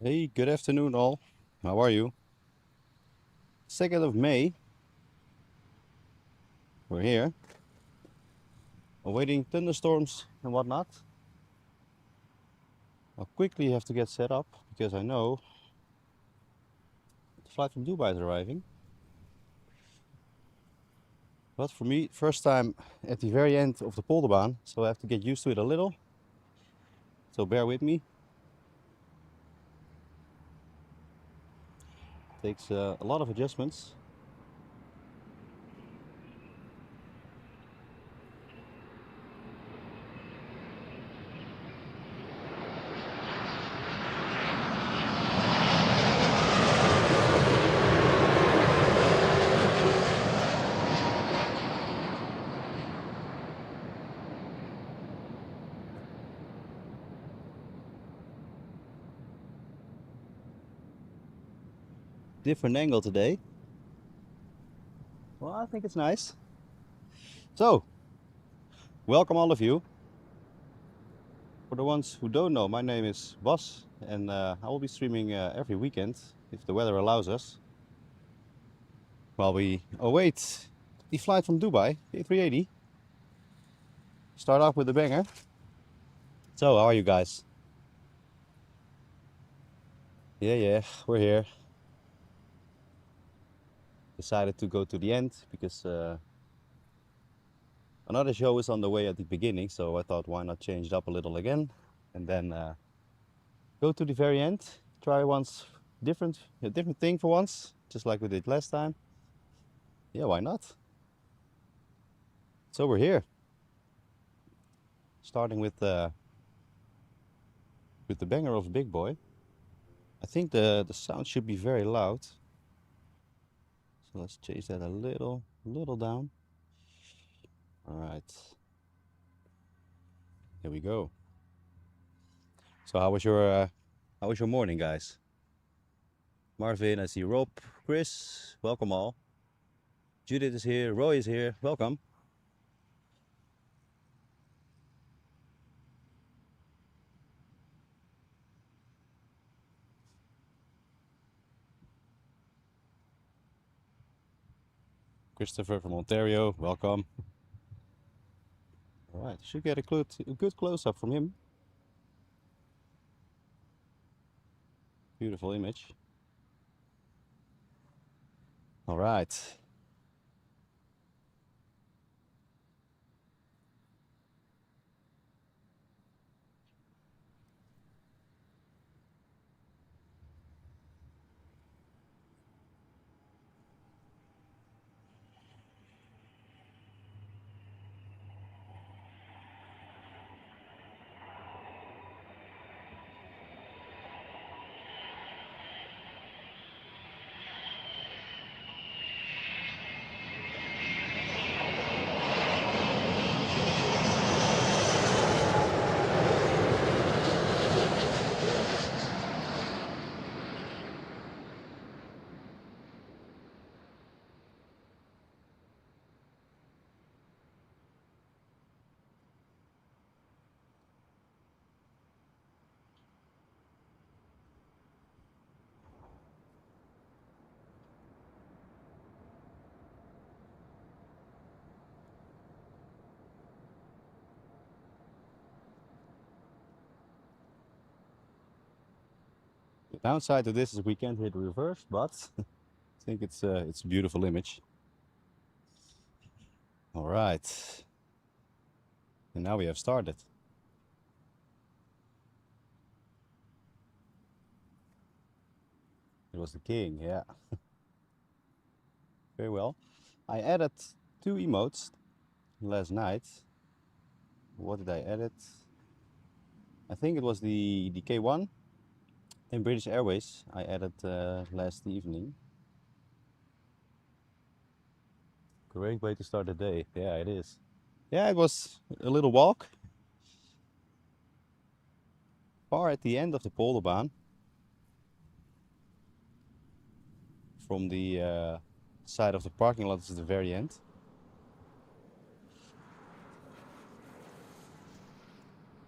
Hey, good afternoon all. How are you? 2nd of May. We're here, awaiting thunderstorms and whatnot. I'll quickly have to get set up because I know the flight from Dubai is arriving. But for me, first time at the very end of the polderbaan, so I have to get used to it a little. So bear with me. Takes a lot of adjustments. Different angle today. Well, I think it's nice. So, welcome all of you. For the ones who don't know, my name is Bas, and I will be streaming every weekend if the weather allows us. While we await the flight from Dubai, the A380. Start off with a banger. So, how are you guys? Yeah, we're here. Decided to go to the end because another show is on the way at the beginning, so I thought why not change it up a little again and then go to the very end. Try once a different thing for once, just like we did last time. Yeah, why not? So we're here. Starting with the banger of Big Boy. I think the sound should be very loud. So let's change that a little down. All right. Here we go. So how was your morning, guys? Marvin, I see Rob, Chris, welcome all. Judith is here, Roy is here, welcome. Christopher from Ontario, welcome. All right, should get a good close-up from him. Beautiful image. All right. The downside to this is we can't hit reverse, but I think it's a beautiful image. All right. And now we have started. It was the king, yeah. Very well. I added 2 emotes last night. What did I edit? I think it was the K1 in British Airways I added last evening. Great way to start the day. Yeah, it is. Yeah, it was a little walk. Far at the end of the polderbaan. From the side of the parking lot to the very end.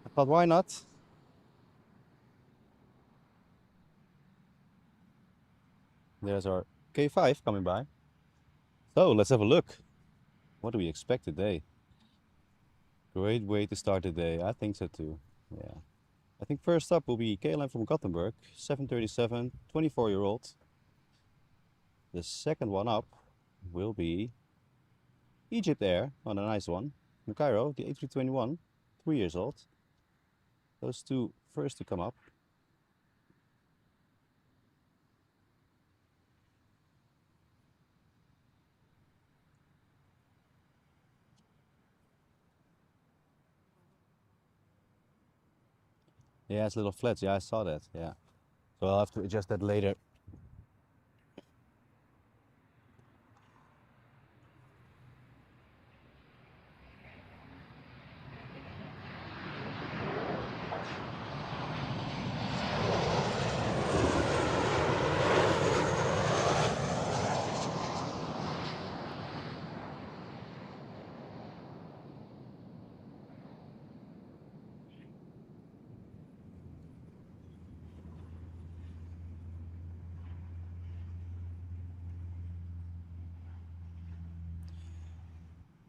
I thought, why not? There's our K5 coming by. So let's have a look. What do we expect today? Great way to start the day. I think so too. Yeah. I think first up will be KLM from Gothenburg, 737, 24-year-old. The second one up will be Egypt Air on a nice one. From Cairo, the A321, 3 years old. Those two first to come up. Yeah, it's little flats. Yeah, I saw that. Yeah. So I'll have to adjust that later.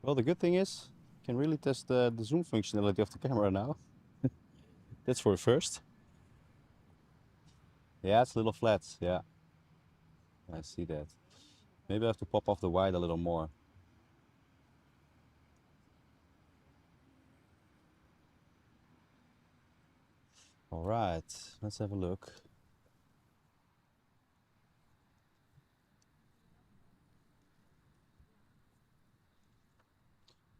Well, the good thing is, you can really test the zoom functionality of the camera now. That's for a first. Yeah, it's little flats. Yeah, I see that. Maybe I have to pop off the wide a little more. All right, let's have a look.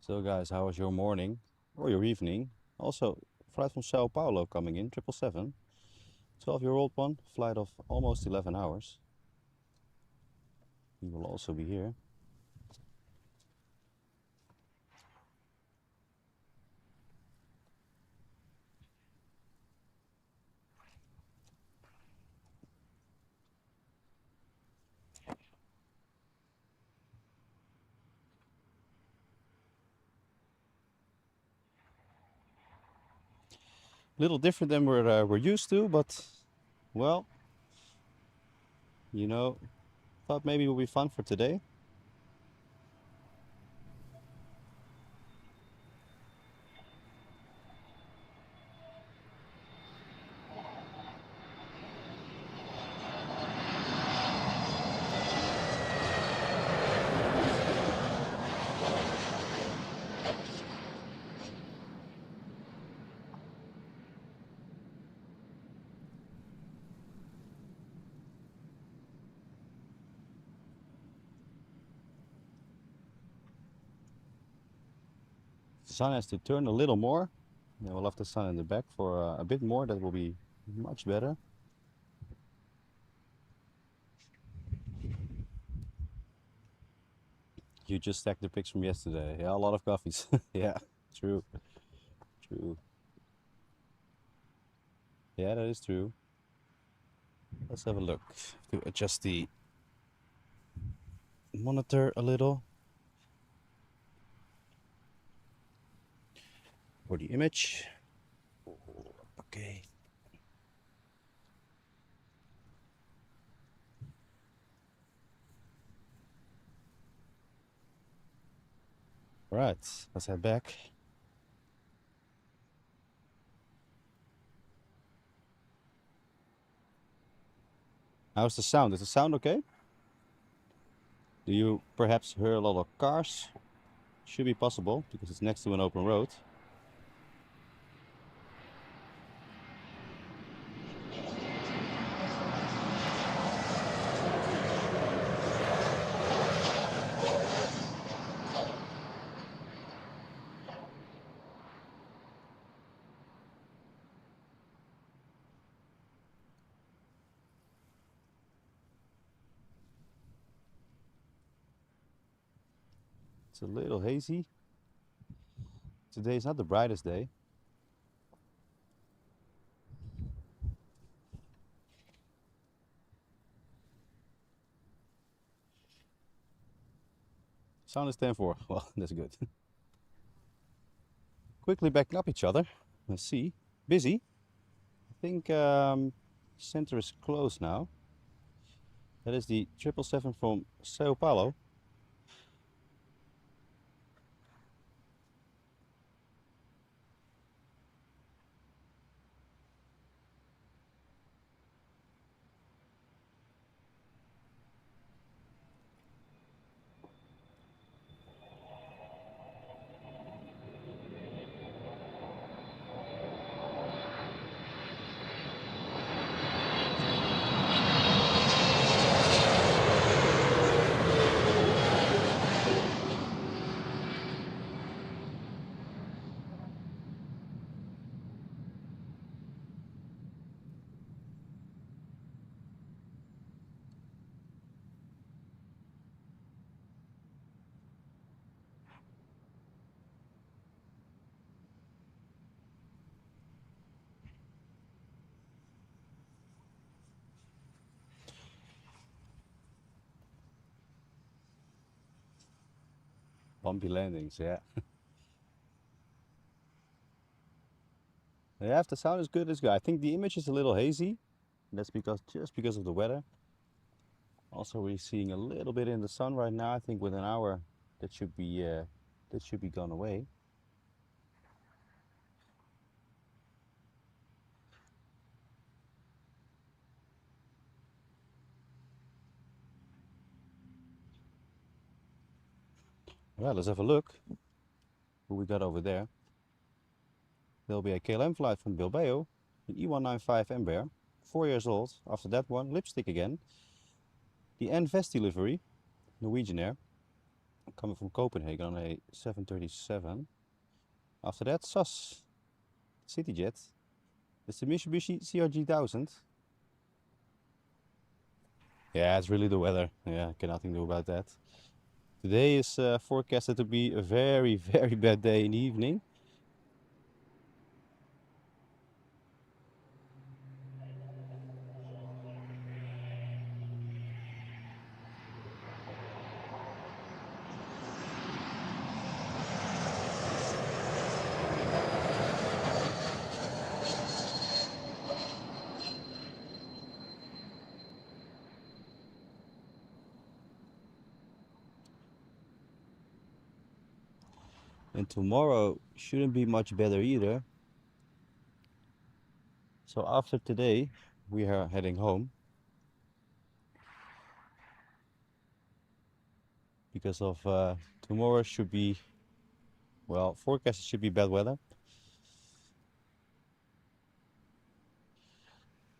So guys, how was your morning or your evening? Also, flight from Sao Paulo coming in, 777. 12-year-old one, flight of almost 11 hours. He will also be here. Little different than we're used to, but well, you know, thought maybe it would be fun for today. The sun has to turn a little more. Yeah, we'll have the sun in the back for a bit more. That will be much better. You just stacked the pics from yesterday. Yeah, a lot of coffees. Yeah, true, true. Yeah, that is true. Let's have a look. To adjust the monitor a little for the image. Okay. Right, let's head back. How's the sound? Is the sound okay? Do you perhaps hear a lot of cars? Should be possible because it's next to an open road. It's a little hazy. Today is not the brightest day. Sound is 10-4. Well, that's good. Quickly backing up each other. Let's see. Busy. I think center is closed now. That is the 777 from Sao Paulo. Bumpy landings, yeah. Yeah, if the sound is good, it's good. I think the image is a little hazy. That's just because of the weather. Also, we're seeing a little bit in the sun right now. I think within an hour that should be gone away. Well, let's have a look who we got over there. There'll be a KLM flight from Bilbao, an E195 Embraer, 4 years old. After that one, lipstick again. The N-Vesti livery, Norwegian Air, coming from Copenhagen on a 737. After that, SAS, CityJet. It's the Mitsubishi CRG 1000. Yeah, it's really the weather. Yeah, can nothing do about that. Today is forecasted to be a very, very bad day in the evening. And tomorrow shouldn't be much better either. So after today, we are heading home because of tomorrow should be, well, forecast should be bad weather.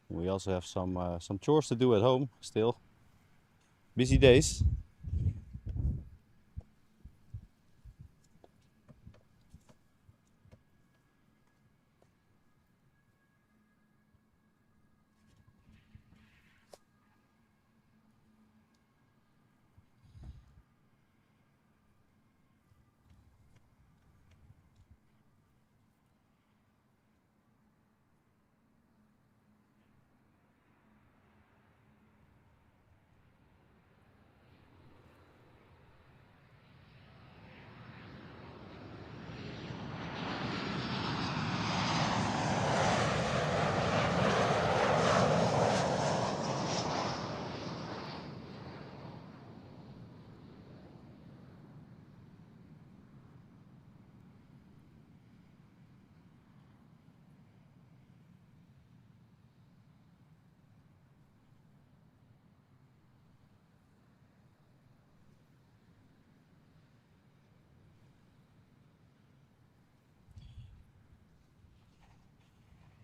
We also have some chores to do at home still. Busy days.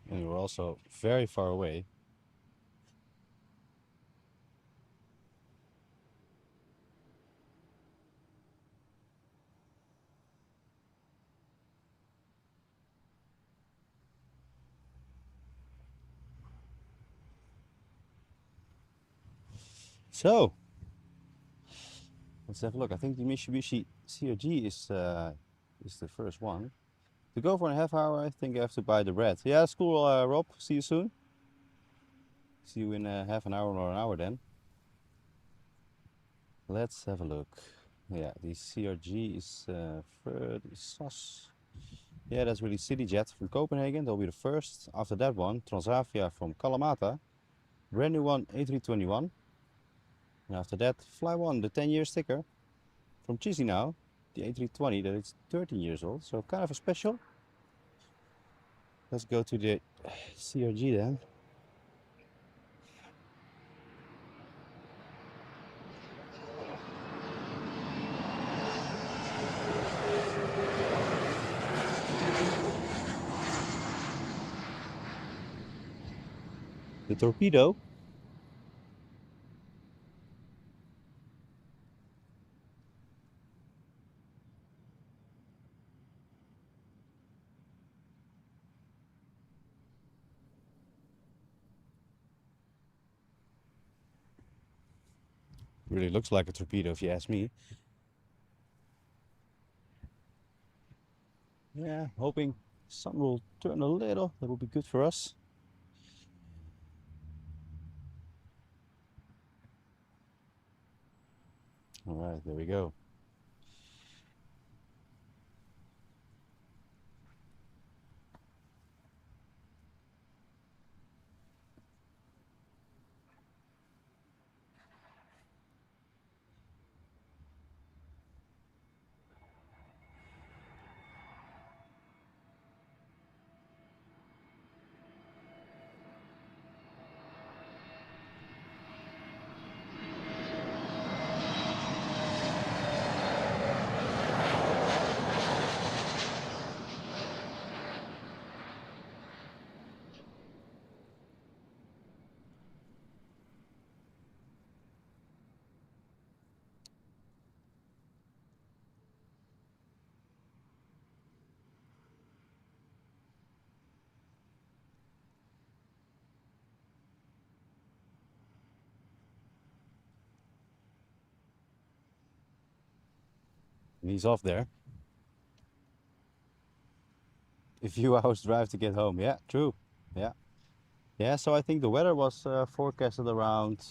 And we're also very far away. So let's have a look. I think the Mitsubishi CRG is the first one. To go for a half hour, I think I have to buy the bread. Yeah, it's cool, Rob. See you soon. See you in half an hour or an hour then. Let's have a look. Yeah, the CRG is third. SAS. Yeah, that's really CityJet from Copenhagen. That'll be the first. After that one, Transavia from Kalamata. Brand new one, A321. And after that, fly one, the 10-year sticker from Chisinau, the A320 that is 13 years old, so kind of a special. Let's go to the CRG then. The torpedo. Really looks like a torpedo if you ask me. Yeah, hoping sun will turn a little, that will be good for us. All right, there we go. And he's off there. A few hours drive to get home. Yeah, true. Yeah. Yeah, so I think the weather was forecasted around,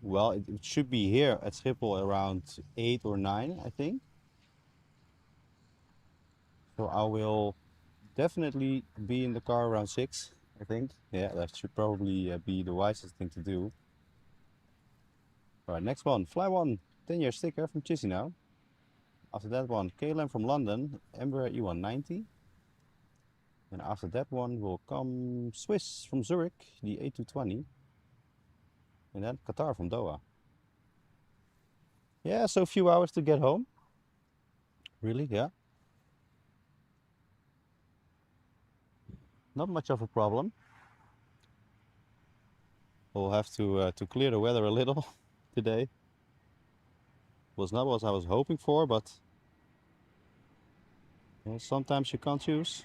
well, it should be here at Schiphol around 8 or 9, I think. So I will definitely be in the car around 6, I think. Yeah, that should probably be the wisest thing to do. All right, next one, fly one, 10-year sticker from Chisinau. After that one, KLM from London, Embraer E190. And after that one will come Swiss from Zurich, the A220. And then Qatar from Doha. Yeah, so a few hours to get home. Really, yeah. Not much of a problem. We'll have to clear the weather a little today. Was not what I was hoping for, but sometimes you can't choose.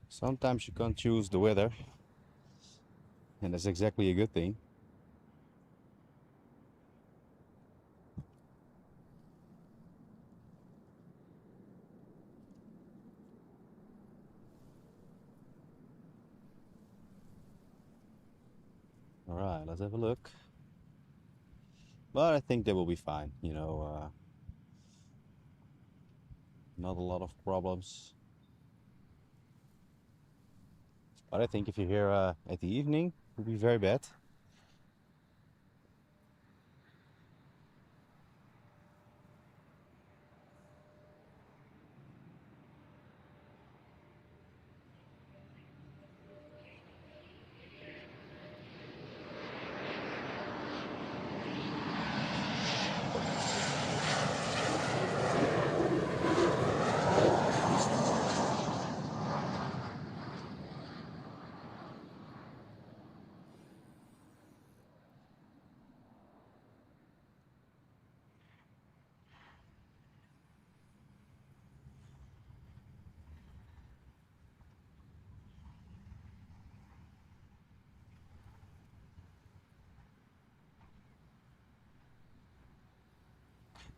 Sometimes you can't choose the weather, and that's exactly a good thing. All right, let's have a look. But I think they will be fine, not a lot of problems. But I think if you're here at the evening, it will be very bad.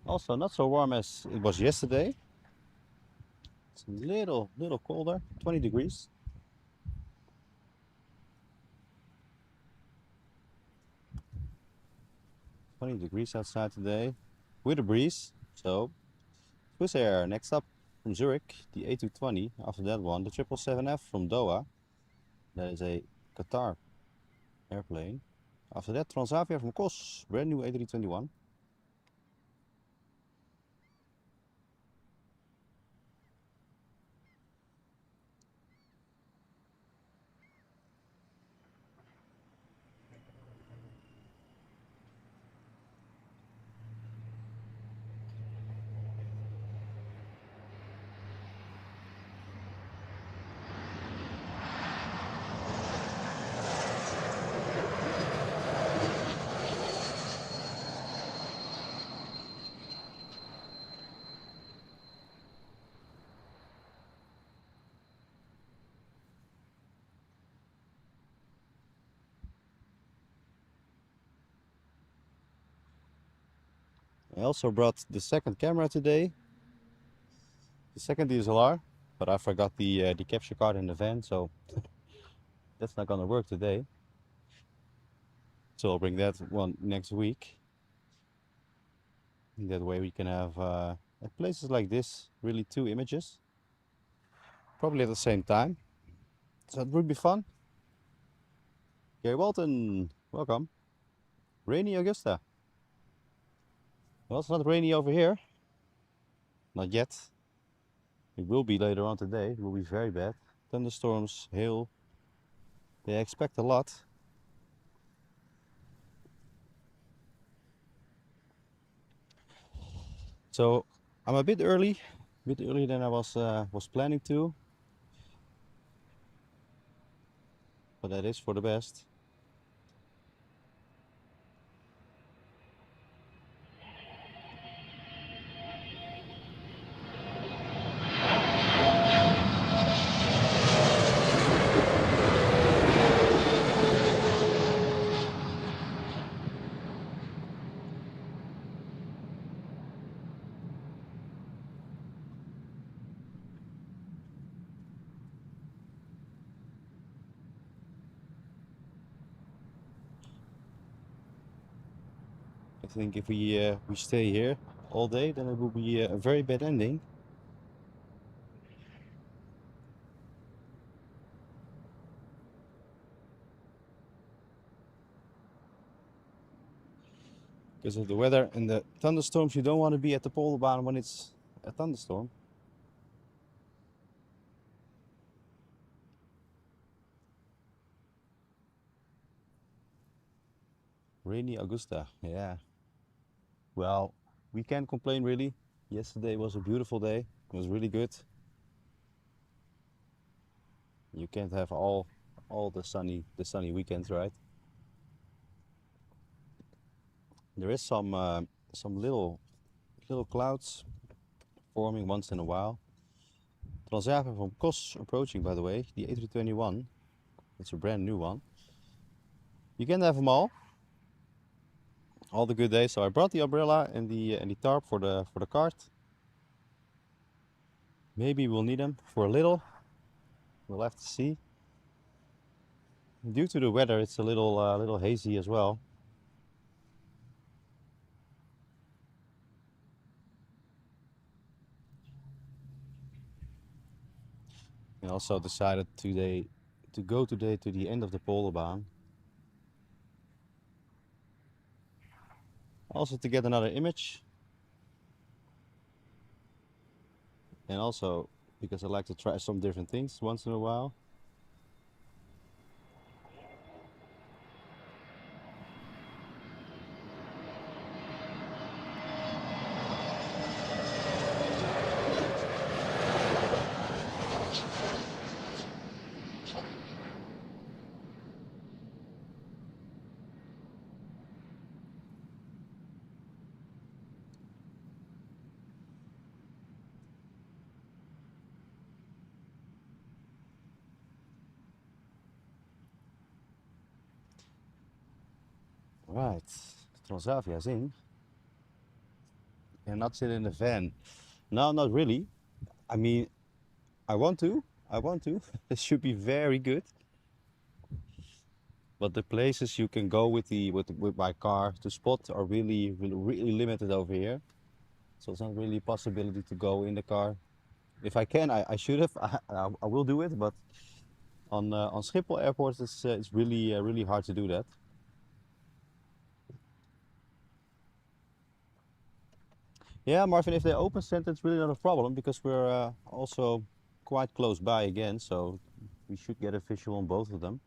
Also not so warm as it was yesterday. It's a little colder, 20 degrees. 20 degrees outside today with a breeze. So Swiss Air next up from Zurich, the A220. After that one, the 777F from Doha. That is a Qatar airplane. After that, Transavia from Kos, brand new A321. I also brought the second camera today, the second DSLR, but I forgot the capture card in the van, so that's not gonna work today. So I'll bring that one next week. That way we can have at places like this really two images, probably at the same time. So it would be fun. Gary Walton, welcome. Rainy Augusta. Well, it's not rainy over here. Not yet. It will be later on today. It will be very bad. Thunderstorms, hail. They expect a lot. So I'm a bit earlier than I was planning to. But that is for the best. I think if we stay here all day, then it will be a very bad ending. Because of the weather and the thunderstorms, you don't want to be at the Polderbaan when it's a thunderstorm. Rainy Augusta, yeah. Well, we can't complain really. Yesterday was a beautiful day. It was really good. You can't have all the sunny weekends, right? There is some little clouds forming once in a while. Transavia from Kos approaching, by the way, the A321. It's a brand new one. You can have them all the good days. So I brought the umbrella and the tarp for the cart. Maybe we'll need them for a little. We'll have to see. Due to the weather, it's a little hazy as well. And also decided today to go today to the end of the Polderbaan. Also to get another image. And also because I like to try some different things once in a while. Right, Transavia's in. And not sit in the van. No, not really. I mean, I want to. I want to. It should be very good. But the places you can go with with my car to spot are really limited over here. So it's not really a possibility to go in the car. If I can, I should have. I will do it, but on Schiphol Airport, it's really hard to do that. Yeah, Marvin, if they open center, it's really not a problem because we're also quite close by again, so we should get a visual on both of them.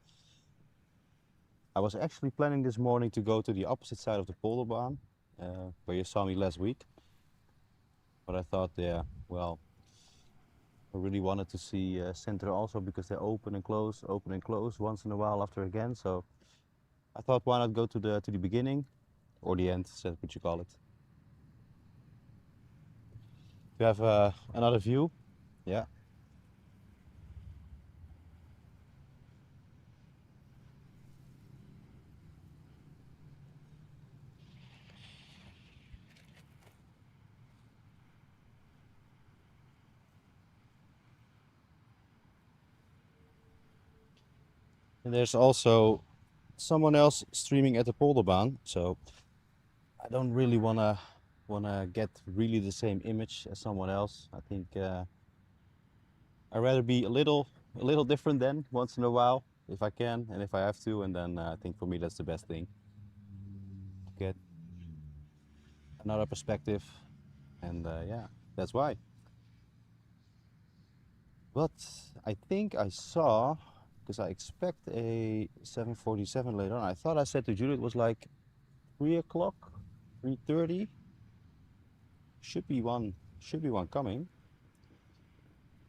I was actually planning this morning to go to the opposite side of the Polderbaan, where you saw me last week. But I thought, yeah, well, I really wanted to see Center also because they open and close once in a while after again. So I thought, why not go to the beginning or the end, is that what you call it? You have another view, yeah. And there's also someone else streaming at the Polderbaan, so I don't really wanna get really the same image as someone else. I think I'd rather be a little different then once in a while if I can and if I have to, and then I think for me that's the best thing. Get another perspective, and yeah, that's why. But I think I saw, because I expect a 747 later on. I thought I said to Julie it was like 3 o'clock, 3:30. Should be one coming.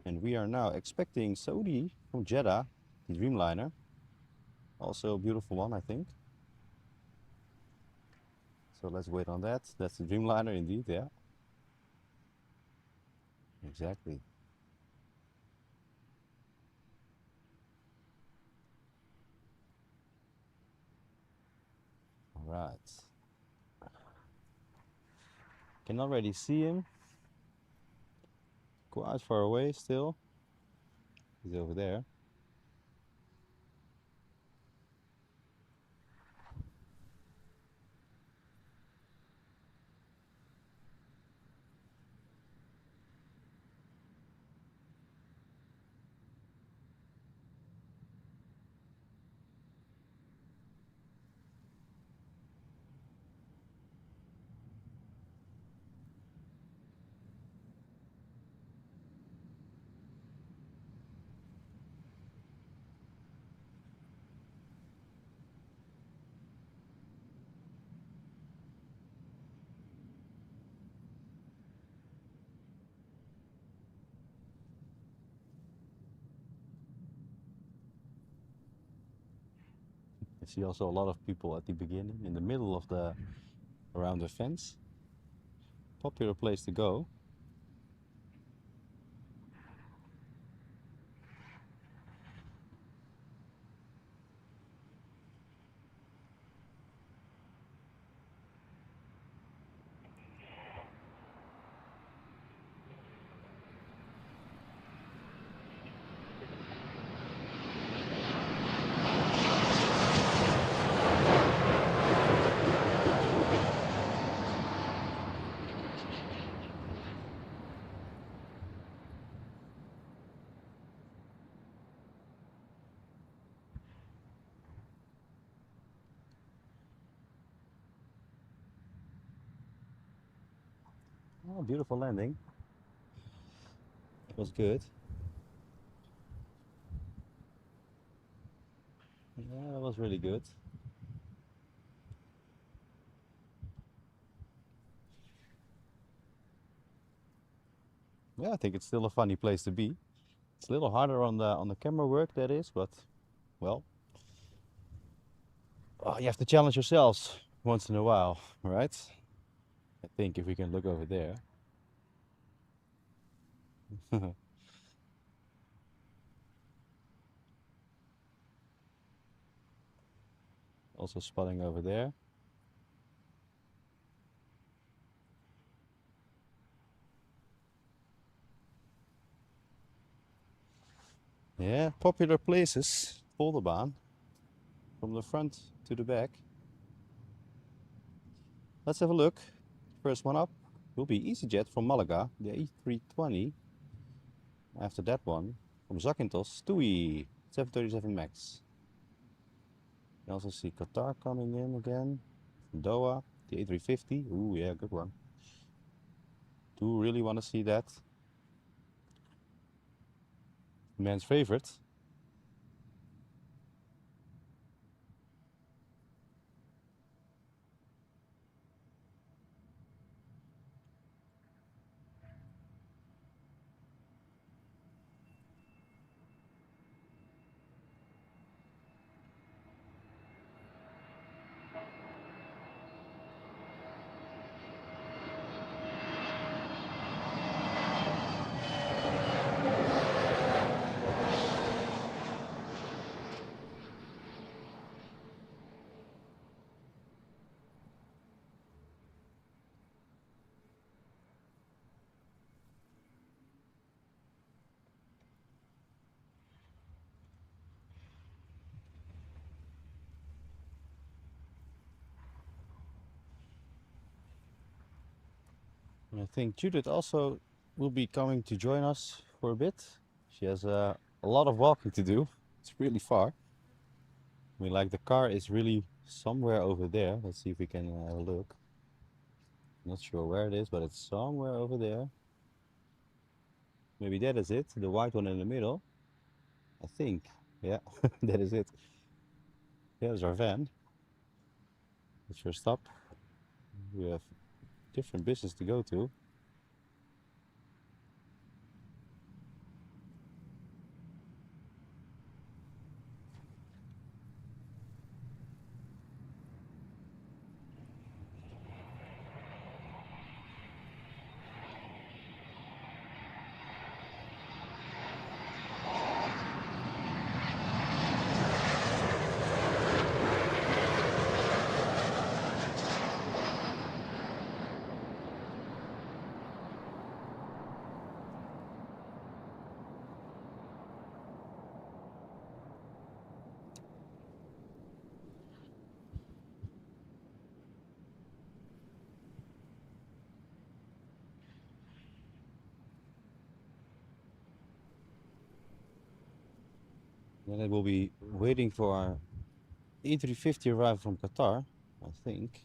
And we are now expecting Saudi from Jeddah, the Dreamliner. Also a beautiful one, I think. So let's wait on that. That's the Dreamliner indeed, yeah. Exactly. All right. Can already see him. Quite far away still. He's over there. I see also a lot of people at the beginning, in the middle of around the fence. Popular place to go. Oh, beautiful landing. It was good. Yeah, it was really good. Yeah, I think it's still a funny place to be. It's a little harder on the camera work, that is, but well, you have to challenge yourselves once in a while, right? I think if we can look over there. Also spotting over there. Yeah, popular places, Polderbaan, from the front to the back. Let's have a look. First one up will be EasyJet from Malaga, the A320. After that one, from Zakynthos, TUI 737 MAX. You also see Qatar coming in again. From Doha, the A350. Ooh, yeah, good one. Do really want to see that. Man's favorite. I think Judith also will be coming to join us for a bit. She has a lot of walking to do. It's really far. I mean, like the car is really somewhere over there. Let's see if we can have a look. Not sure where it is, but it's somewhere over there. Maybe that is it, the white one in the middle. I think. Yeah, that is it. There's our van. It's your stop. We have different business to go to. Then it will be waiting for our A350 arrival from Qatar, I think.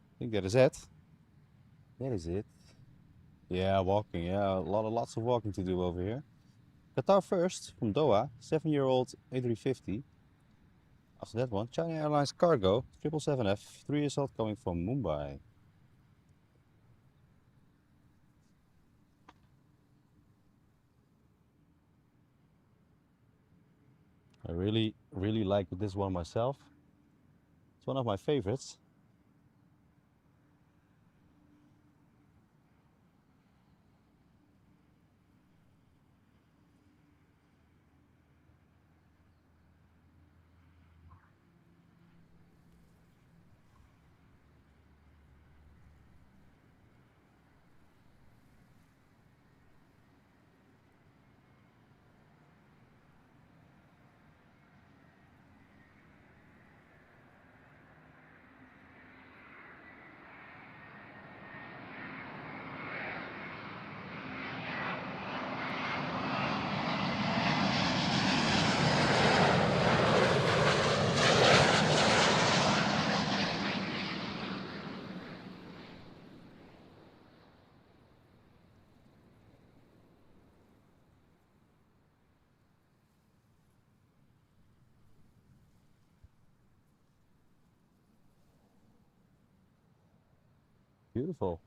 I think that is it. That is it. Yeah, walking. Yeah, lots of walking to do over here. Qatar first from Doha, 7-year-old A350. After that one, China Airlines Cargo 777F, 3 years old, coming from Mumbai. I really like this one myself. It's one of my favorites. Beautiful.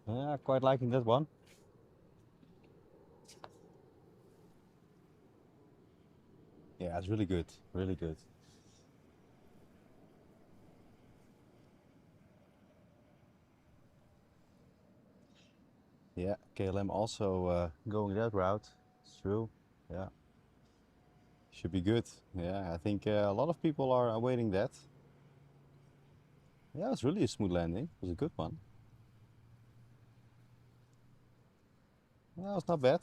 Yeah, quite liking that one. Yeah, it's really good. Really good. Yeah, KLM also going that route. It's true. Yeah, should be good. Yeah, I think a lot of people are awaiting that. Yeah, it was really a smooth landing. It was a good one. Yeah, it was not bad.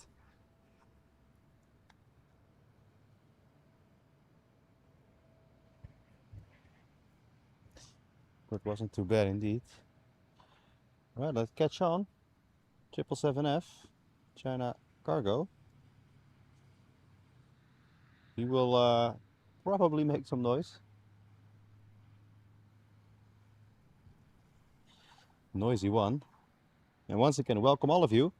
But it wasn't too bad indeed. Right, let's catch on. 777F, China cargo. He will probably make some noise. Noisy one. And once again, welcome all of you.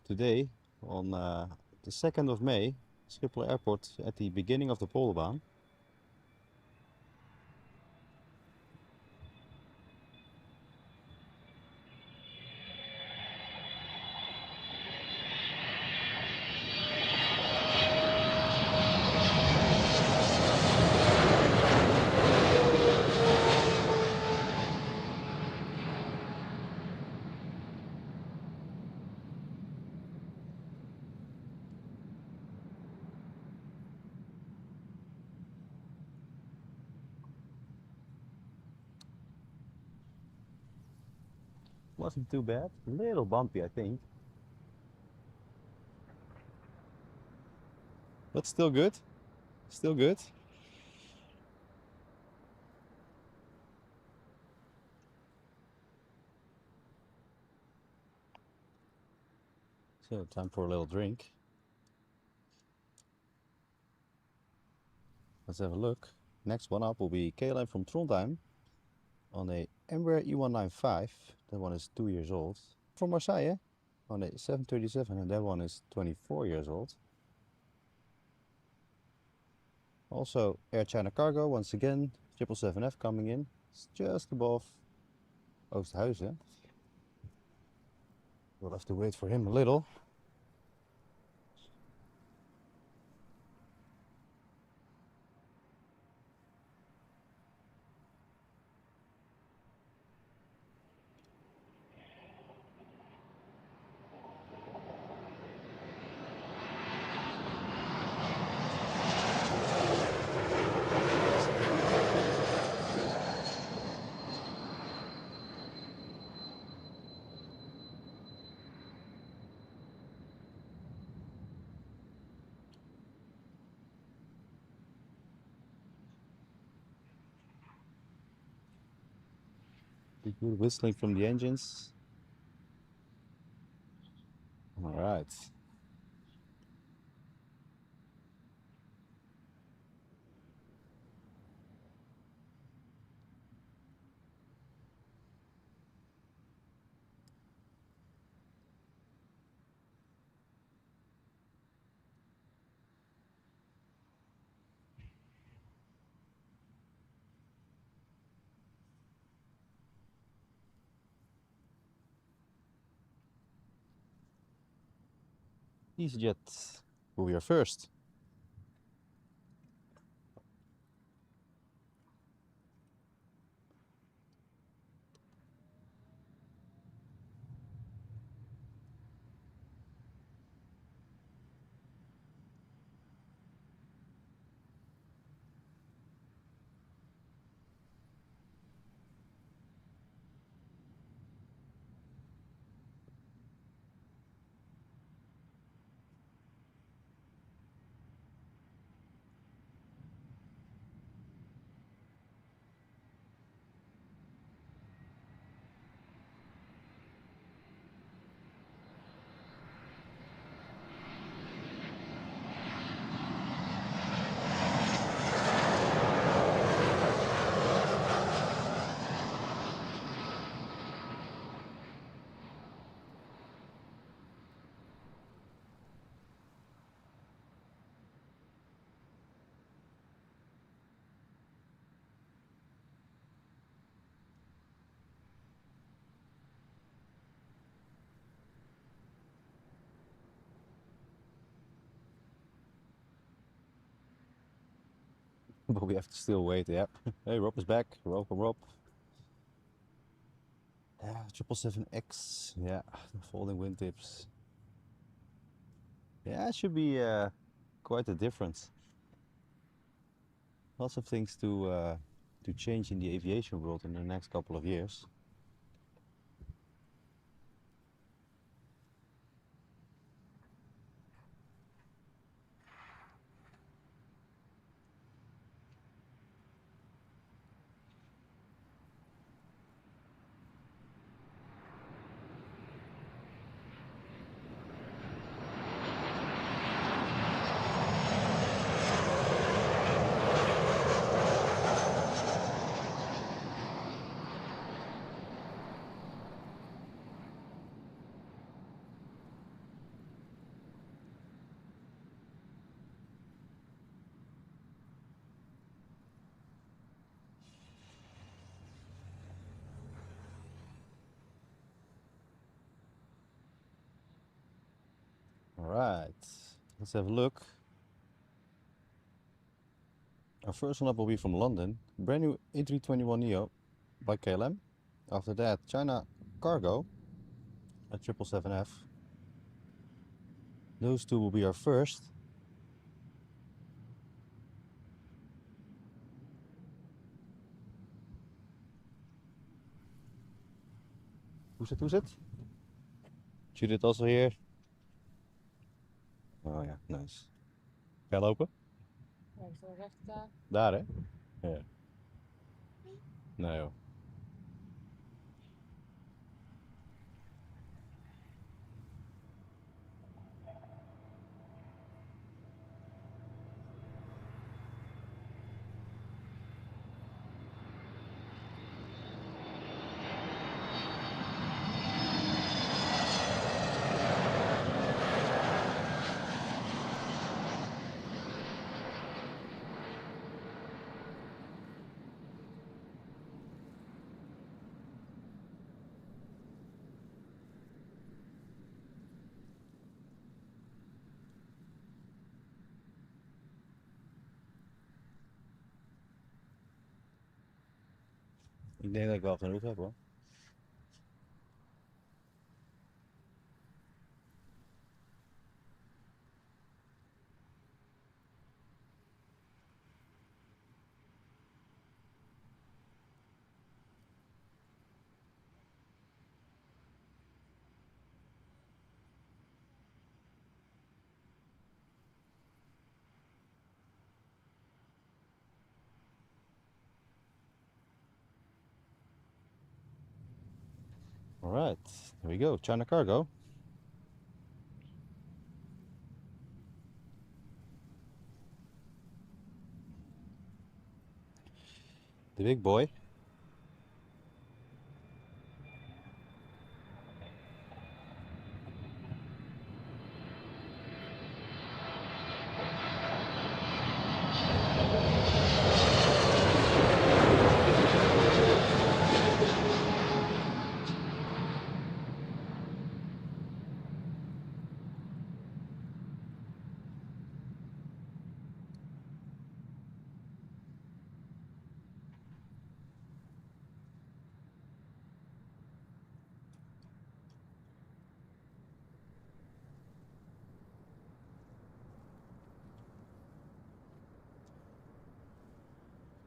Today, on the 2nd of May, Schiphol Airport at the beginning of the Polderbaan. Wasn't too bad. A little bumpy, I think. But still good. Still good. So, time for a little drink. Let's have a look. Next one up will be KLM from Trondheim on a Embraer E195. That one is 2 years old. From Marseille on a 737, and that one is 24 years old. Also Air China Cargo, once again, 777F coming in. It's just above Oosthuizen. We'll have to wait for him a little. Good whistling from the engines. All right. EasyJet will be our first. But we have to still wait, yeah. Hey, Rob is back. Welcome, Rob. Yeah, 777X. Yeah, the folding wingtips. Yeah, it should be quite a difference. Lots of things to to change in the aviation world in the next couple of years. Alright, let's have a look. Our first one up will be from London, brand new A321neo by KLM. After that, China Cargo at 777F. Those two will be our first. Who's it? Judith also here. Oh ja, nice. Ga je lopen? Ja, ik sta recht daar. Daar hè? Ja. Nee joh. Ik denk dat ik wel genoeg heb hoor. Alright, here we go, China Cargo. The big boy.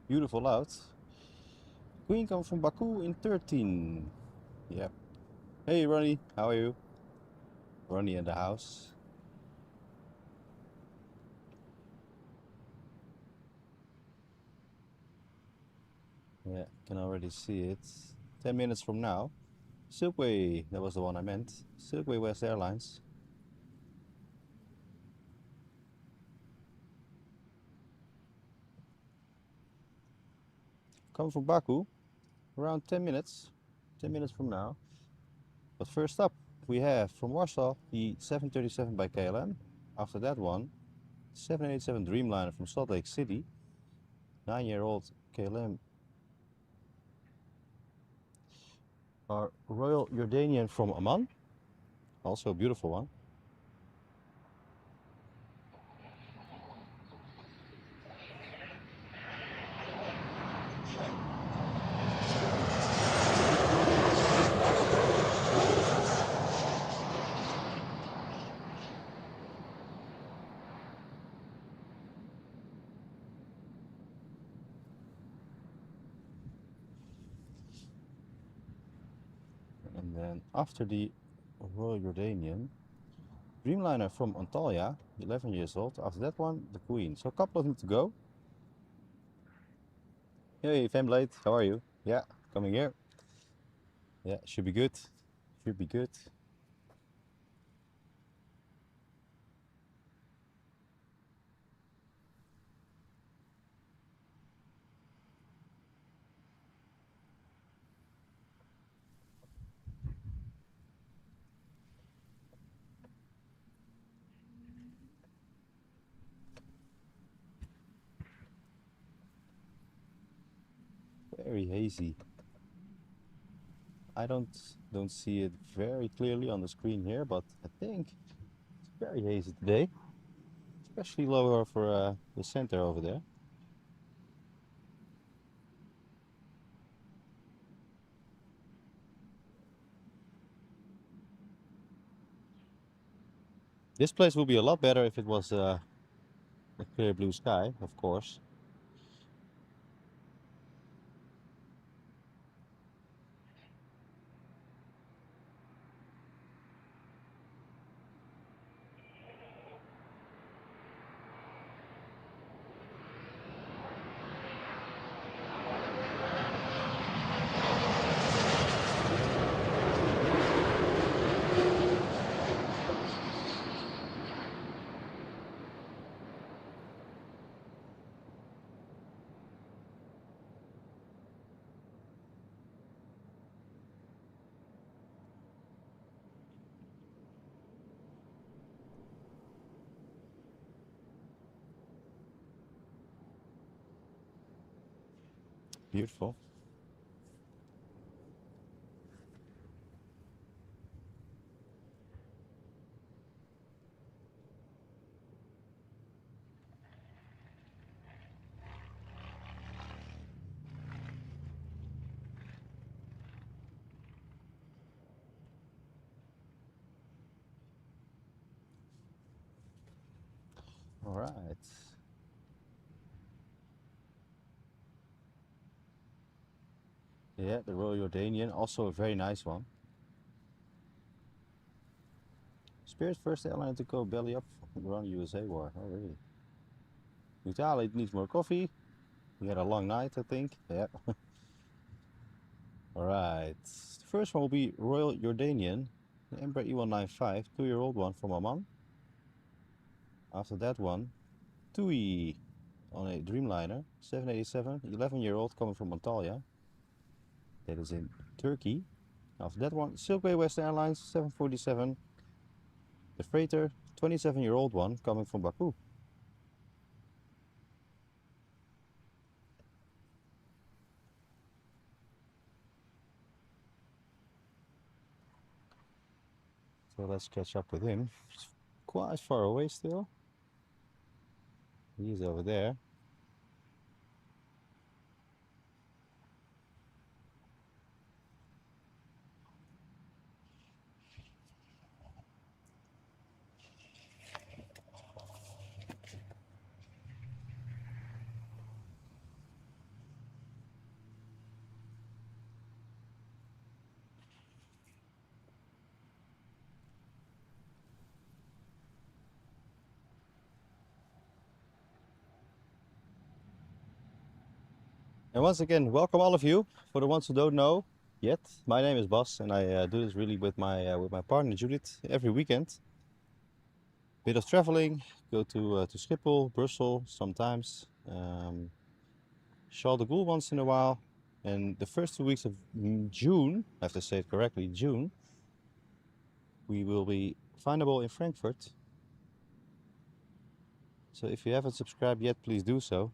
Beautiful out. Queen comes from Baku in 13. Yep. Hey Ronnie, how are you? Ronnie in the house. Yeah, can already see it. 10 minutes from now. Silkway, that was the one I meant. Silkway West Airlines. Coming from Baku, around 10 minutes. 10 minutes from now. But first up, we have from Warsaw the 737 by KLM. After that one, 787 Dreamliner from Salt Lake City. 9-year-old KLM. Our Royal Jordanian from Amman. Also a beautiful one. And after the Royal Jordanian, Dreamliner from Antalya, 11 years old. After that one, the Queen. So a couple of them to go. Hey, Femblade, how are you? Yeah, coming here. Yeah, should be good. Should be good. Very hazy. I don't see it very clearly on the screen here, but I think it's very hazy today, especially lower for the center over there. This place will be a lot better if it was a clear blue sky, of course. Beautiful. All right. Yeah, the Royal Jordanian, also a very nice one. Spirit's first airline to go belly up around the USA war. Oh, really? Italy needs more coffee. We had a long night, I think. Yeah. All right. The first one will be Royal Jordanian, the Embraer E195, 2-year-old one from Oman. After that one, TUI on a Dreamliner, 787, 11-year-old coming from Antalya. That is in Turkey. After that one, Silkway West Airlines, 747, the freighter, 27-year-old one coming from Baku. So let's catch up with him. It's quite far away still. He's over there. And once again, welcome all of you. For the ones who don't know yet, my name is Bas, and I do this really with my partner Judith every weekend. Bit of traveling, go to Schiphol, Brussels sometimes, Charles de Gaulle once in a while, and the first 2 weeks of June, I have to say it correctly, June, we will be findable in Frankfurt. So if you haven't subscribed yet, please do so.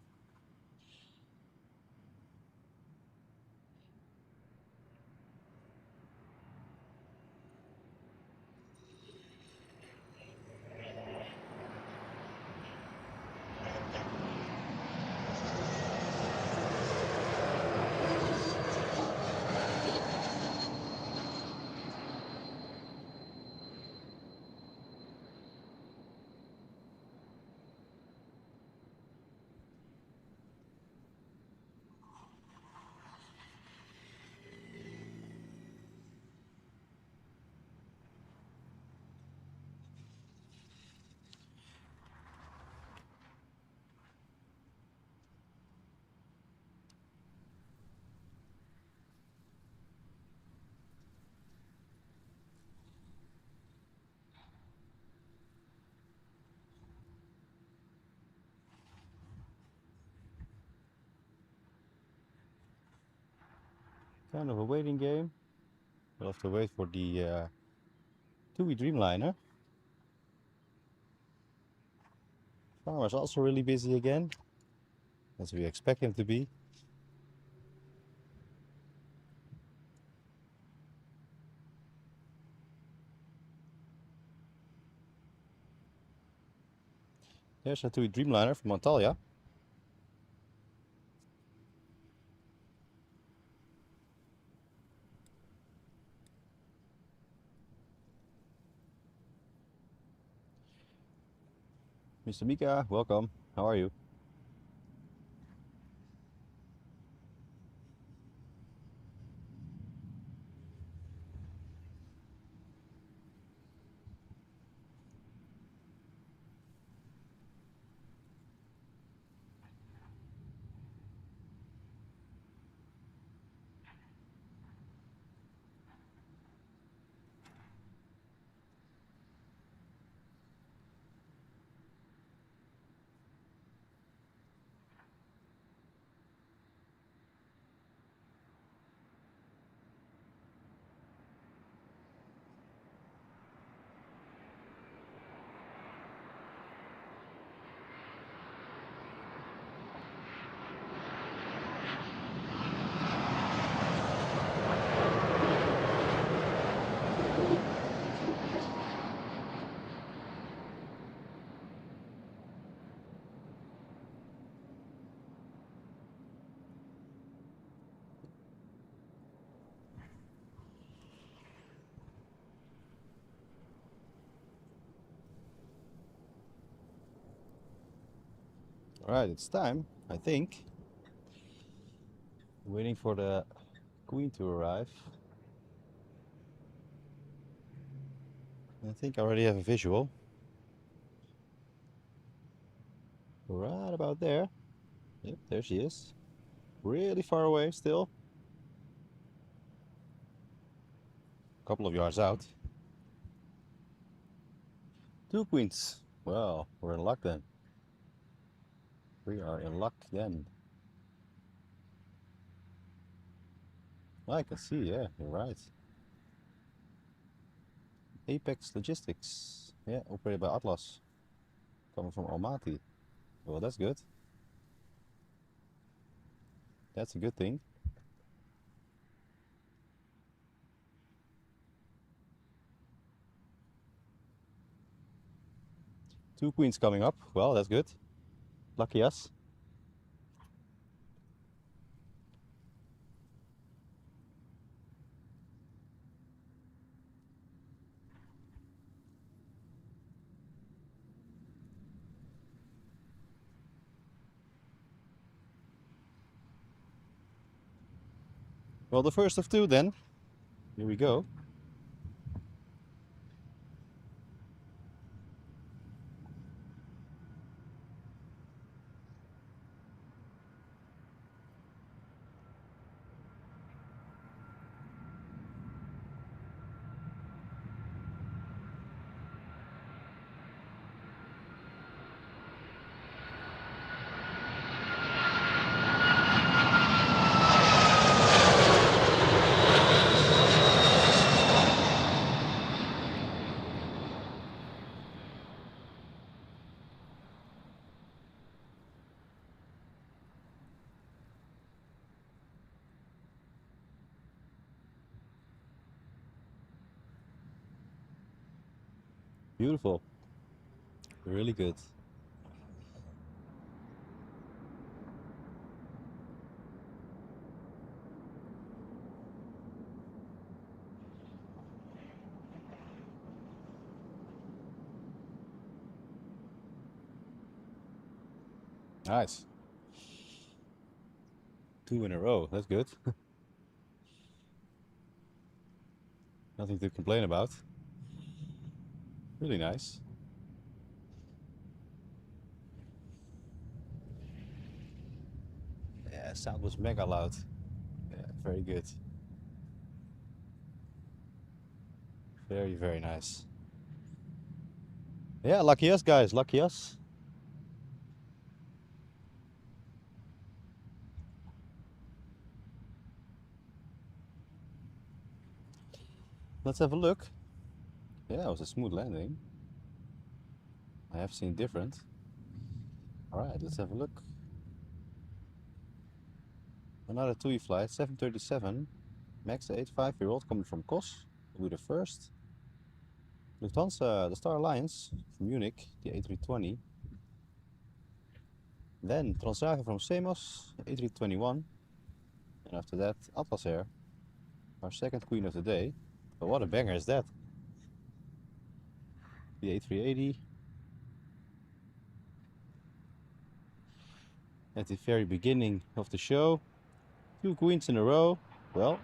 kind of a waiting game. We'll have to wait for the TUI Dreamliner. Farmer's also really busy again, as we expect him to be. There's a TUI Dreamliner from Antalya. Mr. Mika, welcome. How are you? Alright, it's time, I think. Waiting for the Queen to arrive. I think I already have a visual. Right about there. Yep, there she is. Really far away still. A couple of yards out. 2 queens. Well, we're in luck then. We are in luck then. I can see, yeah, you're right. Apex Logistics. Yeah, operated by Atlas. Coming from Almaty. Well, that's good. That's a good thing. Two queens coming up. Well, that's good. Lucky us. Well, the first of two then. Here we go. Beautiful. Really good. Nice. 2 in a row. That's good. Nothing to complain about. Really nice. Yeah, sound was mega loud. Yeah, very good. Very, very nice. Yeah, lucky us, guys. Lucky us. Let's have a look. Yeah, it was a smooth landing. I have seen different. Alright, let's have a look. Another TUI flight, 737, max 85-year-old coming from Kos, will be the first. Lufthansa, the Star Alliance from Munich, the A320. Then Transavia from Samos, A321. And after that, Atlas Air, our second queen of the day. But what a banger is that! The A380. At the very beginning of the show, 2 queens in a row. Well,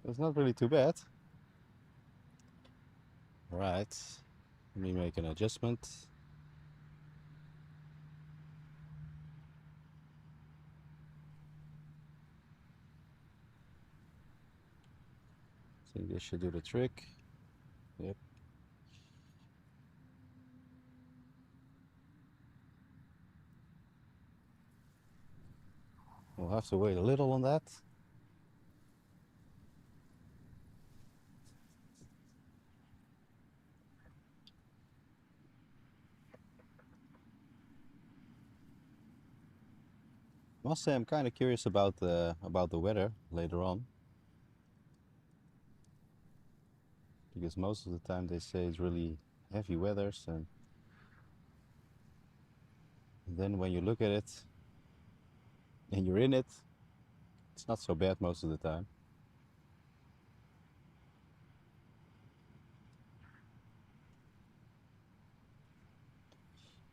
it's not really too bad. Alright, let me make an adjustment. I think this should do the trick. Yep. We'll have to wait a little on that. Must say I'm kind of curious about the weather later on, because most of the time they say it's really heavy weathers, and then when you look at it and you're in it, it's not so bad most of the time.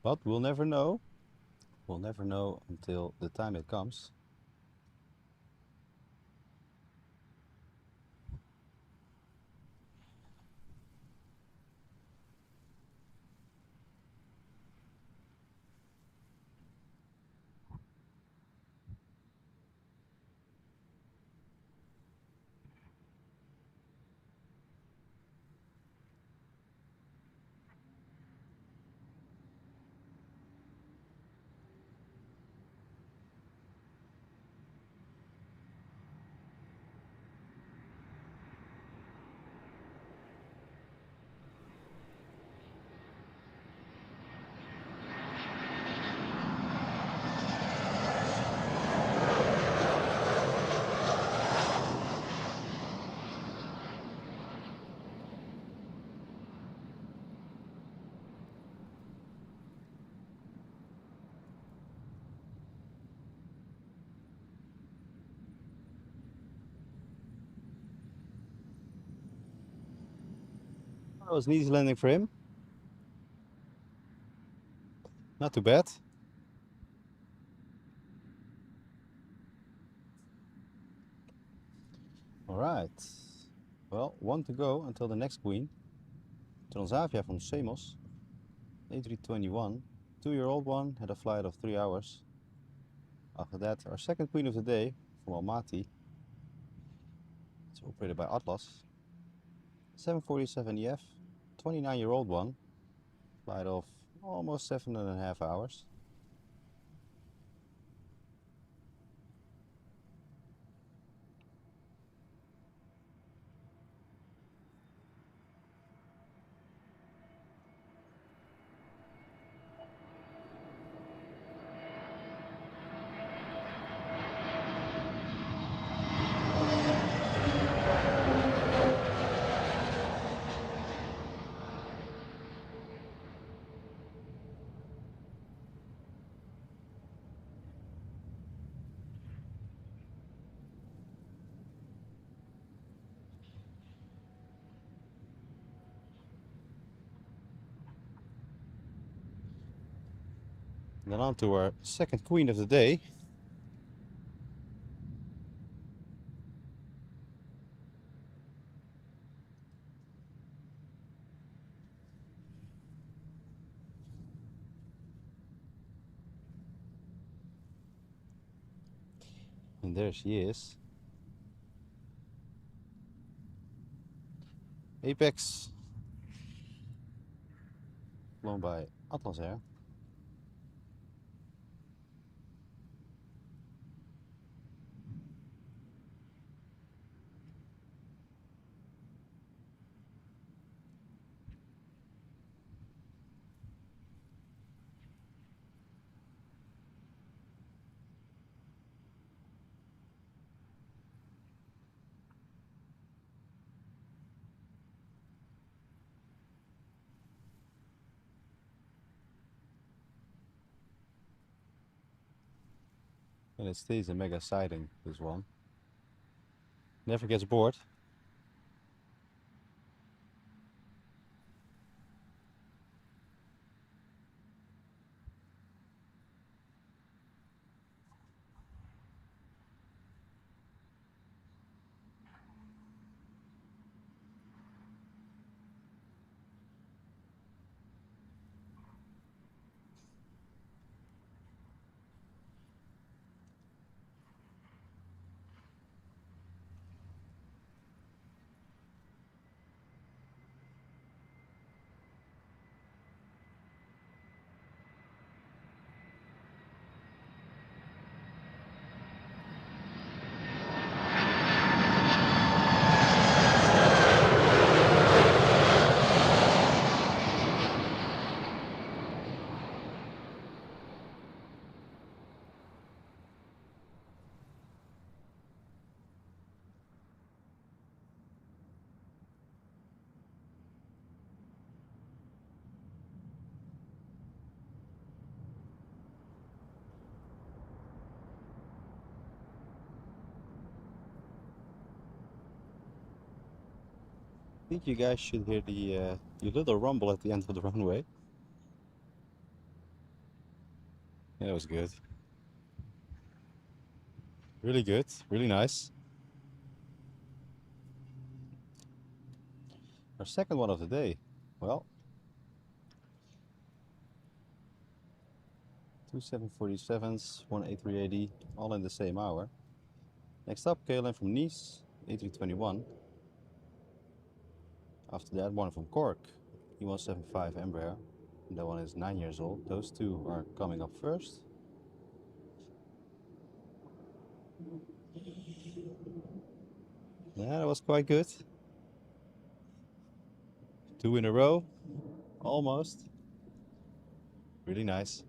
But we'll never know. We'll never know until the time it comes. That was an easy landing for him. Not too bad. Alright. Well, 1 to go until the next queen. Transavia from Samos, A321. 2-year-old one, had a flight of 3 hours. After that, our second queen of the day from Almaty. It's operated by Atlas. 747 EF, 29-year-old one, flight of almost 7.5 hours. Then on to our second queen of the day. And there she is. Apex, flown by Atlas Air. And it stays a mega sighting, this one. Never gets bored. I think you guys should hear the little rumble at the end of the runway. Yeah, that was good. Really good, really nice. Our second one of the day. Well, two 747s, one A380, all in the same hour. Next up, KLM from Nice, A321. After that, one from Cork, E175 Embraer. That one is 9 years old. Those two are coming up first. Yeah, that was quite good. Two in a row, almost. Really nice.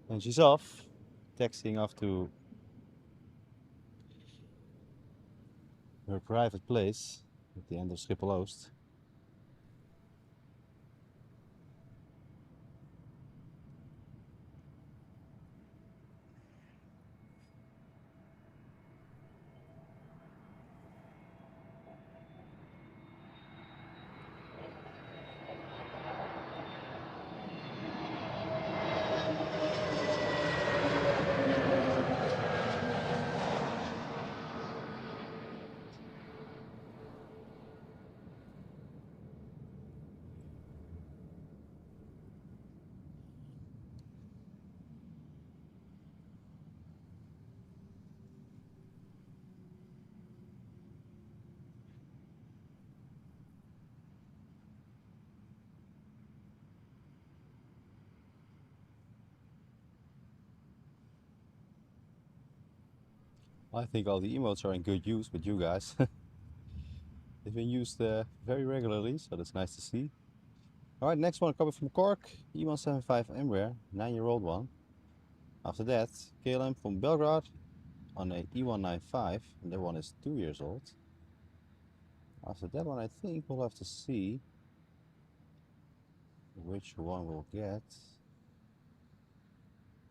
And she's off, taxiing off to her private place at the end of Schiphol Oost. I think all the emotes are in good use with you guys. They've been used very regularly, so that's nice to see. Alright, next one coming from Cork, E175 Embraer, 9-year-old one. After that, KLM from Belgrade on a E195, and that one is 2 years old. After that one, I think we'll have to see which one we'll get.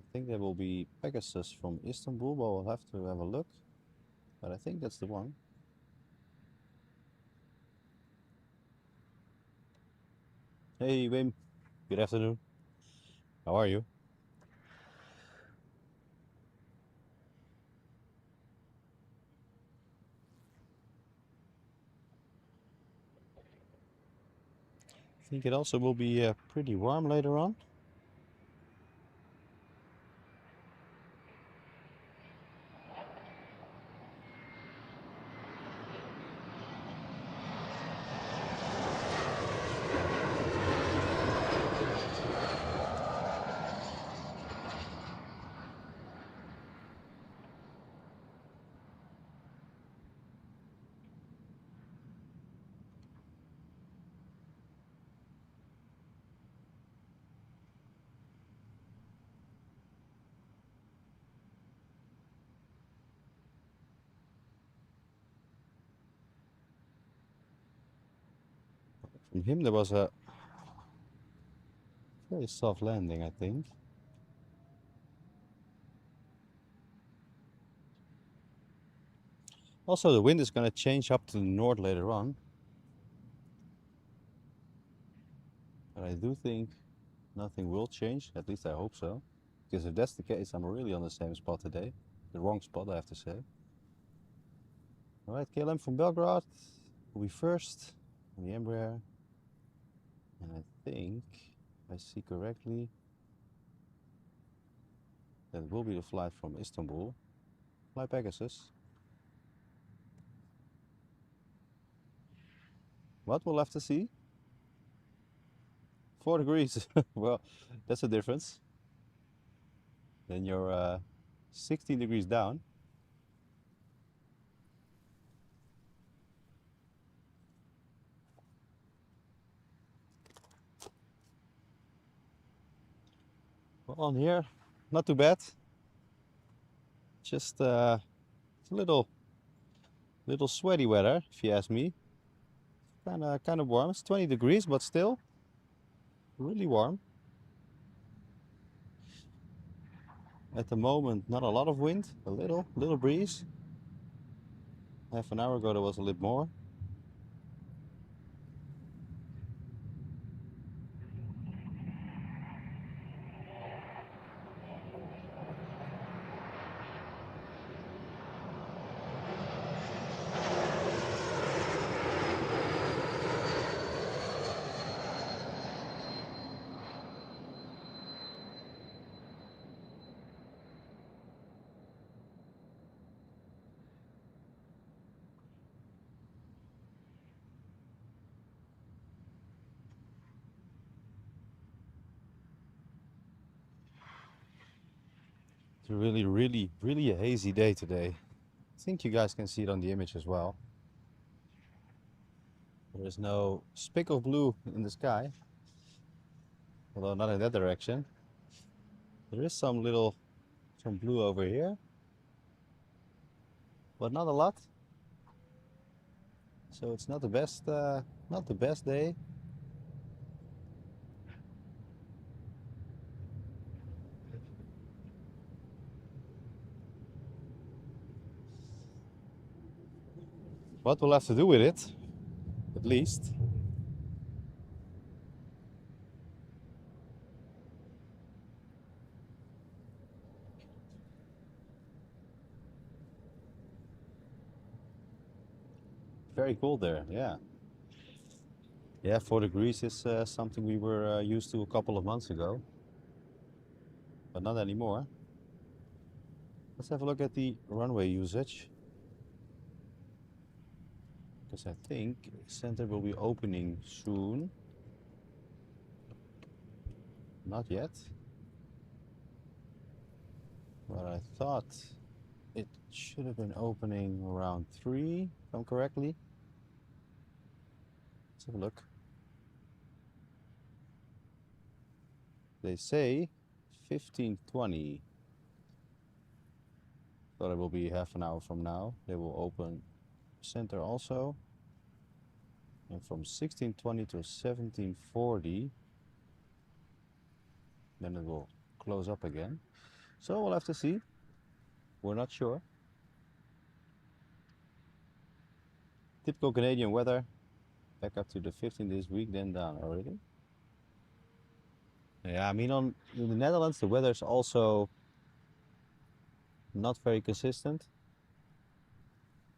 I think there will be Pegasus from Istanbul, but we'll have to have a look. But I think that's the one. Hey Wim, good afternoon. How are you? think it also will be pretty warm later on. From him there was a very soft landing, I think. Also, the wind is going to change up to the north later on. But I do think nothing will change, at least I hope so. Because if that's the case, I'm really on the same spot today. The wrong spot, I have to say. Alright, KLM from Belgrade will be first on the Embraer. And I think, if I see correctly, that will be the flight from Istanbul. Fly Pegasus. What we'll have to see? 4 degrees. Well, that's a difference. Then you're 16 degrees down. Well, on here, not too bad. Just it's a little sweaty weather, if you ask me. Kind of warm. It's 20 degrees, but still really warm. At the moment, not a lot of wind. A little breeze. Half an hour ago there was a little more. It's a really a hazy day today. I think you guys can see it on the image as well. There is no speck of blue in the sky, although not in that direction. There is some blue over here, but not a lot. So it's not the best day. What we'll have to do with it, at least. Very cold there, yeah. Yeah, 4 degrees is something we were used to a couple of months ago, but not anymore. Let's have a look at the runway usage, because I think center will be opening soon. Not yet, but I thought it should have been opening around 3, if I'm correctly. Let's have a look. They say 15:20. Thought it will be half an hour from now. They will open center also. And from 16:20 to 17:40, then it will close up again. So we'll have to see. We're not sure. Typical Canadian weather. Back up to the 15 this week, then down already. Yeah, I mean, in the Netherlands, the weather is also not very consistent.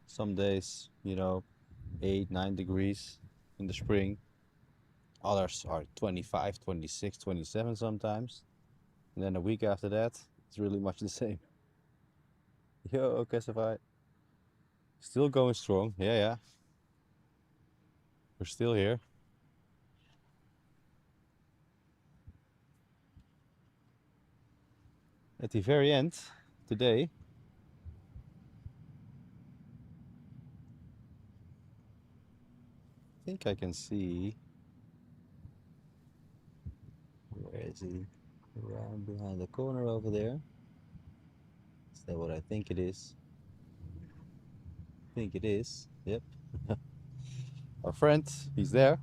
Some days, 8, 9 degrees in the spring. Others are 25, 26, 27 sometimes. And then a week after that, it's really much the same. Yo, Cassify. Still going strong. Yeah, yeah. We're still here. At the very end, today, I think I can see. Where is he? Around behind the corner over there. Is that what I think it is? I think it is. Yep. Our friend, he's there.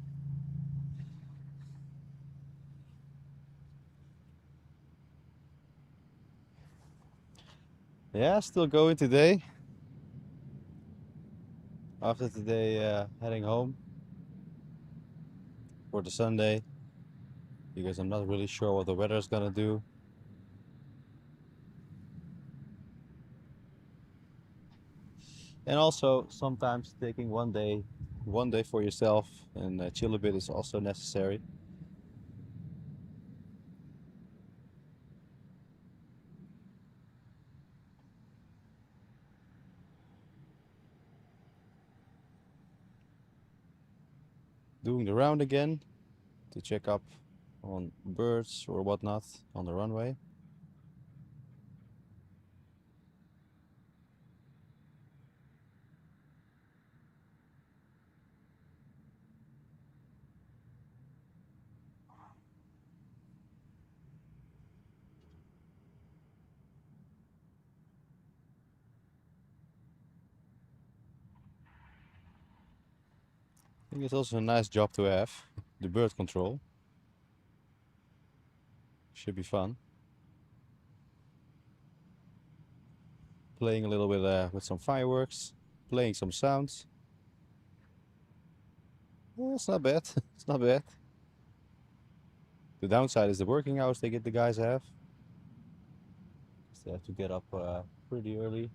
Yeah, still going today. After today, heading home for the Sunday because I'm not really sure what the weather is gonna do. And also sometimes taking one day for yourself and chill a bit is also necessary. Doing the round again to check up on birds or whatnot on the runway. I think it's also a nice job to have, the bird control. Should be fun. Playing a little bit with some fireworks, playing some sounds. Well, it's not bad. It's not bad. The downside is the working hours the guys have. They have to get up pretty early.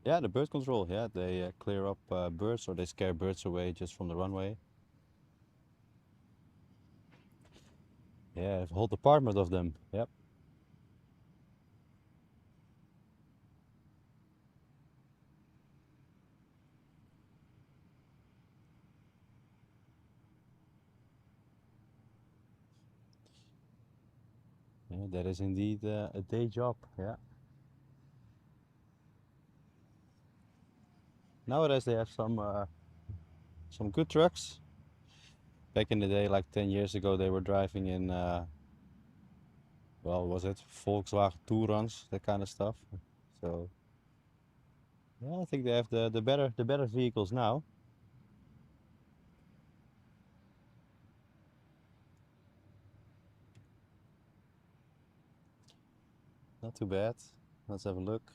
Yeah, the bird control. Yeah, they clear up birds or they scare birds away just from the runway. Yeah, a whole department of them. Yep. Yeah, that is indeed a day job. Yeah. Nowadays they have some good trucks. Back in the day, like 10 years ago, they were driving in well, was it Volkswagen Tourans, that kind of stuff. So yeah, I think they have the better vehicles now. Not too bad. Let's have a look.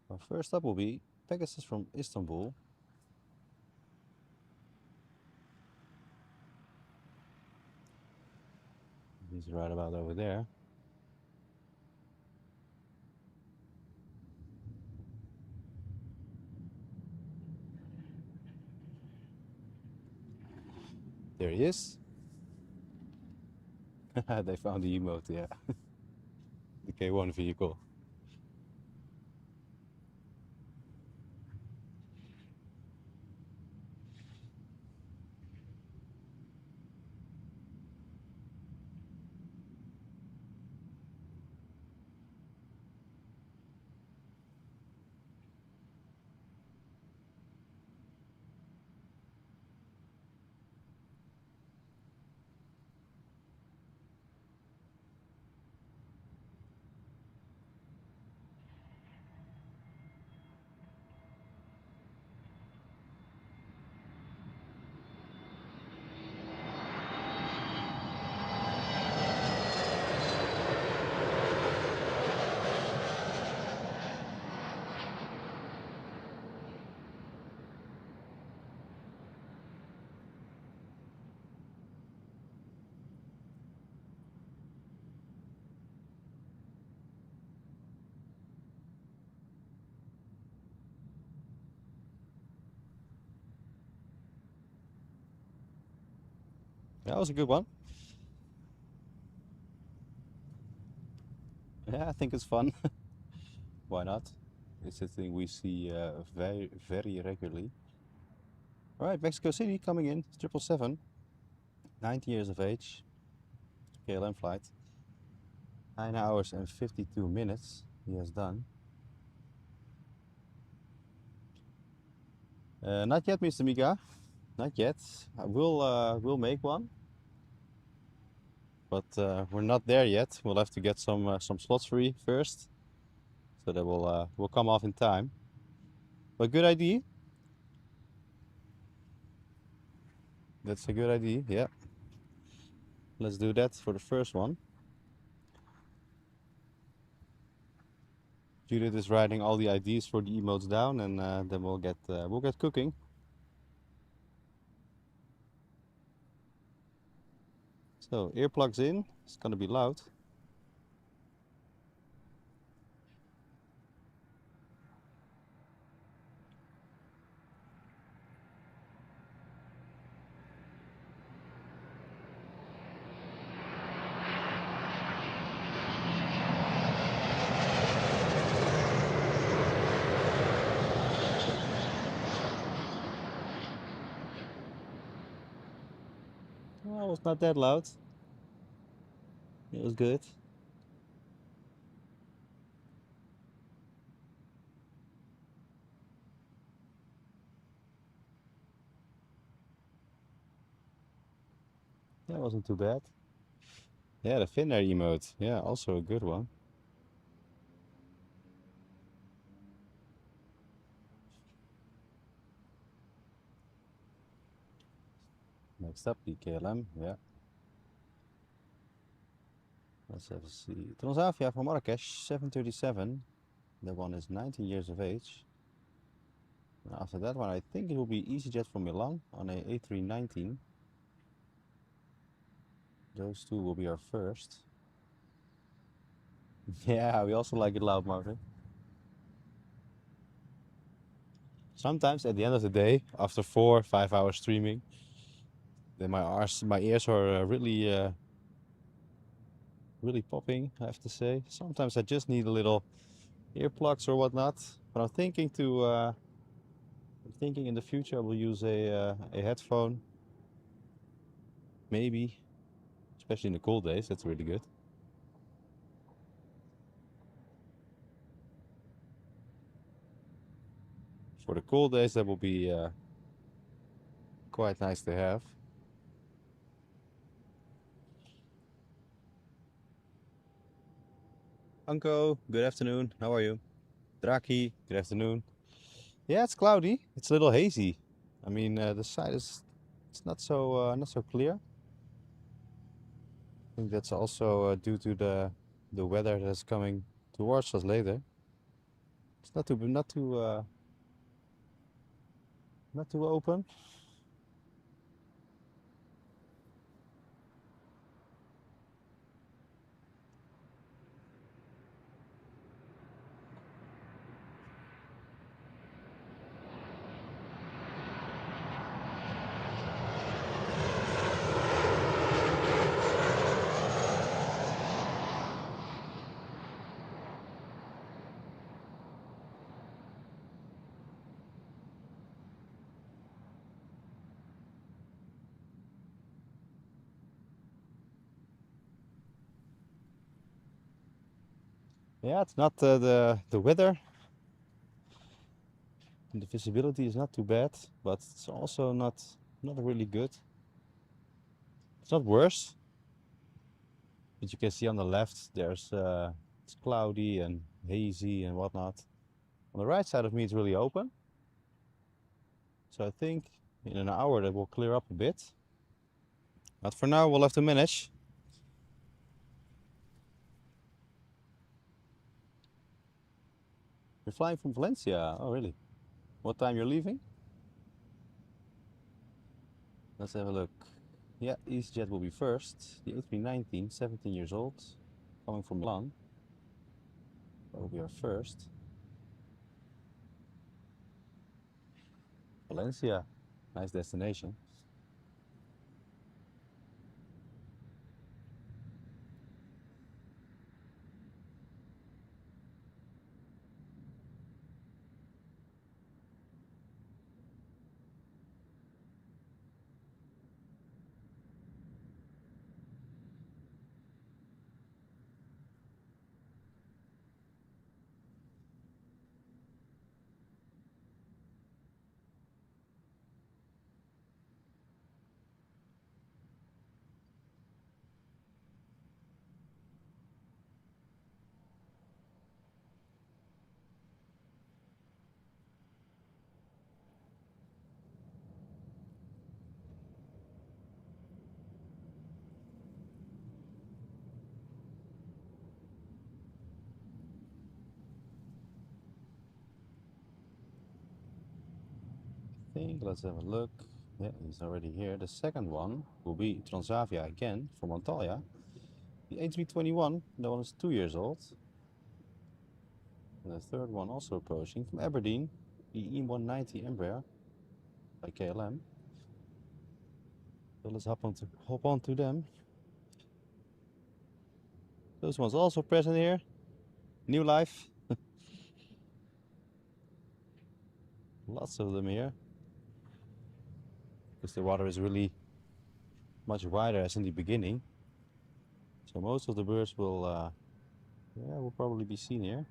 Well, first up will be Pegasus from Istanbul. He's right about over there. There he is. They found the emote, yeah. The K1 vehicle. That was a good one. Yeah, I think it's fun. Why not? It's a thing we see very, very regularly. All right, Mexico City coming in, 777, 90 years of age, KLM flight. 9 hours and 52 minutes he has done. Not yet, Mr. Mika. Not yet. I will make one, but we're not there yet. We'll have to get some slots free first, so that will come off in time. But good idea. That's a good idea. Yeah. Let's do that for the first one. Judith is writing all the IDs for the emotes down, and then we'll get cooking. So earplugs in. It's gonna be loud. Well, it's not that loud. It was good. That wasn't too bad. Yeah, the Finnair emote. Yeah, also a good one. Next up, the KLM. Yeah. Let's have a see. Transavia from Marrakesh, 737. That one is 19 years of age. And after that one, I think it will be EasyJet from Milan on a A319. Those two will be our first. Yeah, we also like it loud, Marvin. Sometimes at the end of the day, after 4 or 5 hours streaming, then my ears are really popping, I have to say. Sometimes I just need a little earplugs or whatnot. But I'm thinking in the future I will use a headphone, maybe, especially in the cold days. That's really good. For the cold days, that will be quite nice to have. Anko, good afternoon. How are you? Draki, good afternoon. Yeah, it's cloudy. It's a little hazy. I mean, the side is it's not so clear. I think that's also due to the weather that's coming towards us later. It's not too open. Yeah, it's not the weather. The visibility is not too bad, but it's also not really good. It's not worse, but you can see on the left there's it's cloudy and hazy and whatnot. On the right side of me it's really open, so I think in an hour that will clear up a bit. But for now we'll have to manage. You're flying from Valencia? Oh really? What time you're leaving? Let's have a look. Yeah, EasyJet will be first. The A319, 17 years old, coming from Milan. That will be our first. Valencia, nice destination. think. Let's have a look. Yeah, he's already here. The second one will be Transavia again from Antalya. The A321, that one is 2 years old. And the third one also approaching from Aberdeen, the E190 Embraer by KLM. So let's hop on to them. Those ones also present here. New life. Lots of them here. Because the water is really much wider as in the beginning. So most of the birds will probably be seen here.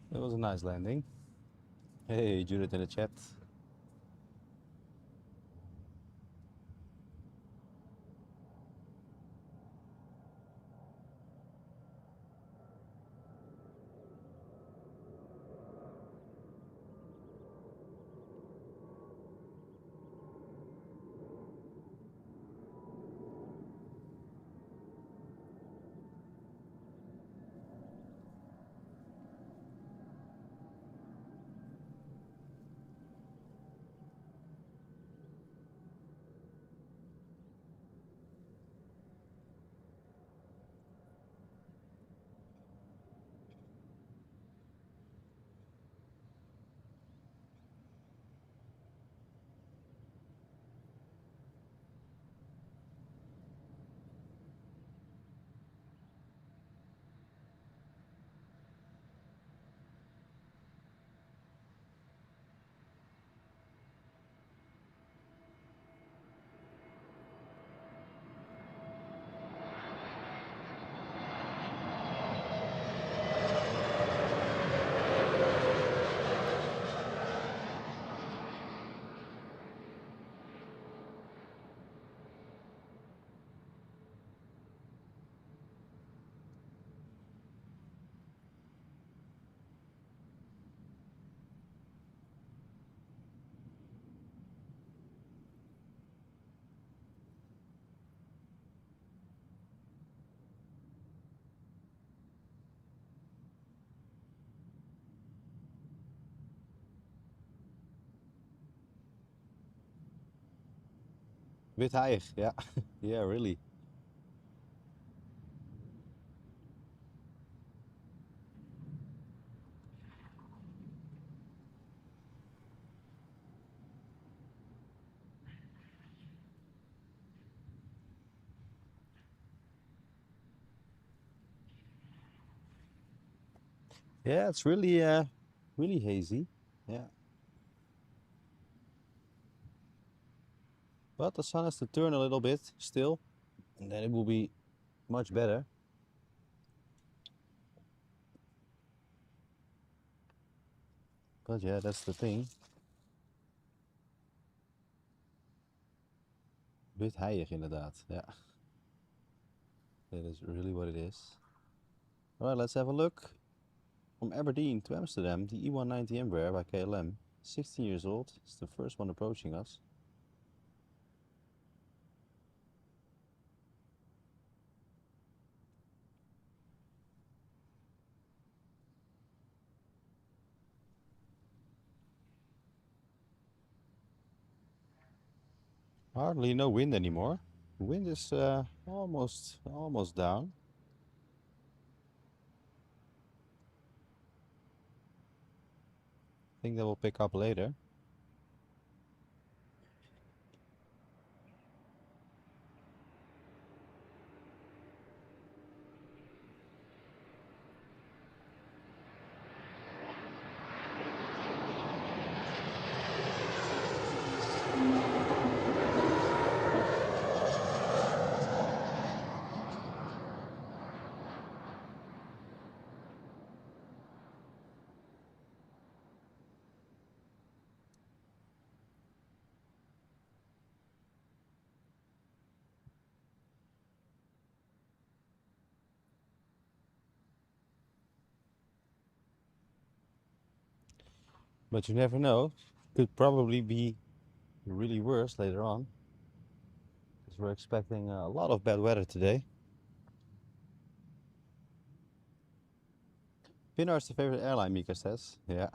It was a nice landing. Hey, Judith in the chat. Bit higher, yeah. Yeah, really. Yeah, it's really hazy. Yeah. But the sun has to turn a little bit still, and then it will be much better. But yeah, that's the thing. Bit higher inderdaad, ja. That is really what it is. Alright, let's have a look. From Aberdeen to Amsterdam, the E190 Embraer by KLM. 16 years old, it's the first one approaching us. Hardly no wind anymore. The wind is almost down. I think that will pick up later. But you never know. Could probably be really worse later on. Because we're expecting a lot of bad weather today. Finnair is the favorite airline, Mika says. Yeah.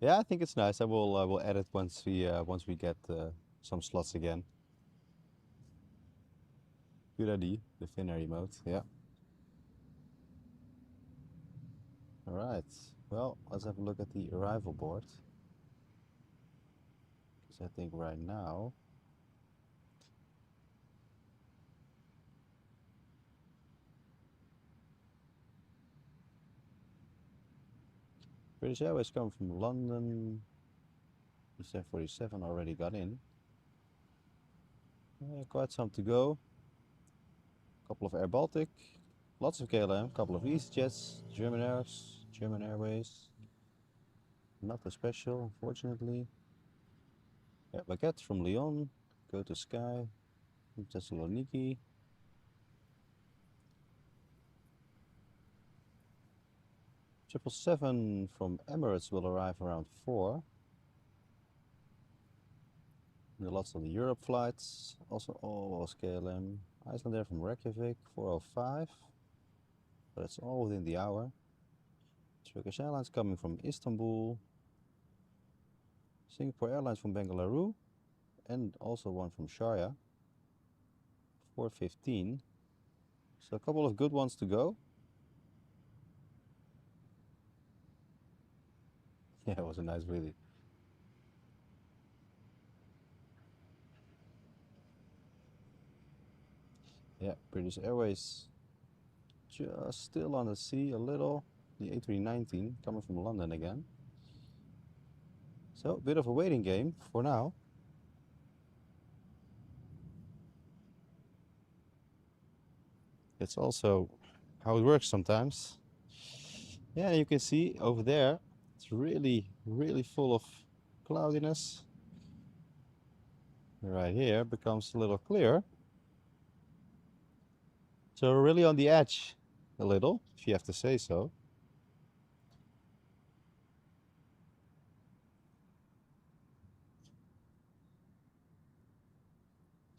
Yeah, I think it's nice. I will add it once we get some slots again. Good idea, the Finnair emote. Yeah. All right. Well, let's have a look at the arrival board. Because I think right now, British Airways coming from London. The 747 already got in. Quite some to go. Couple of Air Baltic, lots of KLM, couple of EasyJets, German Airs, German Airways. Nothing special, unfortunately. Yeah, Baguette from Lyon, go to Sky, Thessaloniki. 777 from Emirates will arrive around 4. There are lots of the Europe flights, also all KLM. Icelandair from Reykjavik, 4:05. But it's all within the hour. Turkish Airlines coming from Istanbul. Singapore Airlines from Bengaluru. And also one from Sharjah, 4:15. So a couple of good ones to go. Yeah, it was a nice wheelie. Yeah, British Airways just still on the sea a little. The A319 coming from London again. So a bit of a waiting game for now. It's also how it works sometimes. Yeah, you can see over there, it's really, really full of cloudiness. Right here becomes a little clearer. So we're really on the edge a little, if you have to say so.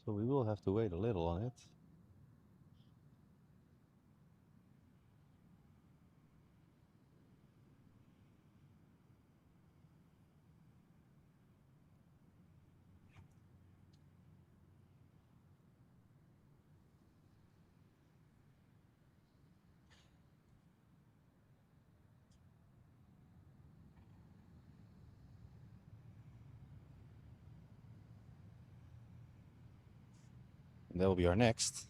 So we will have to wait a little on it. And that will be our next.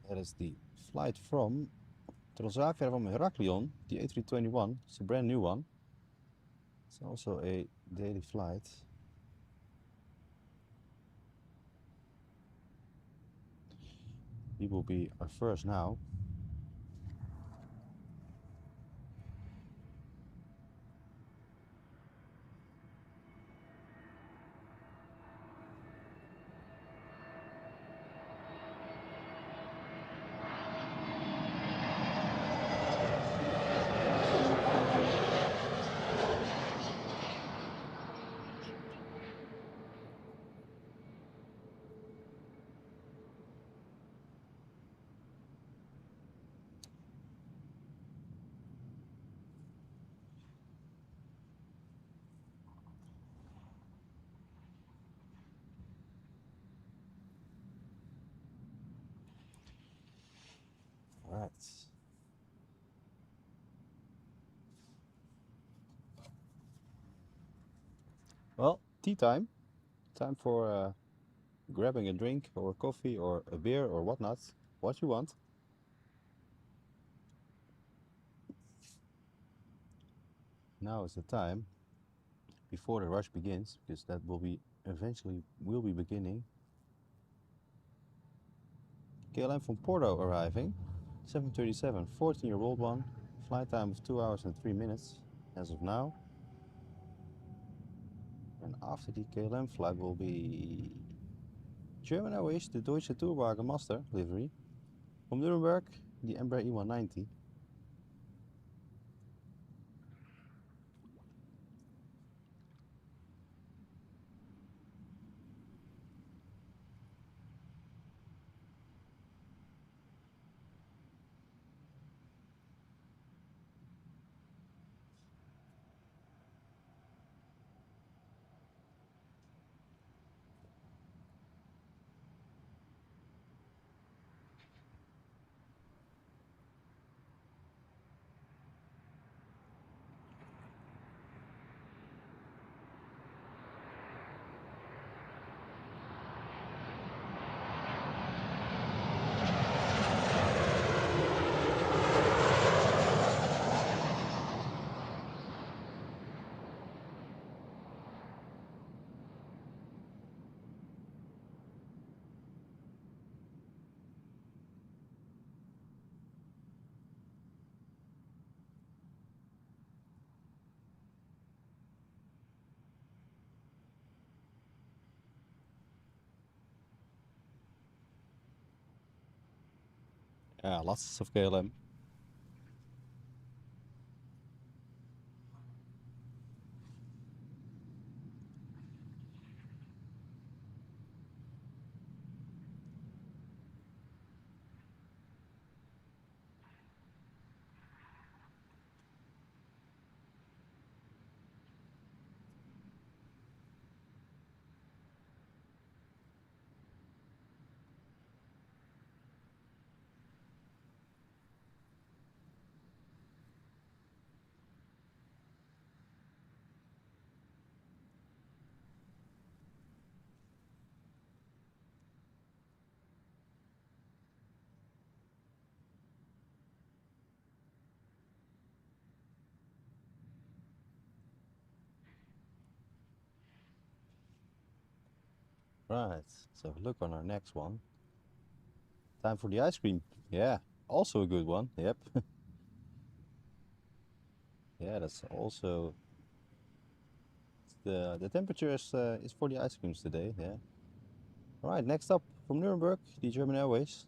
That is the flight from Transavia from Heraklion, the A321. It's a brand new one. It's also a daily flight. He will be our first now. All right. Well, tea time. Time for grabbing a drink or coffee or a beer or whatnot. What you want. Now is the time before the rush begins, because that will be eventually will be beginning. KLM from Porto arriving. 737, 14-year-old one. Flight time of 2 hours and 3 minutes as of now. And after the KLM flight will be German Airways, the Deutsche Tourwagen Master livery. From Nuremberg, the Embraer E190. Yeah, lots of KLM. Right, so look on our next one. Time for the ice cream. Yeah, also a good one. Yep. Yeah, that's also the temperature is for the ice creams today. Yeah. All right, next up from Nuremberg, the German Airways,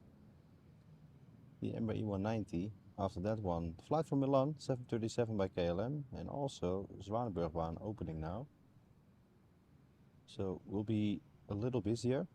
the Embraer E190. After that one, flight from Milan, 737 by KLM, and also Zwanenburgbaan opening now. So we'll be a little busier.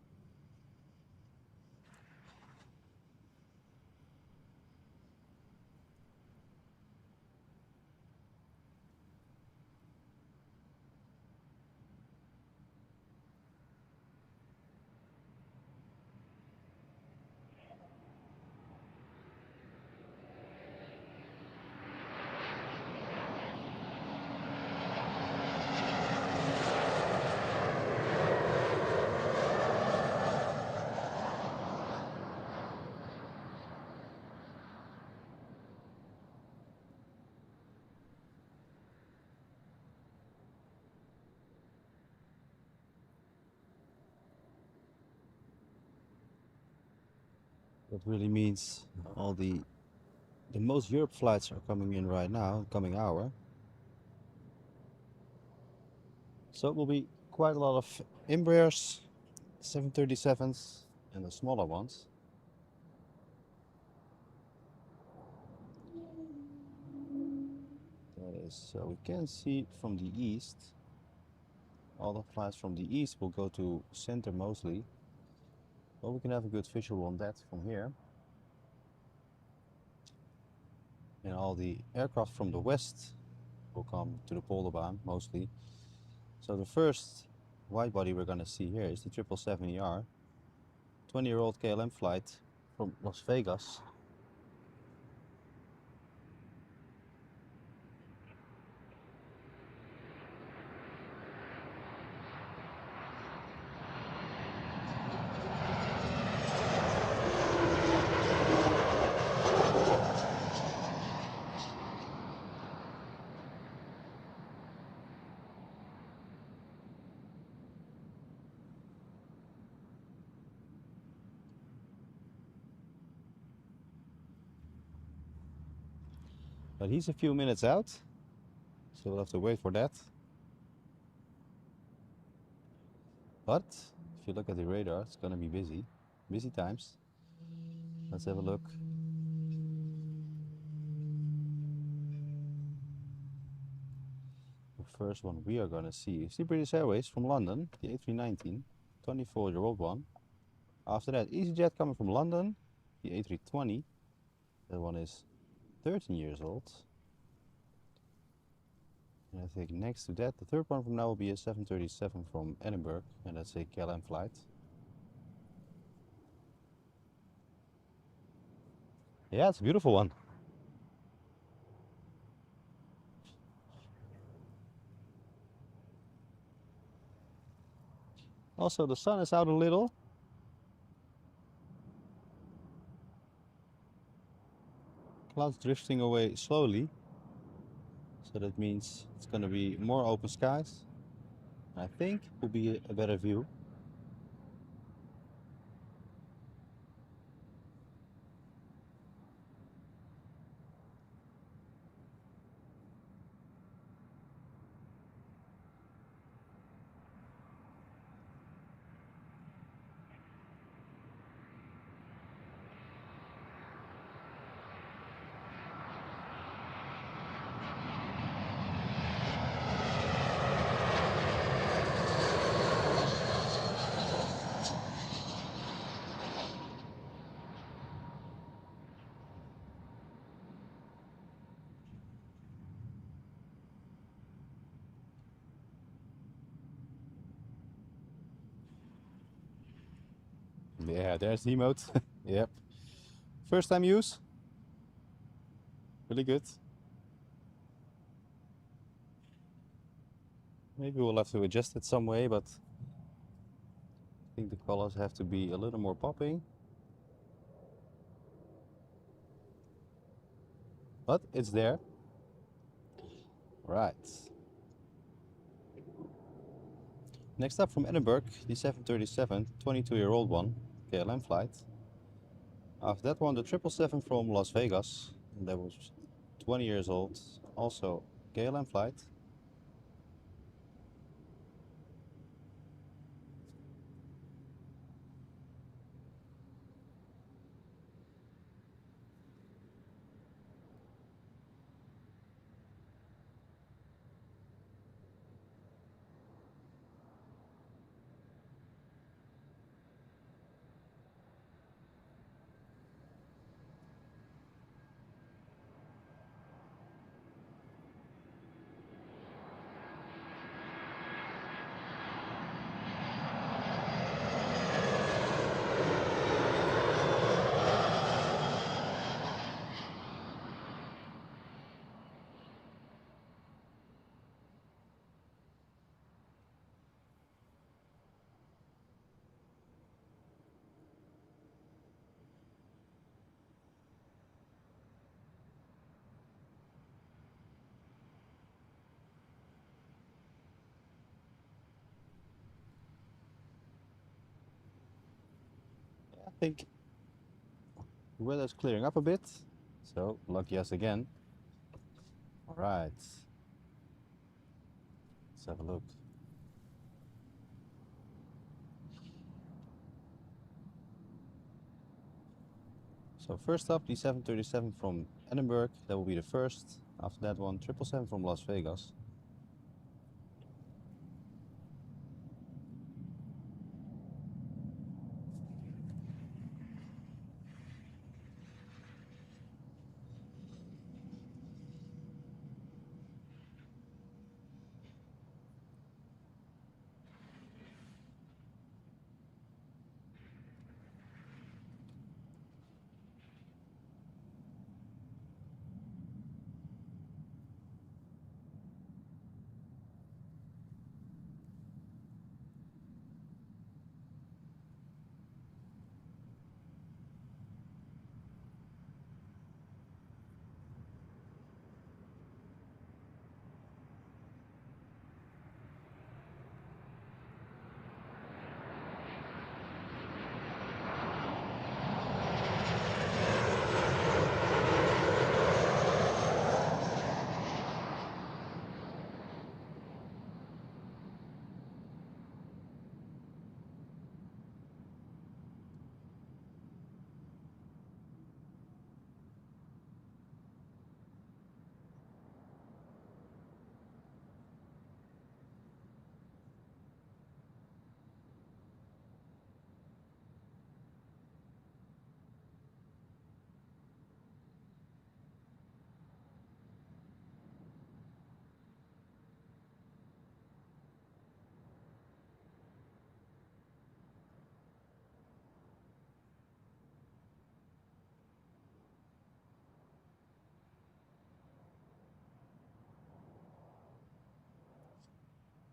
That really means all the most Europe flights are coming in right now, coming hour. So it will be quite a lot of Embraers, 737s, and the smaller ones. That is, so we can see from the east, all the flights from the east will go to center mostly. But we can have a good visual on that from here. And all the aircraft from the west will come to the Polderbaan mostly. So the first wide body we're going to see here is the 777ER, 20-year-old KLM flight from Las Vegas. But he's a few minutes out, so we'll have to wait for that. But if you look at the radar, it's gonna be busy. Busy times. Let's have a look. The first one we are gonna see is the British Airways from London, the A319, 24-year-old one. After that, EasyJet coming from London, the A320. That one is 13 years old. And I think next to that, the third one from now will be a 737 from Edinburgh, and that's a KLM flight. Yeah, it's a beautiful one. Also, the sun is out a little. Clouds drifting away slowly. So that means it's going to be more open skies. I think it will be a better view. Yeah, there's the emote. Yep. First time use. Really good. Maybe we'll have to adjust it some way, but I think the colors have to be a little more popping. But it's there. Right. Next up from Edinburgh, the 737, 22-year-old one, KLM flight. After that one, the 777 from Las Vegas, and that was 20 years old, also KLM flight. I think the weather's clearing up a bit, so lucky us again. All right, let's have a look. So first up, the 737 from Edinburgh, that will be the first. After that one, 777 from Las Vegas.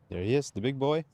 There he is, the big boy.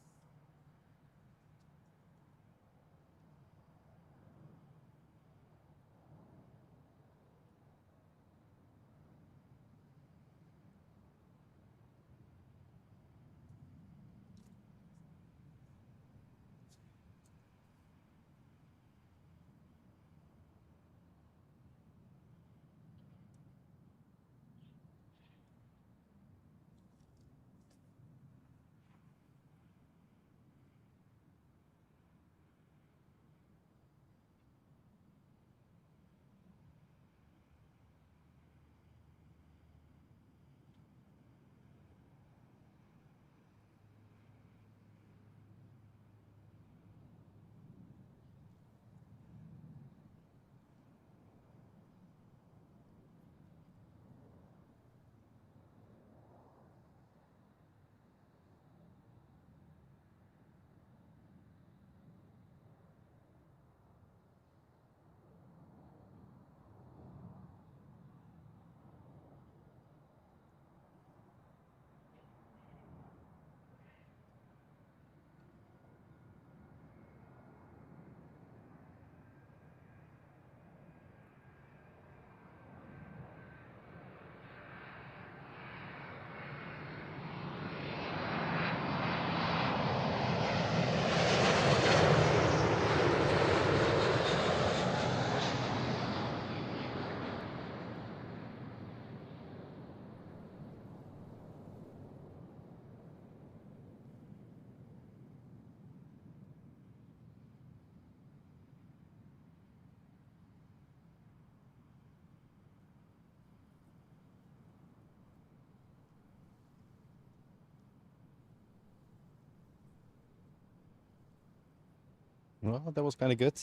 Well, that was kind of good.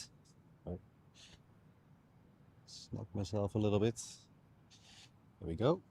Oh, snuck myself a little bit. There we go.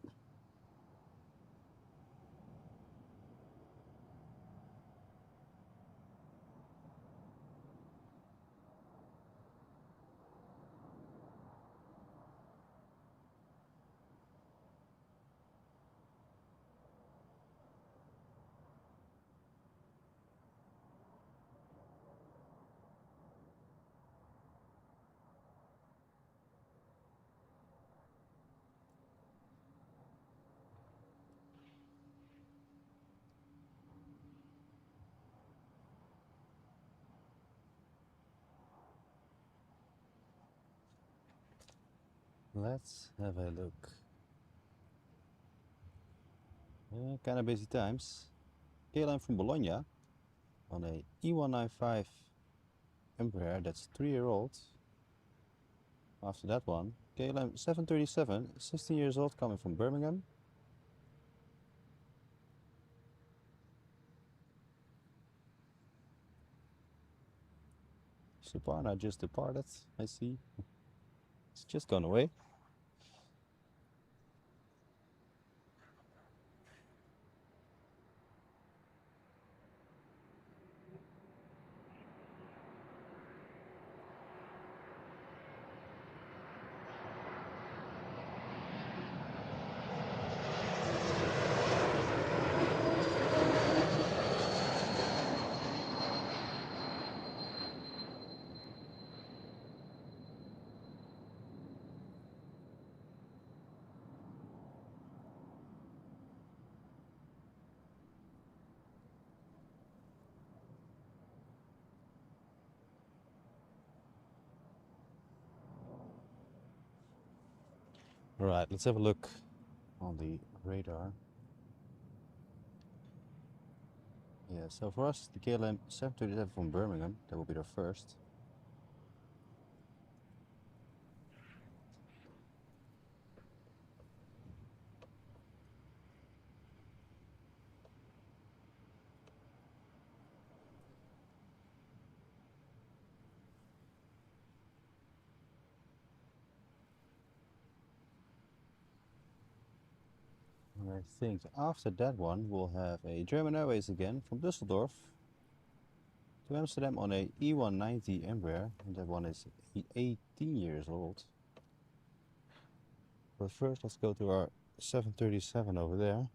Let's have a look. Kind of busy times. KLM from Bologna on a E195 Embraer, that's 3-year-old. After that one, KLM 737, 16 years old, coming from Birmingham. Suparna just departed, I see. It's just gone away. Right, let's have a look on the radar. Yeah, so for us, the KLM 737 from Birmingham, that will be their first. I think after that one, we'll have a German Airways again from Düsseldorf to Amsterdam on a E190 Embraer, and that one is 18 years old. But first, let's go to our 737 over there.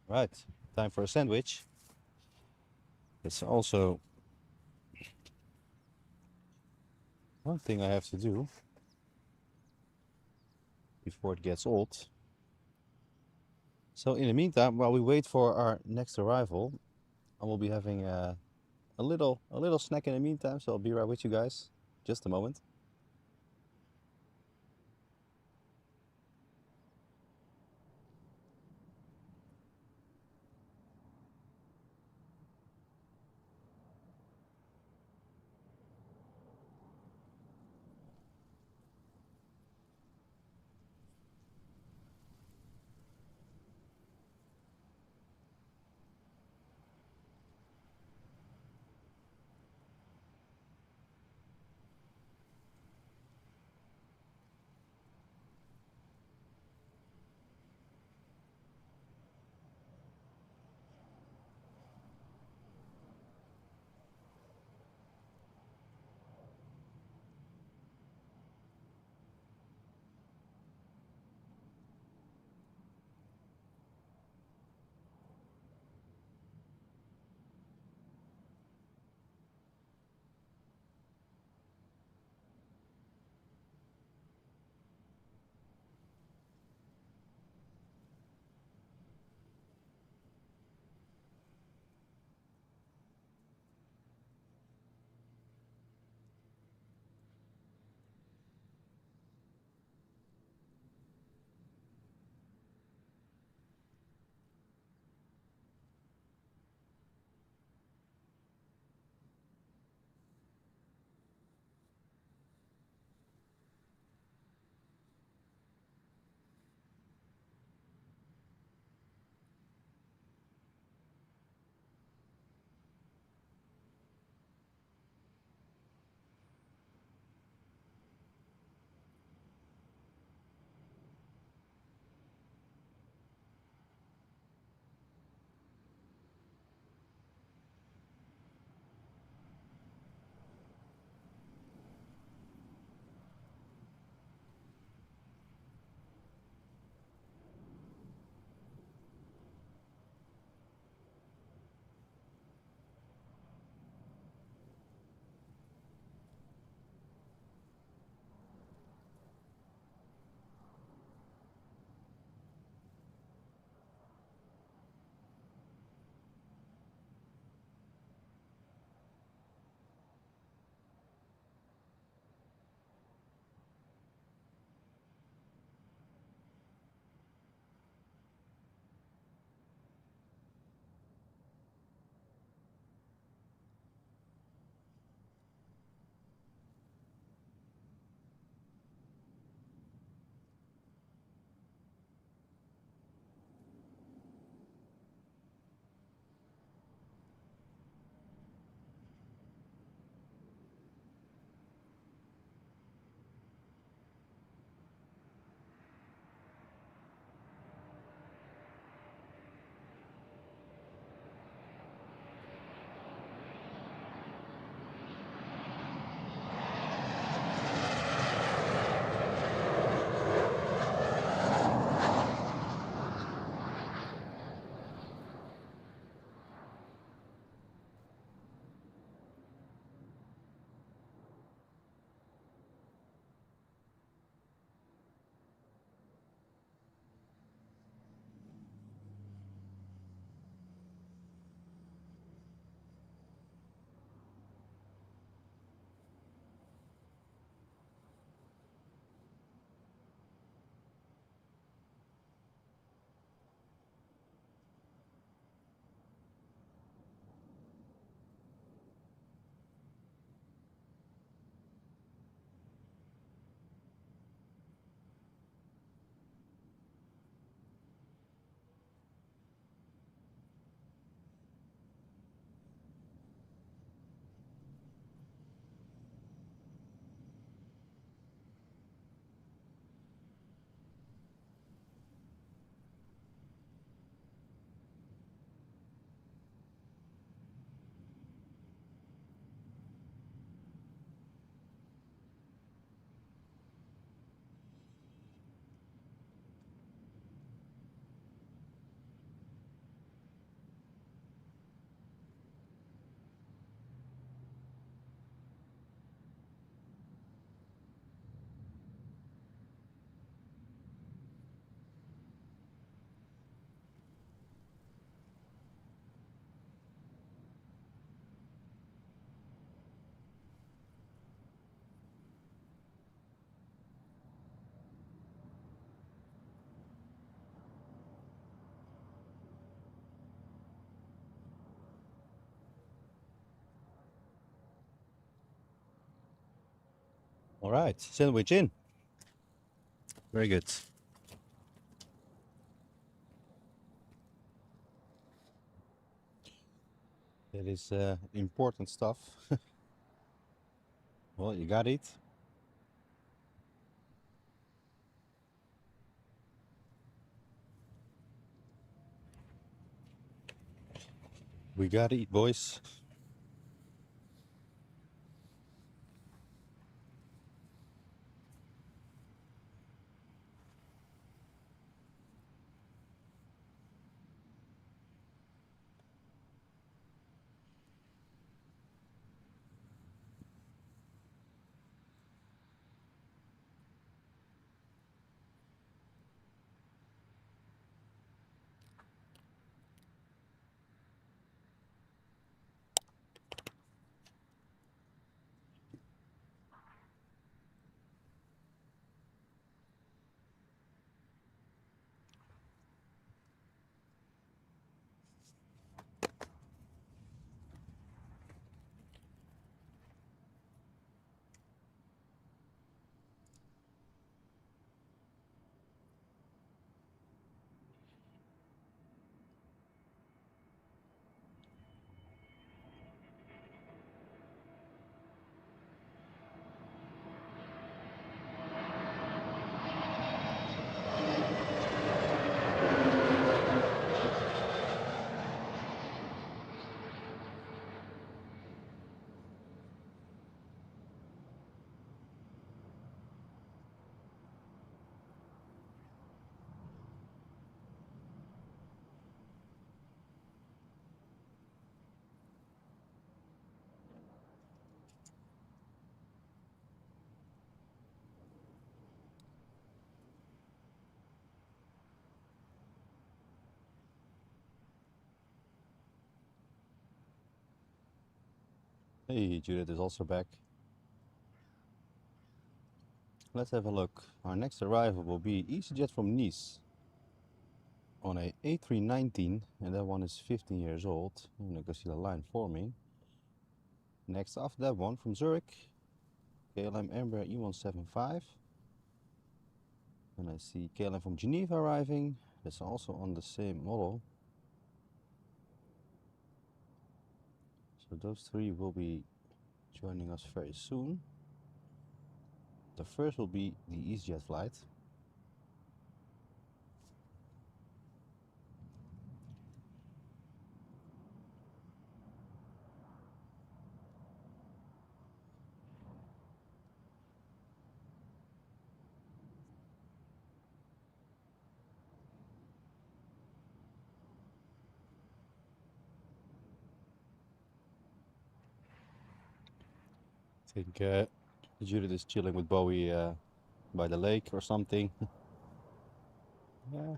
Right, time for a sandwich. It's also one thing I have to do before it gets old. So in the meantime, while we wait for our next arrival, I will be having a little snack in the meantime. So I'll be right with you guys. Just a moment. All right, sandwich in. Very good. That is important stuff. Well, you got it. We got it, boys. Hey, Judith is also back. Let's have a look. Our next arrival will be EasyJet from Nice on a A319, and that one is 15 years old. And I can see the line forming. Next after that one from Zurich, KLM Embraer E175. And I see KLM from Geneva arriving. That's also on the same model. So those three will be joining us very soon. The first will be the EasyJet flight. I think Judith is chilling with Bowie by the lake or something. Yeah,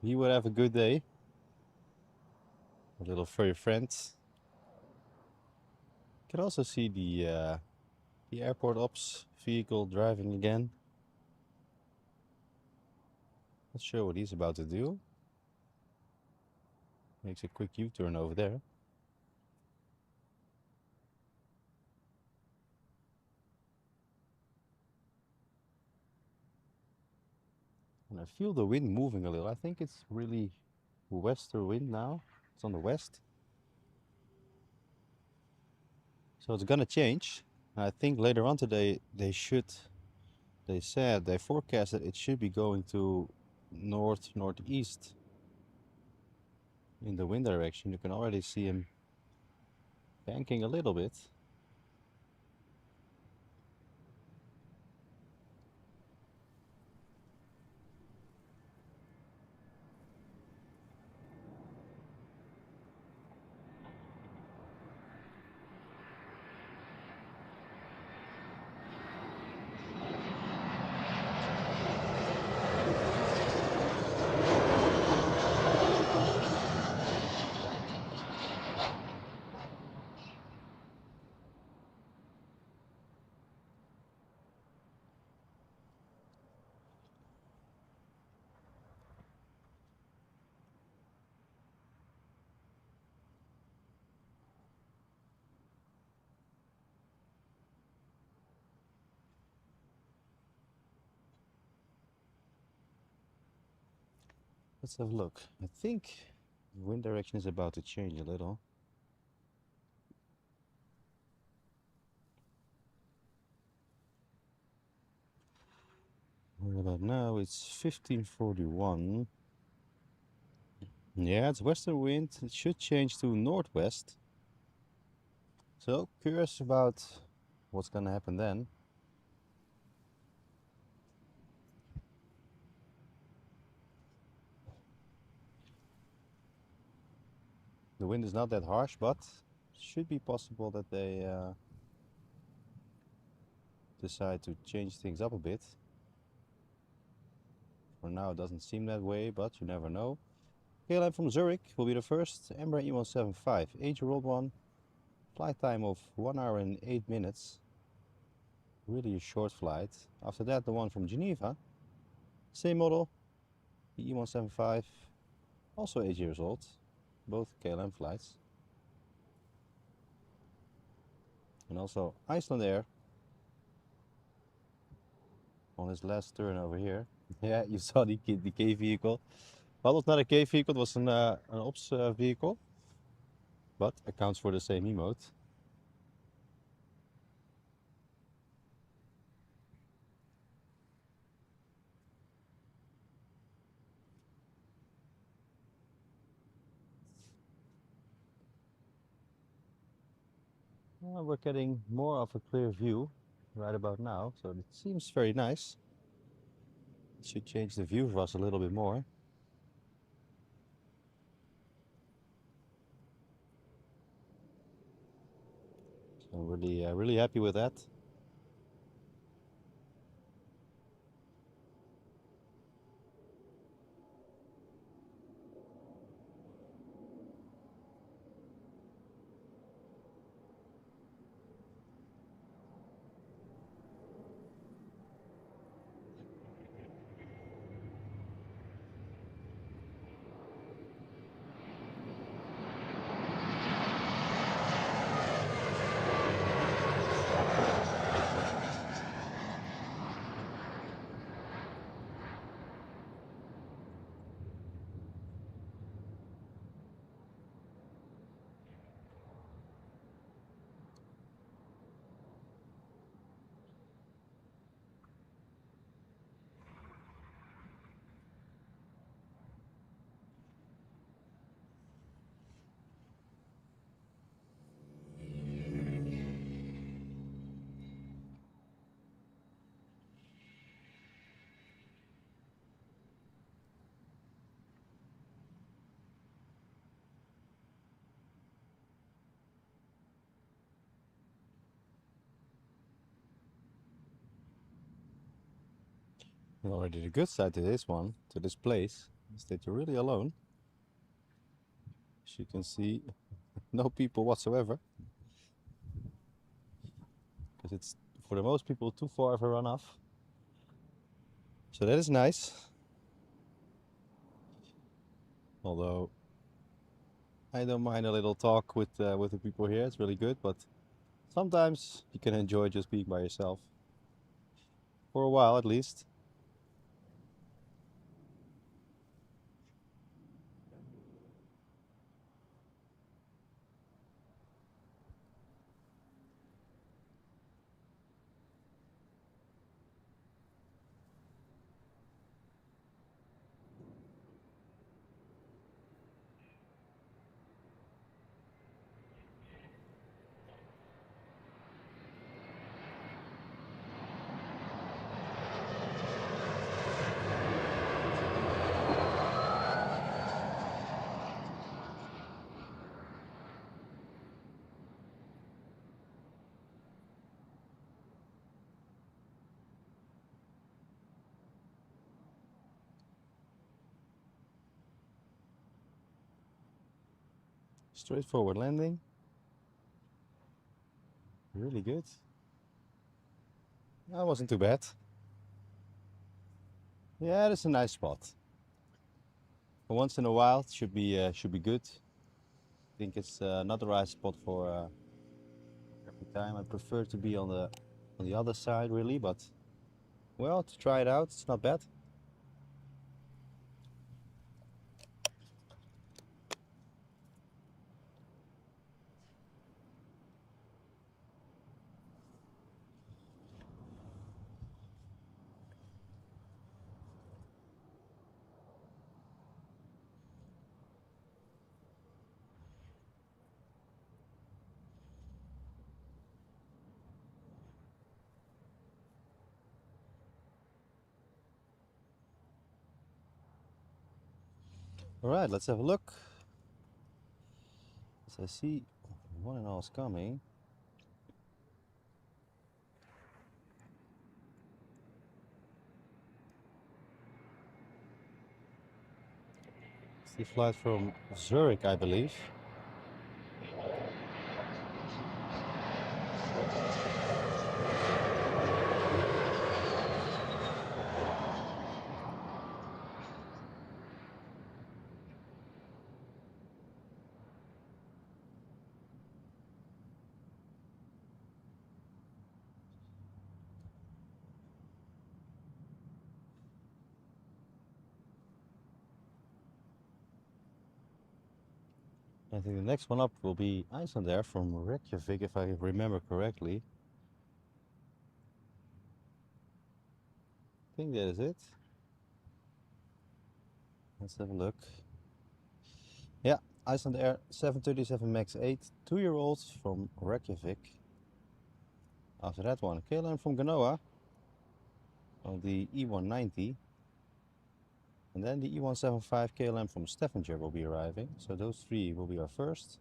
he would have a good day. A little furry friends. You can also see the airport ops vehicle driving again. Not sure what he's about to do. Makes a quick U-turn over there. And I feel the wind moving a little. I think it's really wester wind now. It's on the west. So it's gonna change. I think later on today they forecasted it should be going to northeast in the wind direction. You can already see him banking a little bit. Let's have a look. I think the wind direction is about to change a little. Right about now it's 1541. Yeah, it's western wind. It should change to northwest. So curious about what's gonna happen then. The wind is not that harsh, but should be possible that they decide to change things up a bit. For now it doesn't seem that way, but you never know. KLM from Zurich will be the first. Embraer E175, 8-year-old one. Flight time of 1 hour and 8 minutes. Really a short flight. After that the one from Geneva. Same model, the E175, also 8 years old. Both KLM flights. And also Iceland Air on his last turn over here. Yeah, you saw the K vehicle. Well, it was not a K vehicle, it was an ops vehicle, but accounts for the same emote. We're getting more of a clear view right about now, so it seems very nice. It should change the view for us a little bit more. So I'm really happy with that. And already the good side to this one, to this place, is that you're really alone. As you can see, no people whatsoever. Because it's, for the most people, too far of a runoff. So that is nice. Although I don't mind a little talk with the people here, it's really good, but sometimes you can enjoy just being by yourself. For a while at least. Straightforward landing. Really good. That wasn't too bad. Yeah, that's a nice spot. For once in a while, it should be good. I think it's not the right spot for every time. I prefer to be on the other side really, but well, to try it out, it's not bad. Alright, let's have a look. As I see, one and all is coming. It's the flight from Zurich, I believe. I think the next one up will be Icelandair from Reykjavik, if I remember correctly. I think that is it. Let's have a look. Yeah, Icelandair 737 MAX 8, 2-year-olds from Reykjavik. After that one, KLM from Genoa on the E190. And then the E175 KLM from Stavanger will be arriving. So those three will be our first.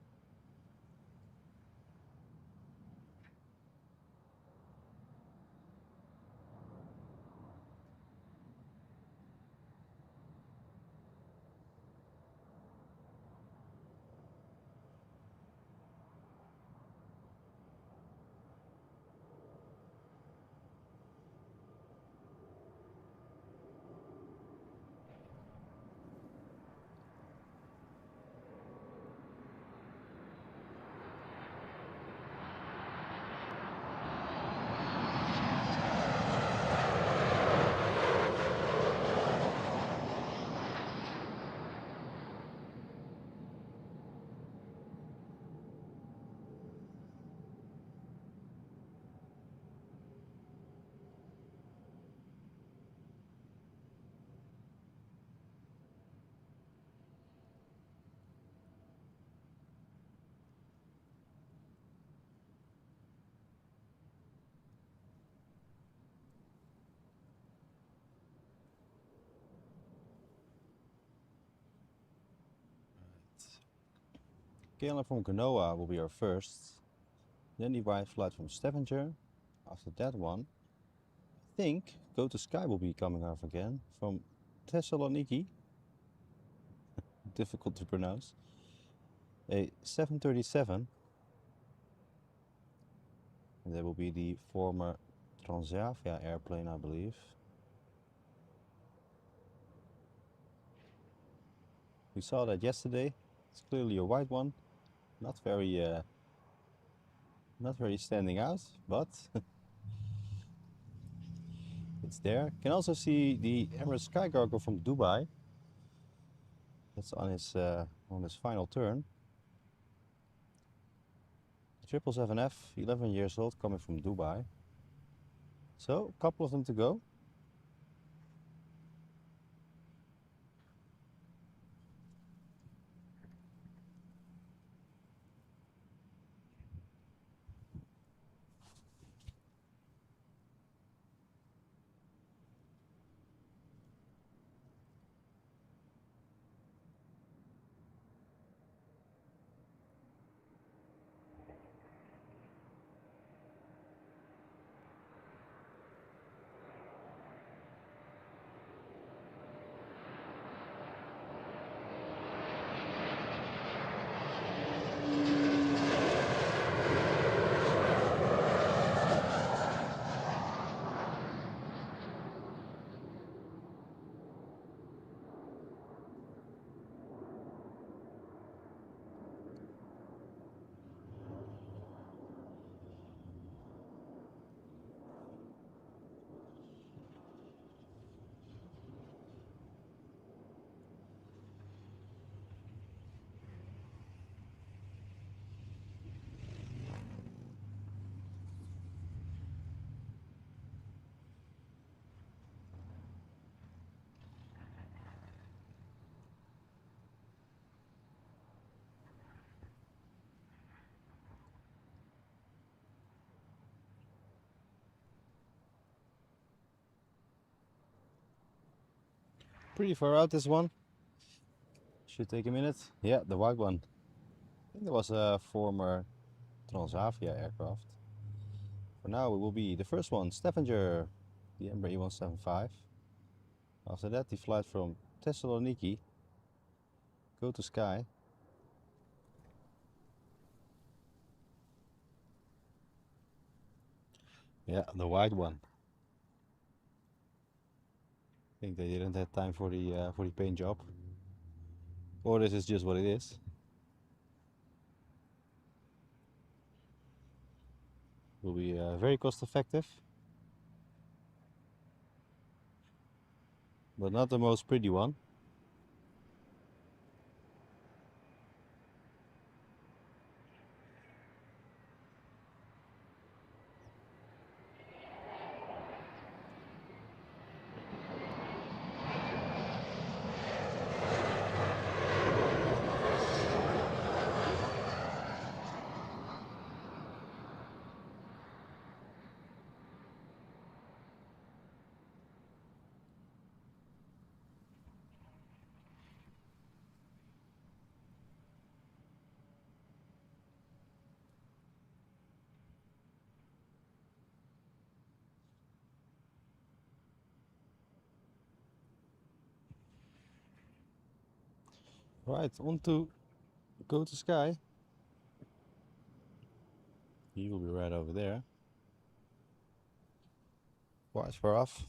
KLM from Genoa will be our first. Then the white flight from Stavanger. After that one, I think Go to Sky will be coming off again from Thessaloniki. Difficult to pronounce. A 737. And that will be the former Transavia airplane, I believe. We saw that yesterday. It's clearly a white one. Not very standing out, but it's there. Can also see the Emirates Sky Cargo from Dubai. That's on his final turn. 777F, 11 years old, coming from Dubai. So, a couple of them to go. Pretty far out, this one. Should take a minute. Yeah, the white one. I think that was a former Transavia aircraft. For now, it will be the first one, Stavanger, the Embraer E175. After that, the flight from Thessaloniki, go to Sky. Yeah, the white one. I think they didn't have time for the paint job, or this is just what it is. Will be very cost effective, but not the most pretty one. Right, on to go to Sky. He will be right over there. Quite far off.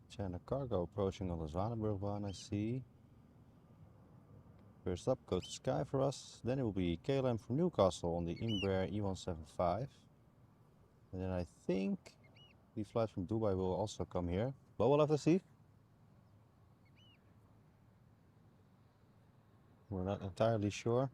China cargo approaching on the Zwanenburgbaan, I see. First up, go to Sky for us. Then it will be KLM from Newcastle on the Embraer E175. And then I think the flight from Dubai will also come here. But we'll have to see. We're not entirely sure.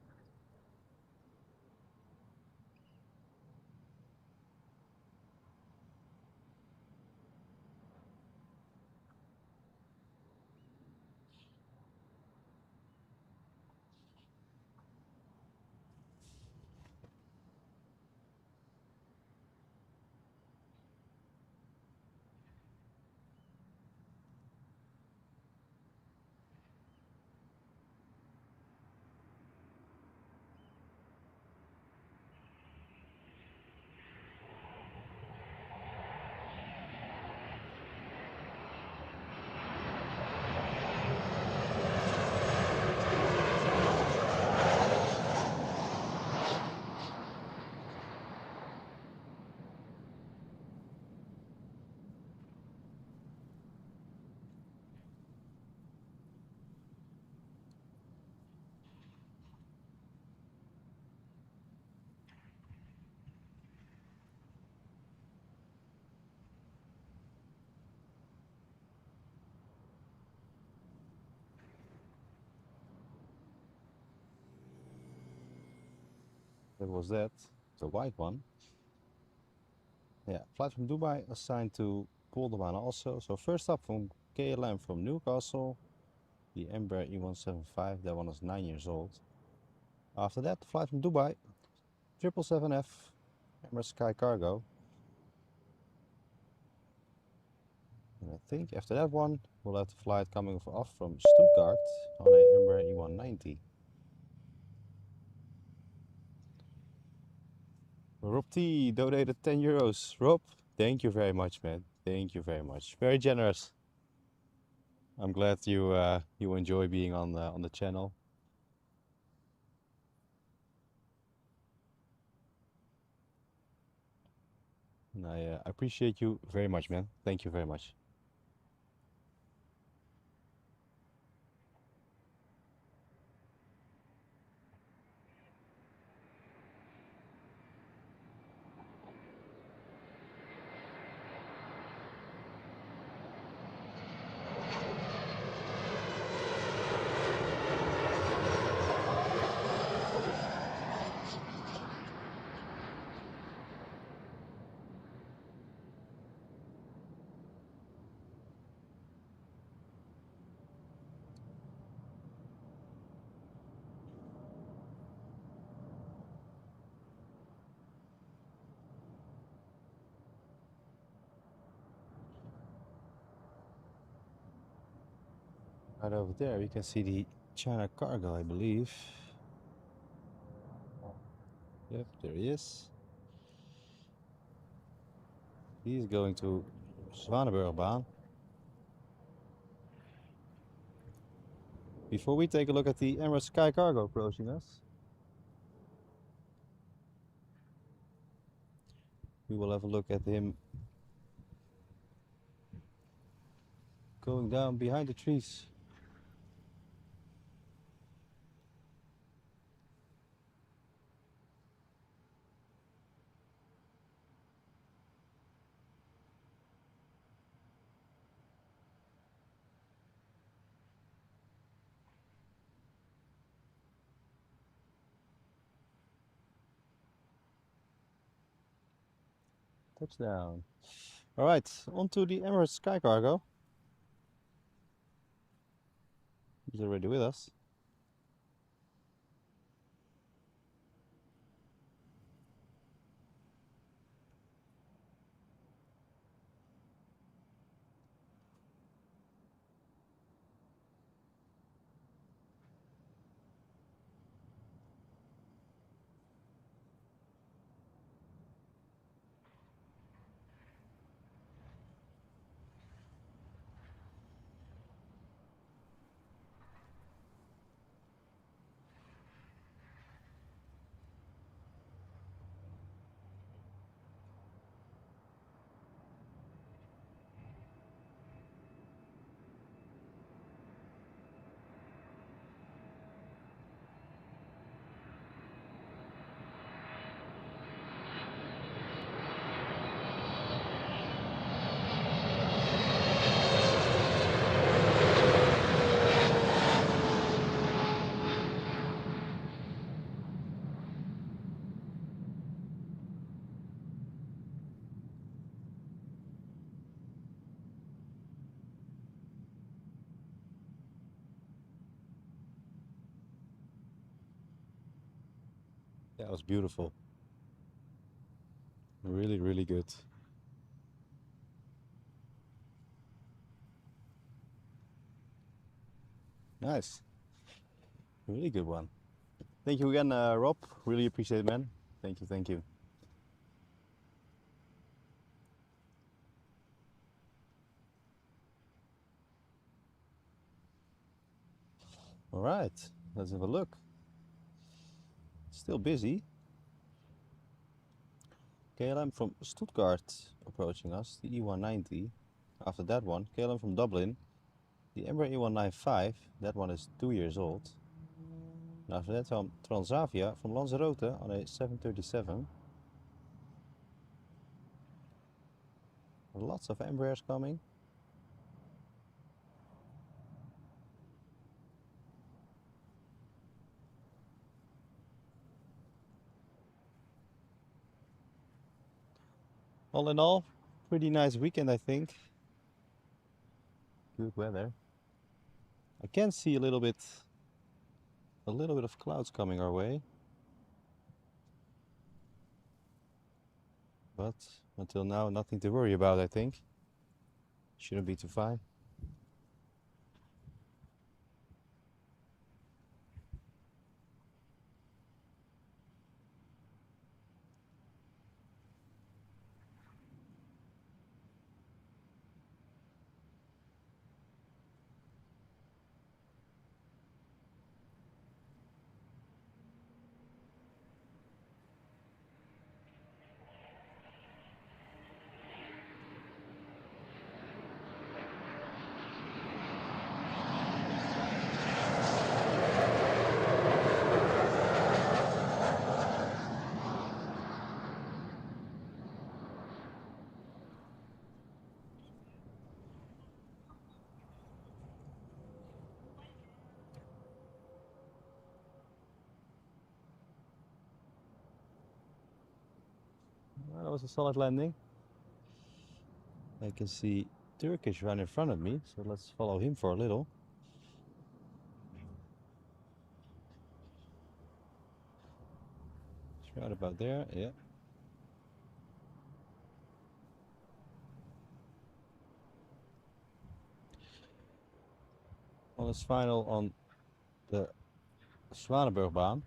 That was that. The white one. Yeah, flight from Dubai assigned to Polderman also. So first up from KLM from Newcastle, the Embraer E175. That one is 9 years old. After that, flight from Dubai, 777F, Emirates Sky Cargo. And I think after that one, we'll have the flight coming off from Stuttgart on a Embraer E190. Rob T donated 10 euros. Rob, thank you very much, man. Thank you very much. Very generous. I'm glad you enjoy being on the channel. And I appreciate you very much, man. Thank you very much. Right over there, you can see the China cargo, I believe. Yep, there he is. He's going to Zwanenburgbaan. Before we take a look at the Emirates Sky Cargo approaching us, we will have a look at him going down behind the trees. Touchdown. All right, on to the Emirates Sky Cargo. He's already with us. That was beautiful. Really, really good. Nice. Really good one. Thank you again, Rob. Really appreciate it, man. Thank you, thank you. All right, let's have a look. Still busy. KLM from Stuttgart approaching us, the E190. After that one, KLM from Dublin, the Embraer E195. That one is 2 years old. And after that, Transavia from Lanzarote on a 737. Lots of Embraers coming. All in all, pretty nice weekend, I think. Good weather. I can see a little bit of clouds coming our way. But until now, nothing to worry about, I think. Shouldn't be too fine. Well, that was a solid landing. I can see Turkish right in front of me, so let's follow him for a little. It's right about there, yeah. on its final on the Zwanenburgbaan.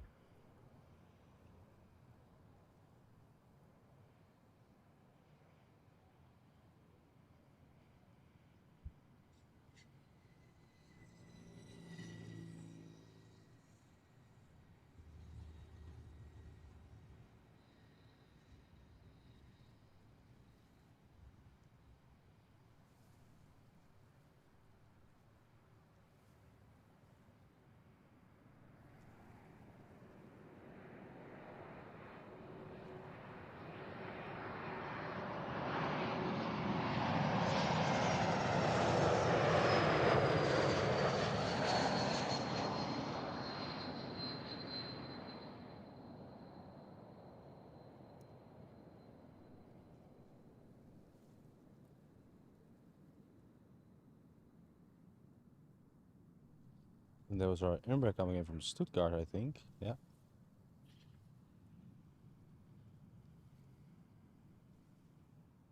And there was our Embraer coming in from Stuttgart, I think. Yeah.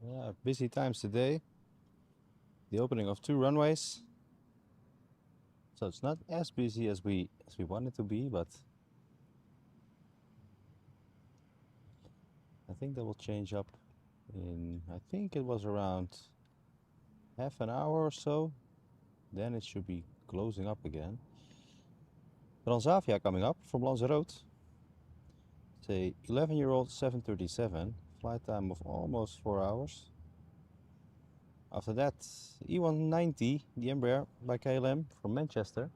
Yeah, busy times today. The opening of 2 runways. So it's not as busy as we want it to be, but I think that will change up in, I think it was around half an hour or so. Then it should be closing up again. Transavia coming up from Lanzarote. It's a 11-year-old 737, flight time of almost 4 hours. After that, E190, the Embraer by KLM from Manchester.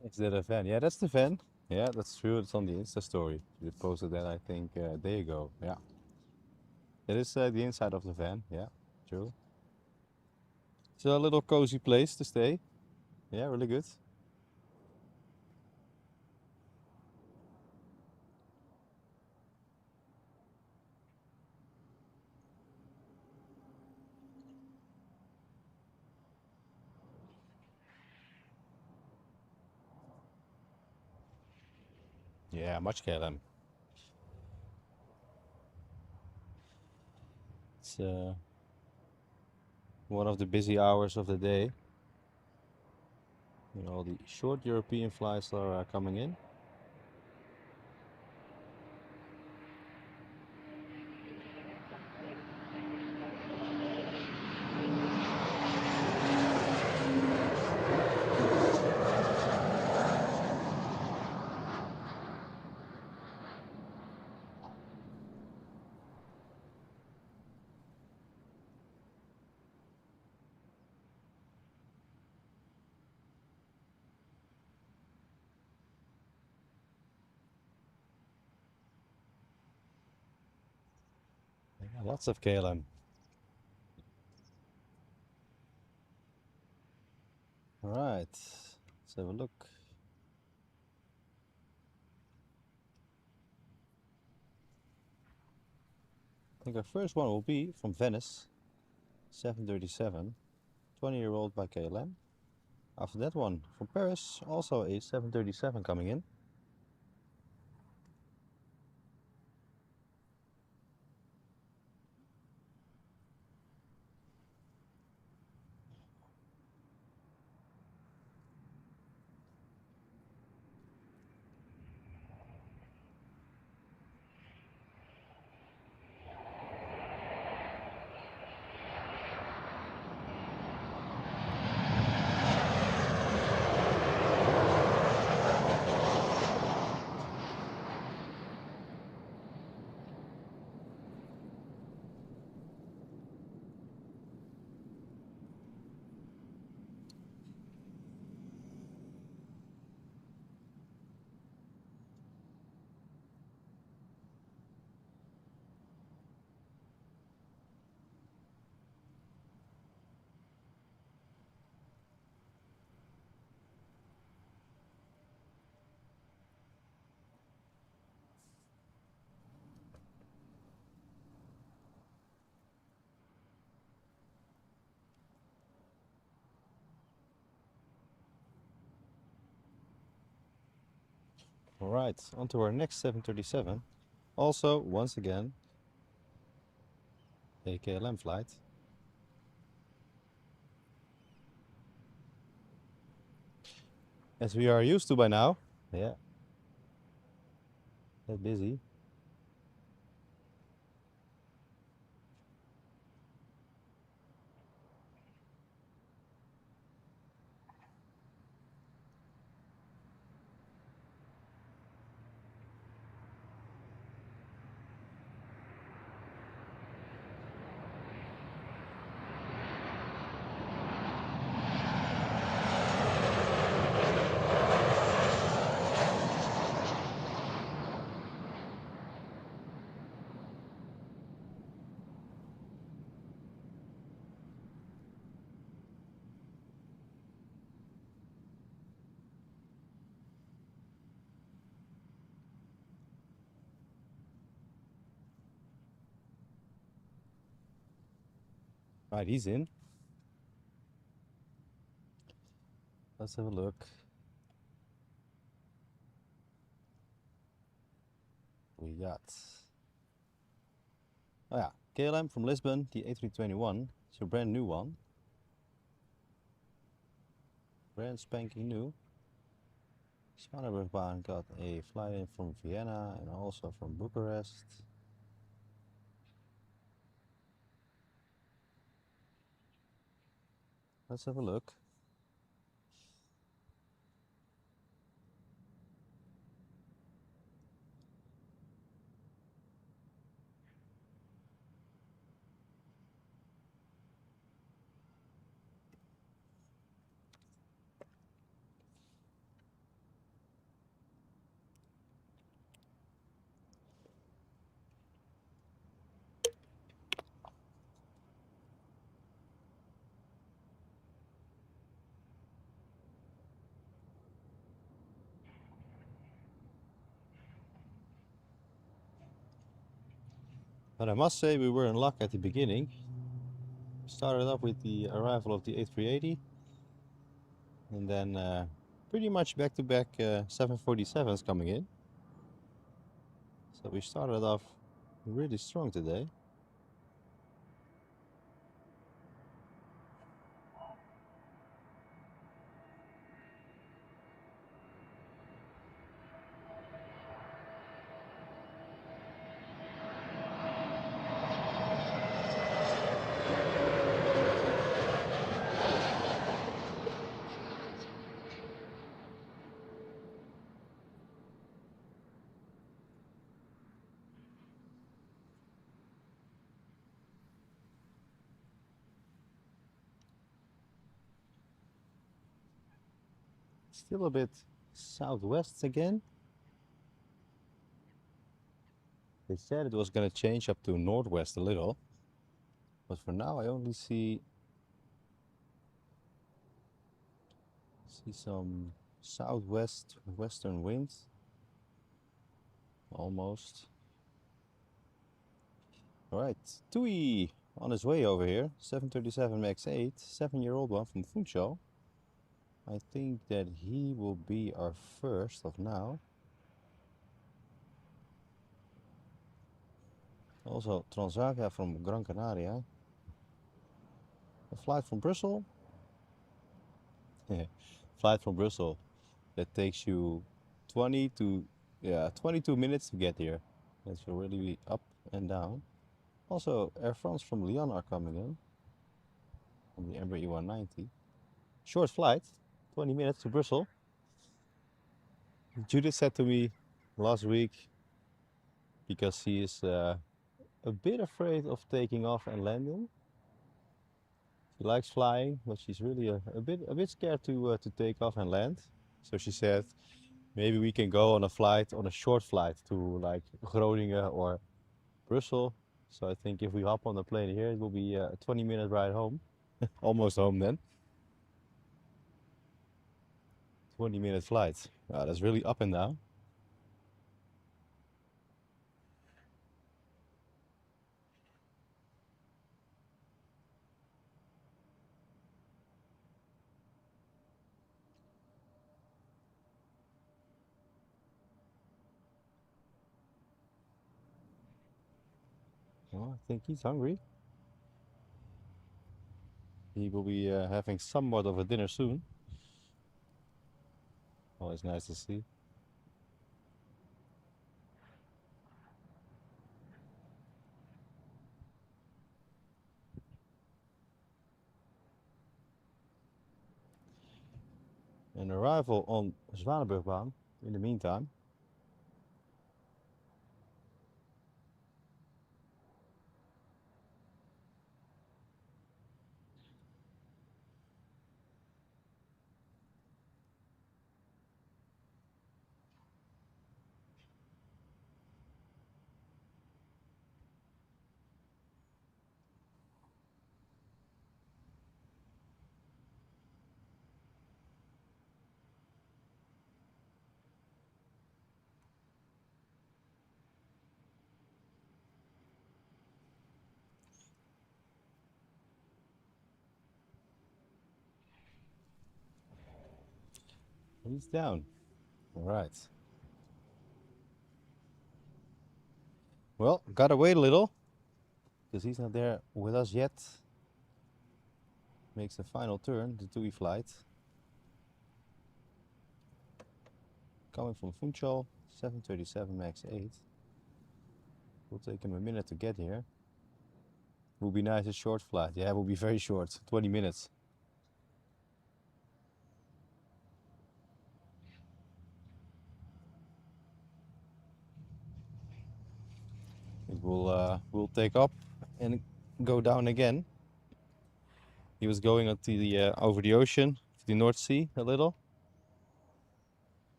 Is that a van? Yeah, that's the van. Yeah, that's true. It's on the Insta story. You posted that, I think, a day ago. Yeah. It is the inside of the van. Yeah, true. It's a little cozy place to stay. Yeah, really good. Yeah, much KLM. It's one of the busy hours of the day. You know, all the short European flights are coming in. Yeah, lots of KLM. All right, let's have a look. I think our first one will be from Venice, 737, 20-year-old by KLM. After that one from Paris, also a 737 coming in. Alright, on to our next 737. Also, once again, a KLM flight. As we are used to by now. Yeah, that busy. Right, he's in. Let's have a look. We got, oh yeah, KLM from Lisbon, the A321. It's a brand new one. Brand spanking new. Spannerbaan got a flight in from Vienna and also from Bucharest. Let's have a look. But I must say we were in luck at the beginning. We started off with the arrival of the A380 and then pretty much back-to-back 747s coming in. So we started off really strong today. Still a bit southwest again. They said it was going to change up to northwest a little, but for now I only see some southwest western winds almost. All right, Tui on his way over here. 737 MAX 8, 7-year-old one from Funchal. I think that he will be our first of now. Also Transavia from Gran Canaria. A flight from Brussels. Flight from Brussels that takes you 22 minutes to get here. That's really up and down. Also Air France from Lyon are coming in on the Embraer E190. Short flight, 20 minutes to Brussels. Judith said to me last week, because she is a bit afraid of taking off and landing. She likes flying, but she's really a bit scared to take off and land. So she said, maybe we can go on a short flight to like Groningen or Brussels. So I think if we hop on the plane here, it will be a 20-minute ride home. Almost home then. 20-minute flight. Wow, that's really up and down. Well, I think he's hungry. He will be having somewhat of a dinner soon. Always nice to see. An arrival on Zwaneburgbaan in the meantime. He's down. All right. Well, gotta wait a little because he's not there with us yet. Makes the final turn, the TUI flight. Coming from Funchal, 737 MAX 8. Will take him a minute to get here. Will be nice, a short flight. Yeah, it will be very short, 20 minutes. It will take up and go down again. He was going onto the over the ocean, to the North Sea a little.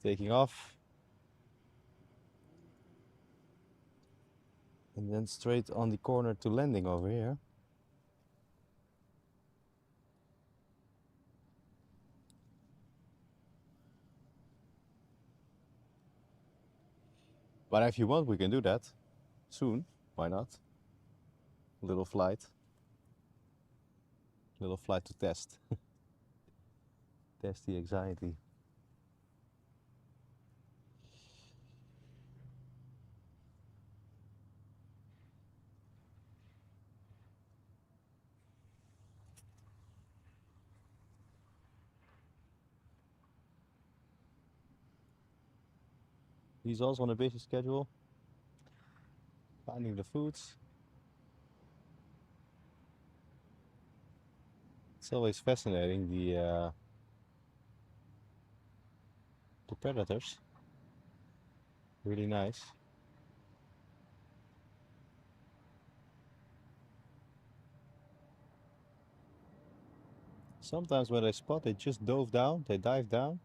Taking off. And then straight on the corner to landing over here. But if you want, we can do that soon. Why not? Little flight. Little flight to test. Test the anxiety. He's also on a busy schedule. Finding the foods. It's always fascinating, the predators. Really nice. Sometimes when they spot, they just dive down.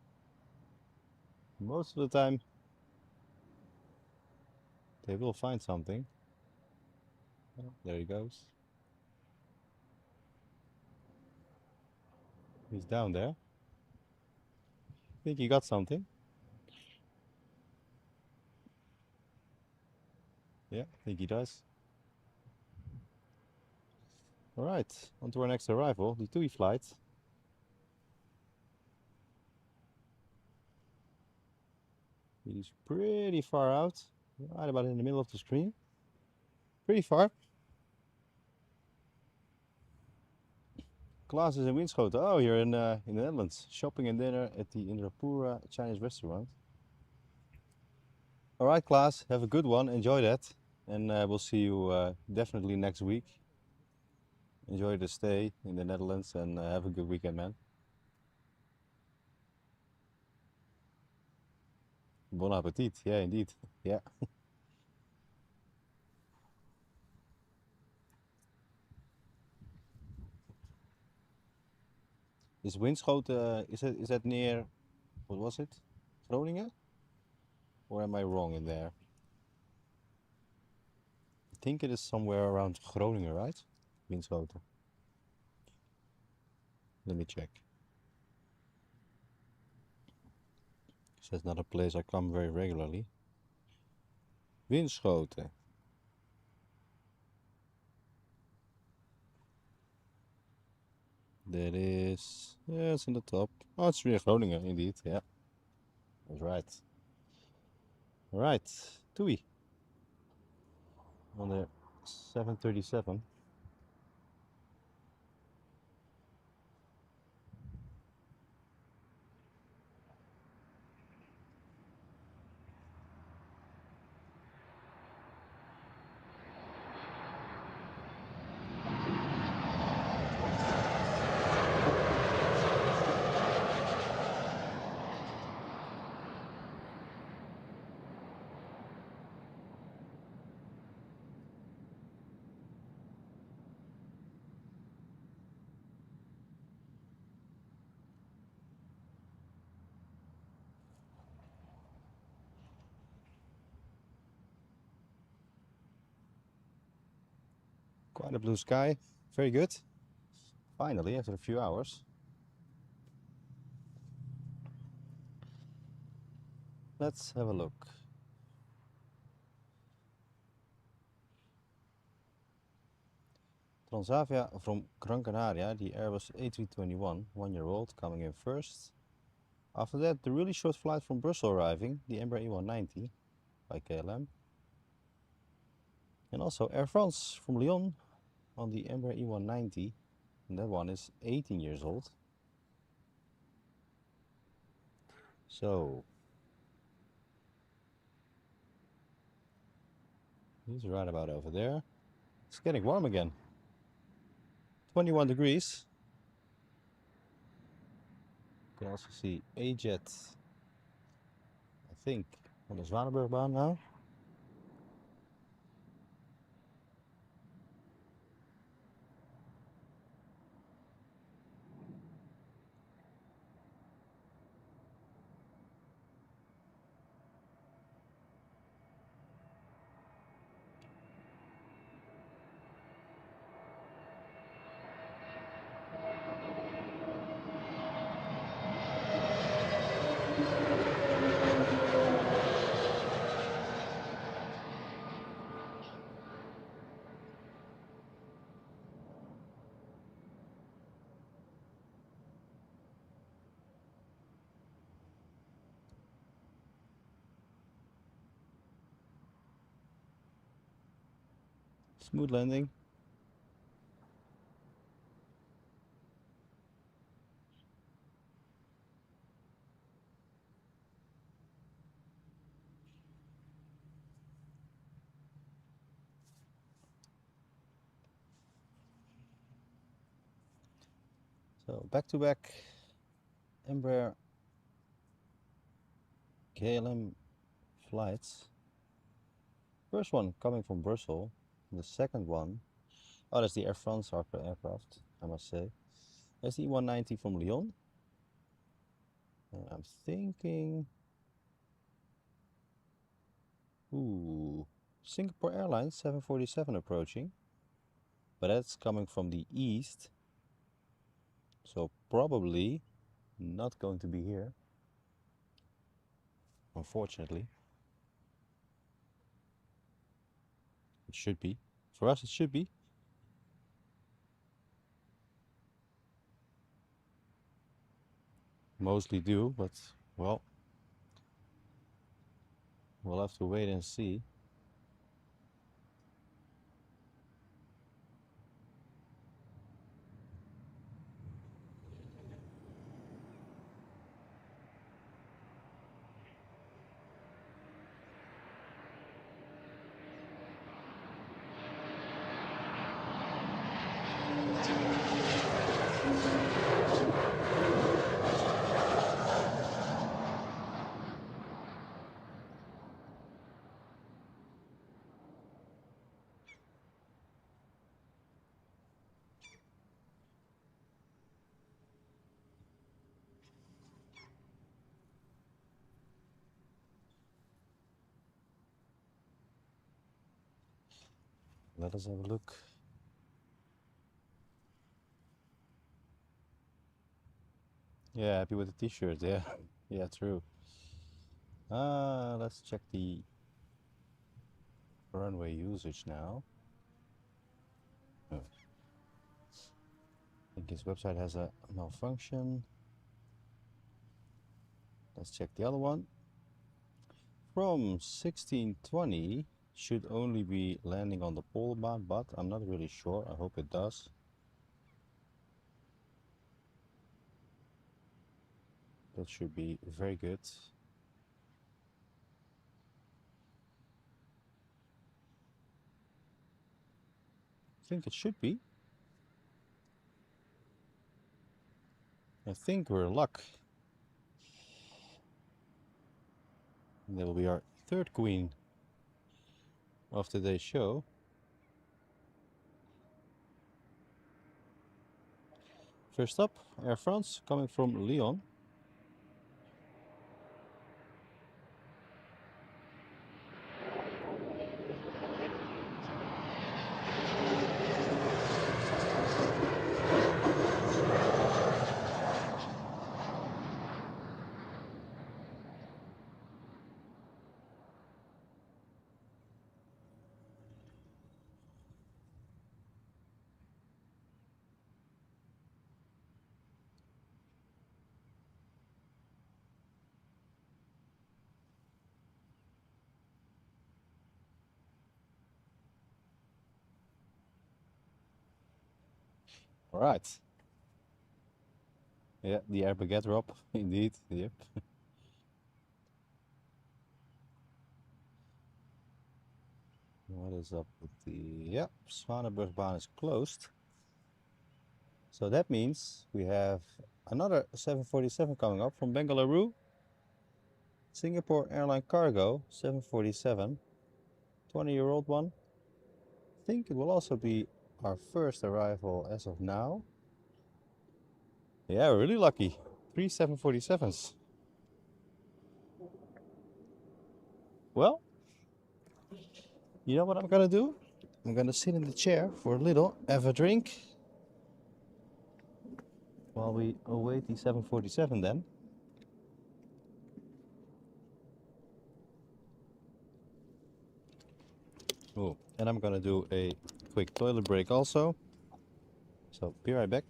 Most of the time, they will find something. Oh, there he goes. He's down there. Think he got something. Yeah, I think he does. All right, on to our next arrival, the TUI flight. He's pretty far out, right about in the middle of the screen. Pretty far. Classes in Winschoten. Oh, you're in the Netherlands. Shopping and dinner at the Indrapura Chinese restaurant. All right, class. Have a good one. Enjoy that. And we'll see you definitely next week. Enjoy the stay in the Netherlands and have a good weekend, man. Bon appetit. Yeah, indeed. Yeah. Is Winschoten, is that near, what was it? Groningen? Or am I wrong in there? I think it is somewhere around Groningen, right? Winschoten. Let me check. That's not a place I come very regularly. Winschoten. That is, yeah, it's in the top. Oh, it's near Groningen, indeed. Yeah, that's right. All right, Tui. On there. 7:37. Quite a blue sky. Very good. Finally, after a few hours. Let's have a look. Transavia from Gran Canaria, the Airbus A321, 1-year-old, coming in first. After that, the really short flight from Brussels arriving, the Embraer E190 by KLM. And also Air France from Lyon on the Embraer E190, and that one is 18 years old. So, he's right about over there. It's getting warm again. 21 degrees. You can also see A-Jet, I think, on the Zwanenburgbaan now. Smooth landing. So back-to-back Embraer KLM flights. First one coming from Brussels. The second one, oh, that's the Air France aircraft, I must say. That's the E190 from Lyon. And I'm thinking, ooh, Singapore Airlines 747 approaching. But that's coming from the east. So probably not going to be here, unfortunately. It should be. For us, it should be. Mostly do, but well, we'll have to wait and see. Let us have a look. Yeah, happy with the t-shirt, yeah. Yeah, true. Let's check the runway usage now. Oh. I think his website has a malfunction. Let's check the other one. From 1620 should only be landing on the pole bar, but I'm not really sure. I hope it does. That should be very good. I think it should be. I think we're luck. And that will be our third queen of today's show. First up, Air France coming from Lyon. All right. Yeah, the air baguette drop, indeed. Yep. What is up with the... Yep, Zwanenburgbaan is closed. So that means we have another 747 coming up from Bengaluru. Singapore Airline Cargo 747, 20-year-old one. I think it will also be our first arrival as of now. Yeah, really lucky. 3 747s. Well, you know what I'm gonna do? I'm gonna sit in the chair for a little, have a drink, while we await the 747 then. Oh, and I'm gonna do a quick toilet break also. So be right back.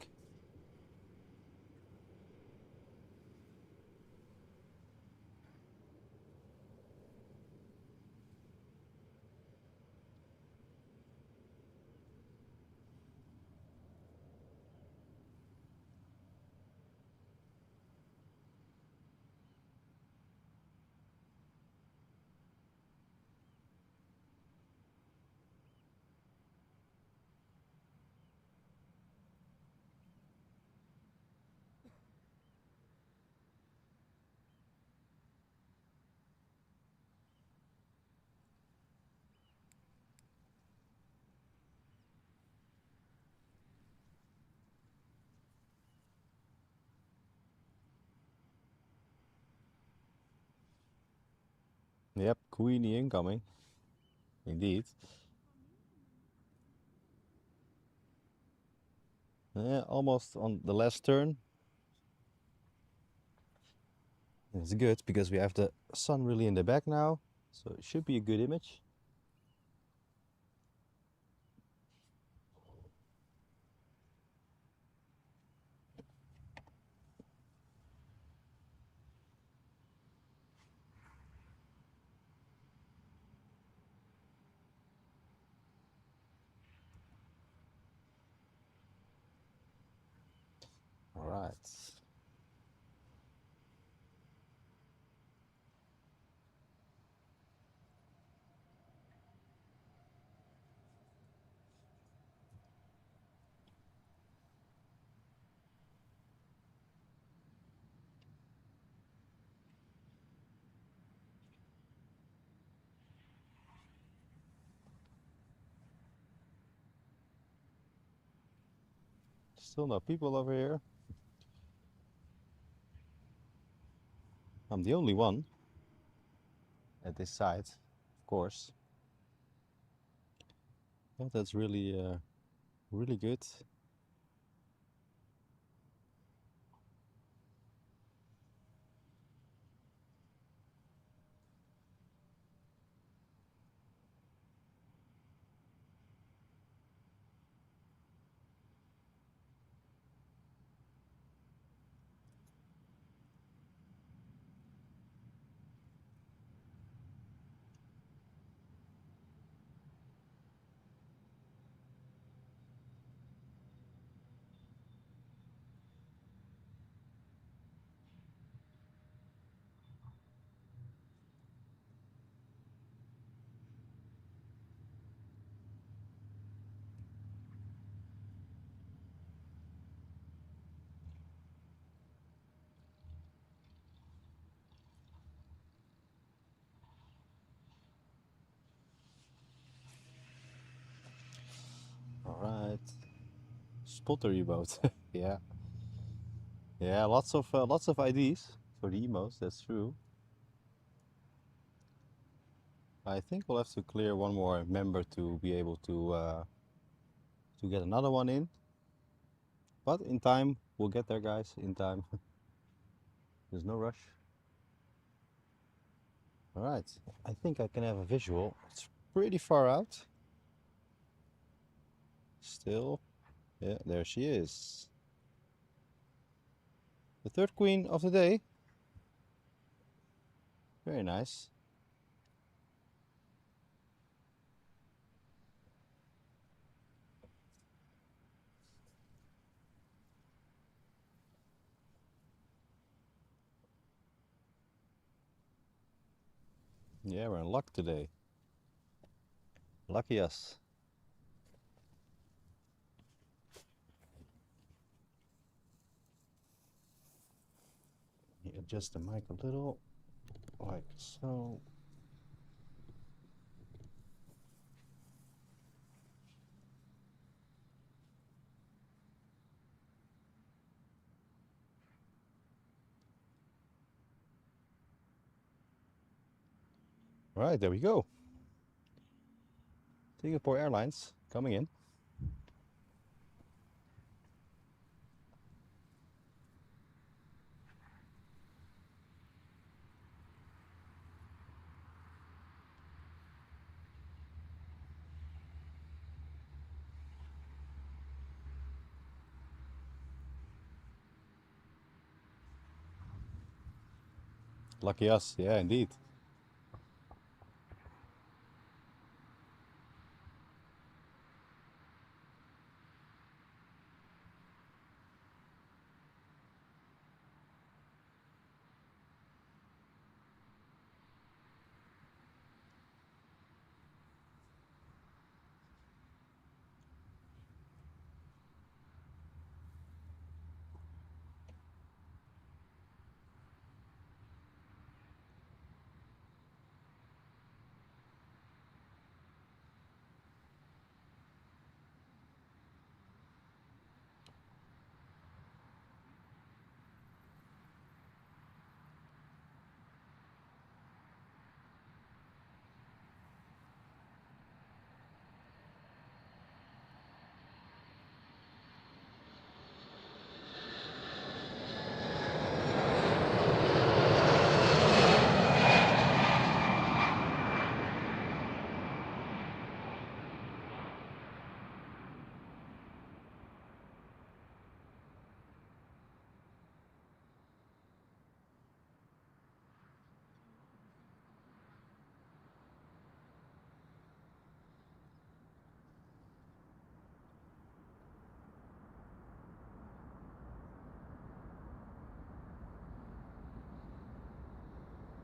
Yep, Queenie incoming. Indeed. Yeah, almost on the last turn. It's good because we have the sun really in the back now, so it should be a good image. All right. Still no people over here. I'm the only one at this site, of course. But that's really, really good. spotter emote. Yeah, yeah, lots of IDs for the emotes. That's true. I think we'll have to clear one more member to be able to get another one in. But in time, we'll get there, guys. In time. There's no rush. All right. I think I can have a visual. It's pretty far out. Still. Yeah, there she is. The third queen of the day. Very nice. Yeah, we're in luck today. Lucky us. Let me adjust the mic a little, like so. All right, there we go. Singapore Airlines coming in. Lucky us, yeah, indeed.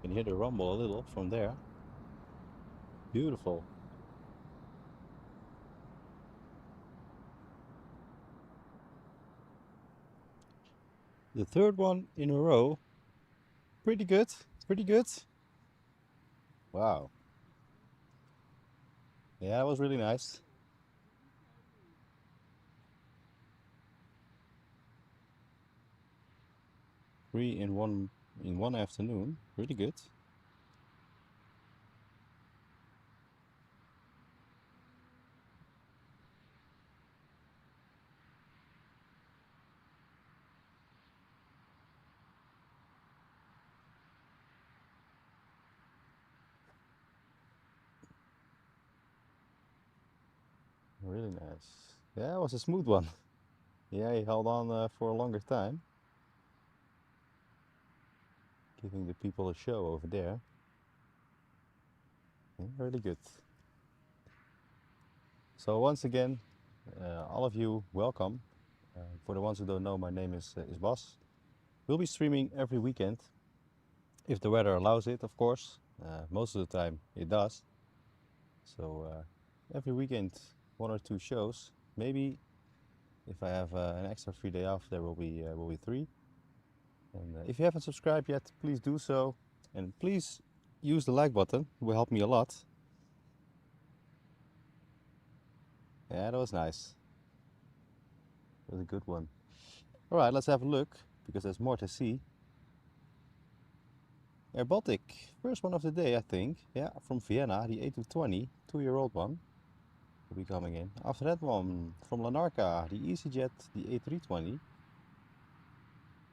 You can hear the rumble a little from there. Beautiful. The third one in a row. Pretty good. Pretty good. Wow. Yeah, that was really nice. 3 in one afternoon. Pretty good. Really nice. Yeah, it was a smooth one. Yeah, he held on for a longer time, giving the people a show over there. Yeah, really good. So once again, all of you, welcome. For the ones who don't know, my name is Bas. We'll be streaming every weekend, if the weather allows it, of course. Most of the time it does. So every weekend, 1 or 2 shows. Maybe if I have an extra free day off, there will be 3. And if you haven't subscribed yet, please do so. And please use the like button. It will help me a lot. Yeah, that was nice. It was a good one. All right, let's have a look because there's more to see. Air Baltic, first one of the day, I think. Yeah, from Vienna, the A220, 2-year-old one, will be coming in. After that one, from Lanarka, the EasyJet, the A320.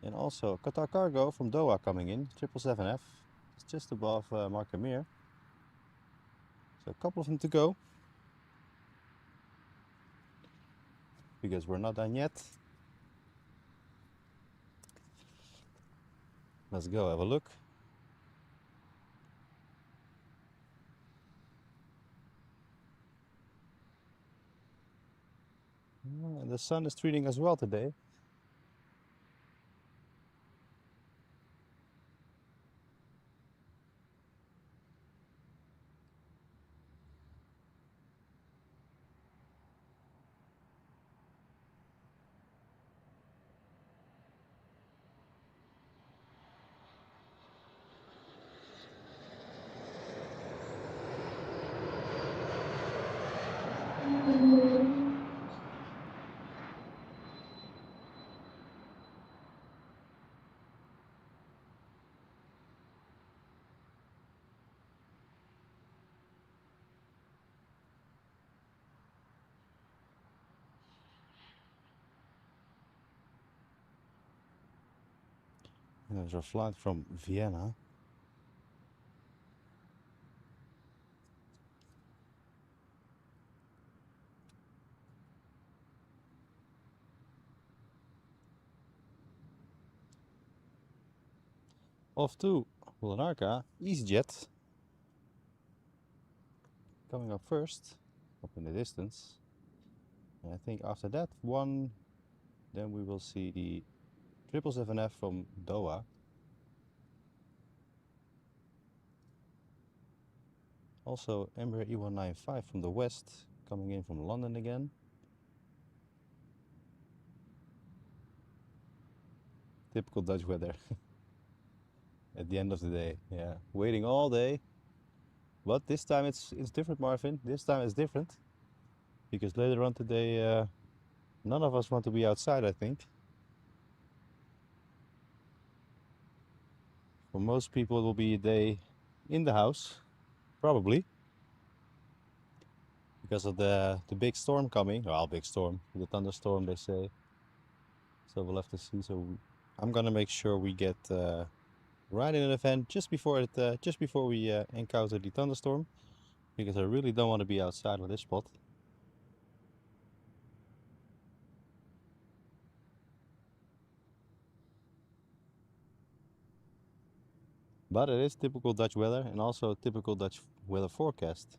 And also Qatar Cargo from Doha coming in, 777F. It's just above Markham. So a couple of them to go. Because we're not done yet. Let's go have a look. And the sun is treating us well today. And there's our flight from Vienna. Off to Lanarka, EasyJet. Coming up first, up in the distance. And I think after that one, then we will see the 777F from Doha. Also Embraer E195 from the west, coming in from London again. Typical Dutch weather. At the end of the day, yeah. Waiting all day. But this time it's different, Marvin. This time it's different. Because later on today, none of us want to be outside, I think. For most people, it will be a day in the house, probably. Because of the big storm coming. Well, big storm, the thunderstorm, they say. So we'll have to see. So I'm gonna make sure we get right in an event just before we encounter the thunderstorm, because I really don't want to be outside on this spot. But it is typical Dutch weather and also typical Dutch weather forecast.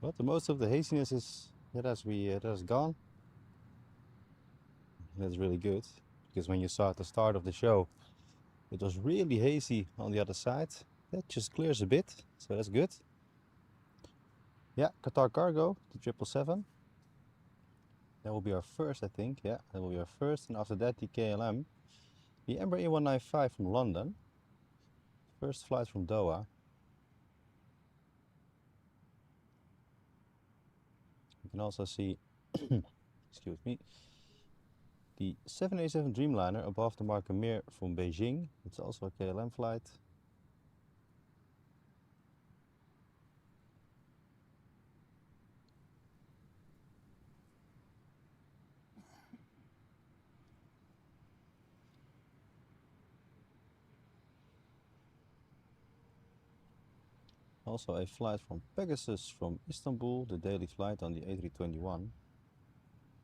But the most of the haziness has gone. That's really good, because when you saw at the start of the show, it was really hazy on the other side. That just clears a bit, so that's good. Yeah, Qatar Cargo, the 777. That will be our first, I think. Yeah, that will be our first, and after that the KLM, the Embraer E195 from London. First flight from Doha. You can also see, excuse me, the 787 Dreamliner above the Markham from Beijing. It's also a KLM flight. Also a flight from Pegasus from Istanbul, the daily flight on the A321.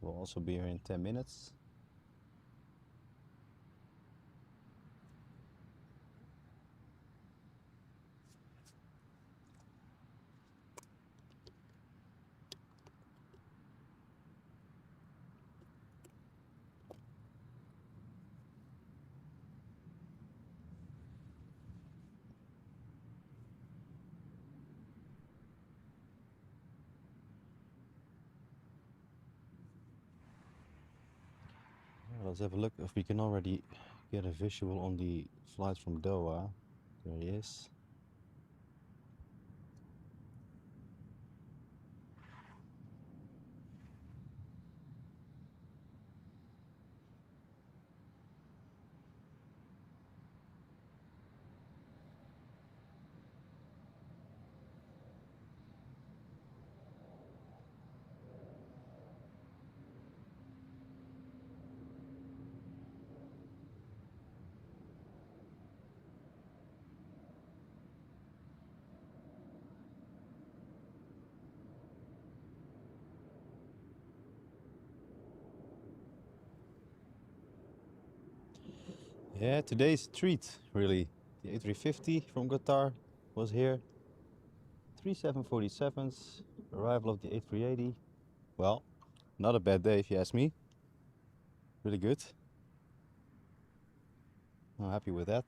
Will also be here in 10 minutes. Let's have a look if we can already get a visual on the flight from Doha. There he is. Yeah, today's a treat, really. The A350 from Qatar was here. 3 747s, arrival of the A380. Well, not a bad day if you ask me. Really good. I'm happy with that.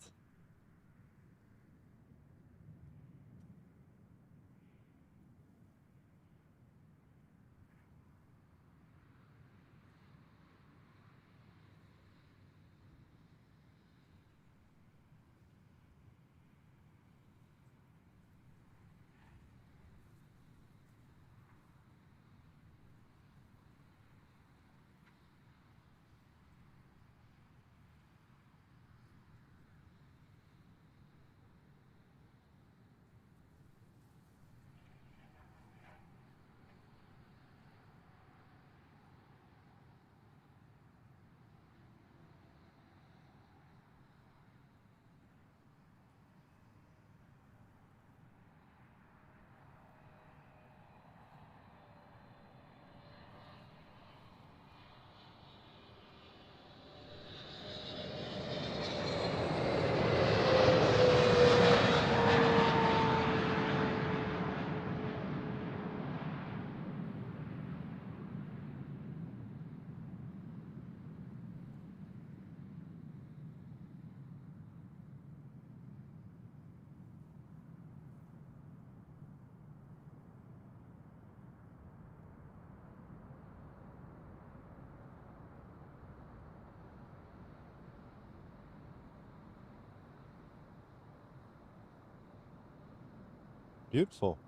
Beautiful.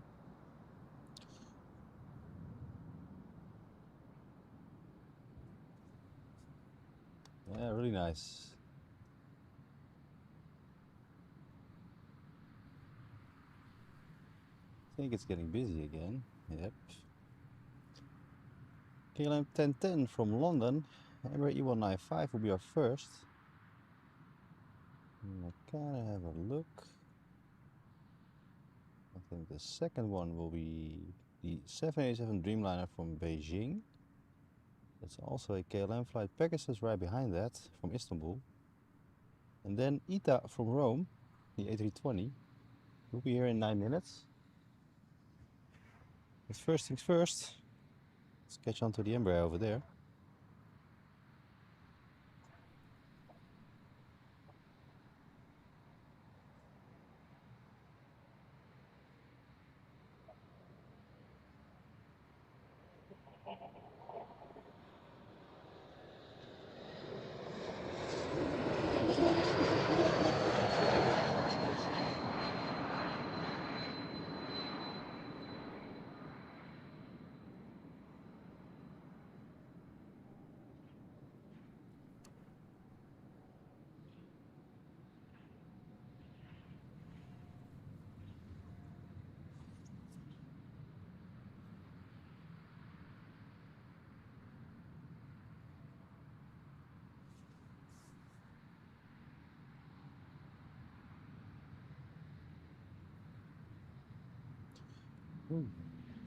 Yeah, really nice. I think it's getting busy again. Yep. KLM 1010 from London. Emirates E195 will be our first. I kind of have a look. I think the second one will be the 787 Dreamliner from Beijing. That's also a KLM flight. Pegasus right behind that from Istanbul. And then ITA from Rome, the A320. We'll be here in 9 minutes. But first things first, let's catch on to the Embraer over there.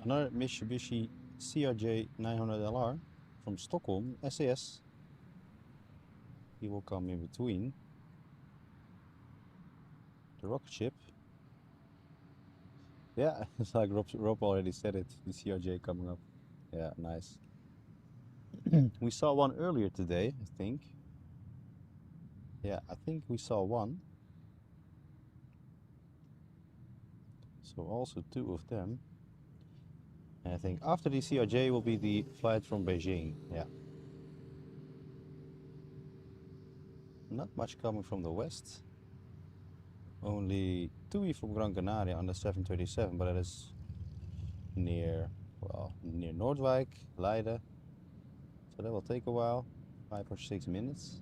Another Mitsubishi CRJ 900LR from Stockholm, SAS. He will come in between the rocket ship. Yeah, it's like Rob already said it, the CRJ coming up. Yeah, nice. We saw one earlier today, I think. Yeah, I think we saw one. So also two of them. And I think after the CRJ will be the flight from Beijing. Yeah. Not much coming from the west. Only TUI from Gran Canaria on the 737, but that is near, well, near Noordwijk, Leiden. So that will take a while, 5 or 6 minutes.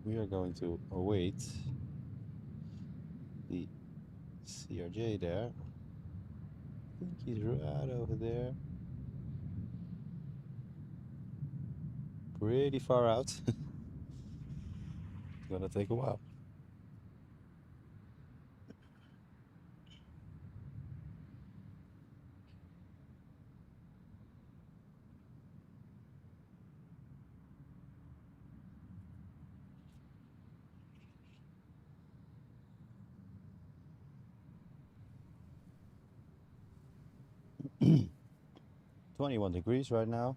We are going to await the CRJ there. I think he's right over there. Pretty far out. It's gonna take a while. Twenty-one degrees right now.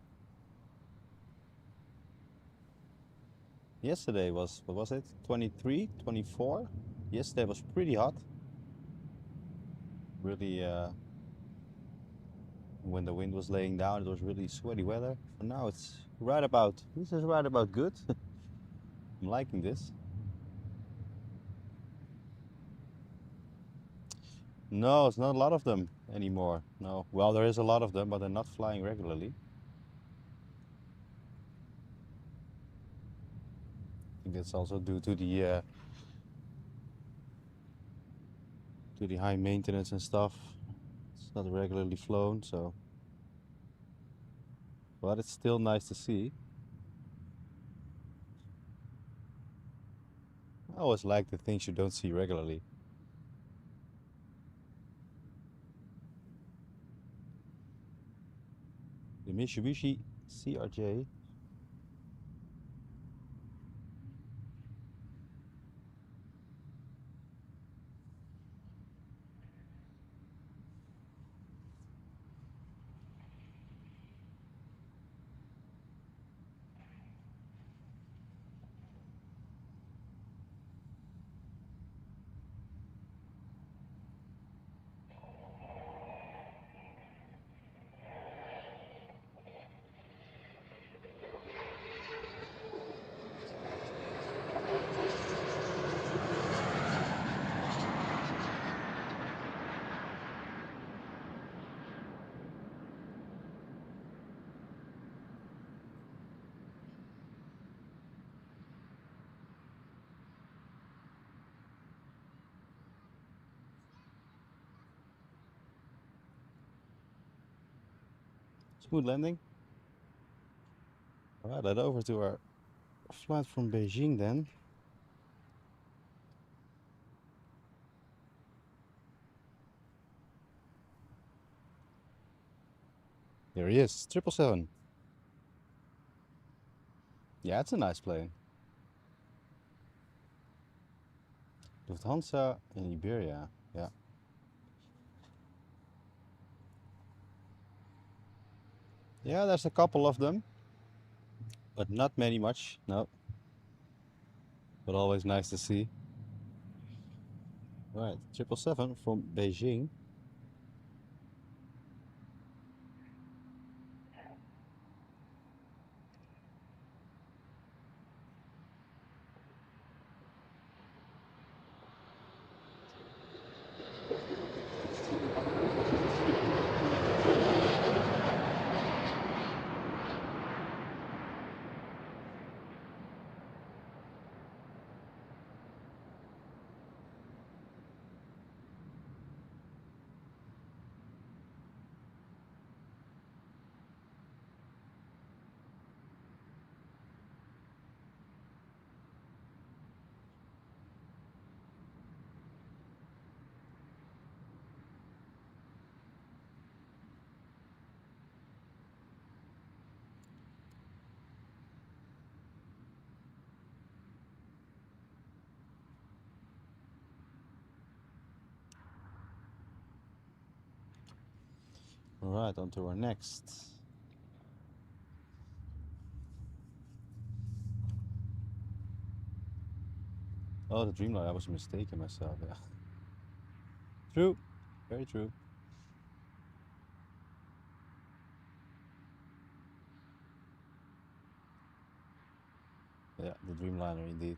Yesterday was, what was it? 23, 24? Yesterday was pretty hot. Really, when the wind was laying down, it was really sweaty weather. But now it's right about, this is right about good. I'm liking this. No, it's not a lot of them anymore. No, well, there is a lot of them, but they're not flying regularly. I think that's also due to the high maintenance and stuff. It's not regularly flown, so. But it's still nice to see. I always like the things you don't see regularly. The Mitsubishi CRJ. Smooth landing. All right, head over to our flight from Beijing then. There he is, 777. Yeah, it's a nice plane. Lufthansa and Iberia, yeah. Yeah, there's a couple of them, but not many much, no. But always nice to see. All right, 777 from Beijing. All right, on to our next. Oh, the Dreamliner, I was mistaken myself, yeah. True. Very true. Yeah, the Dreamliner indeed.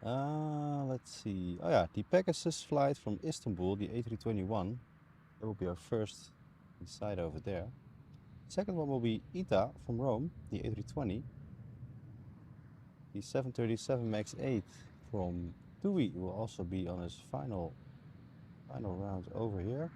Let's see. Oh yeah, the Pegasus flight from Istanbul, the A321. That will be our first inside over there. Second one will be ITA from Rome, the A320. The 737 MAX 8 from TUI will also be on his final round over here.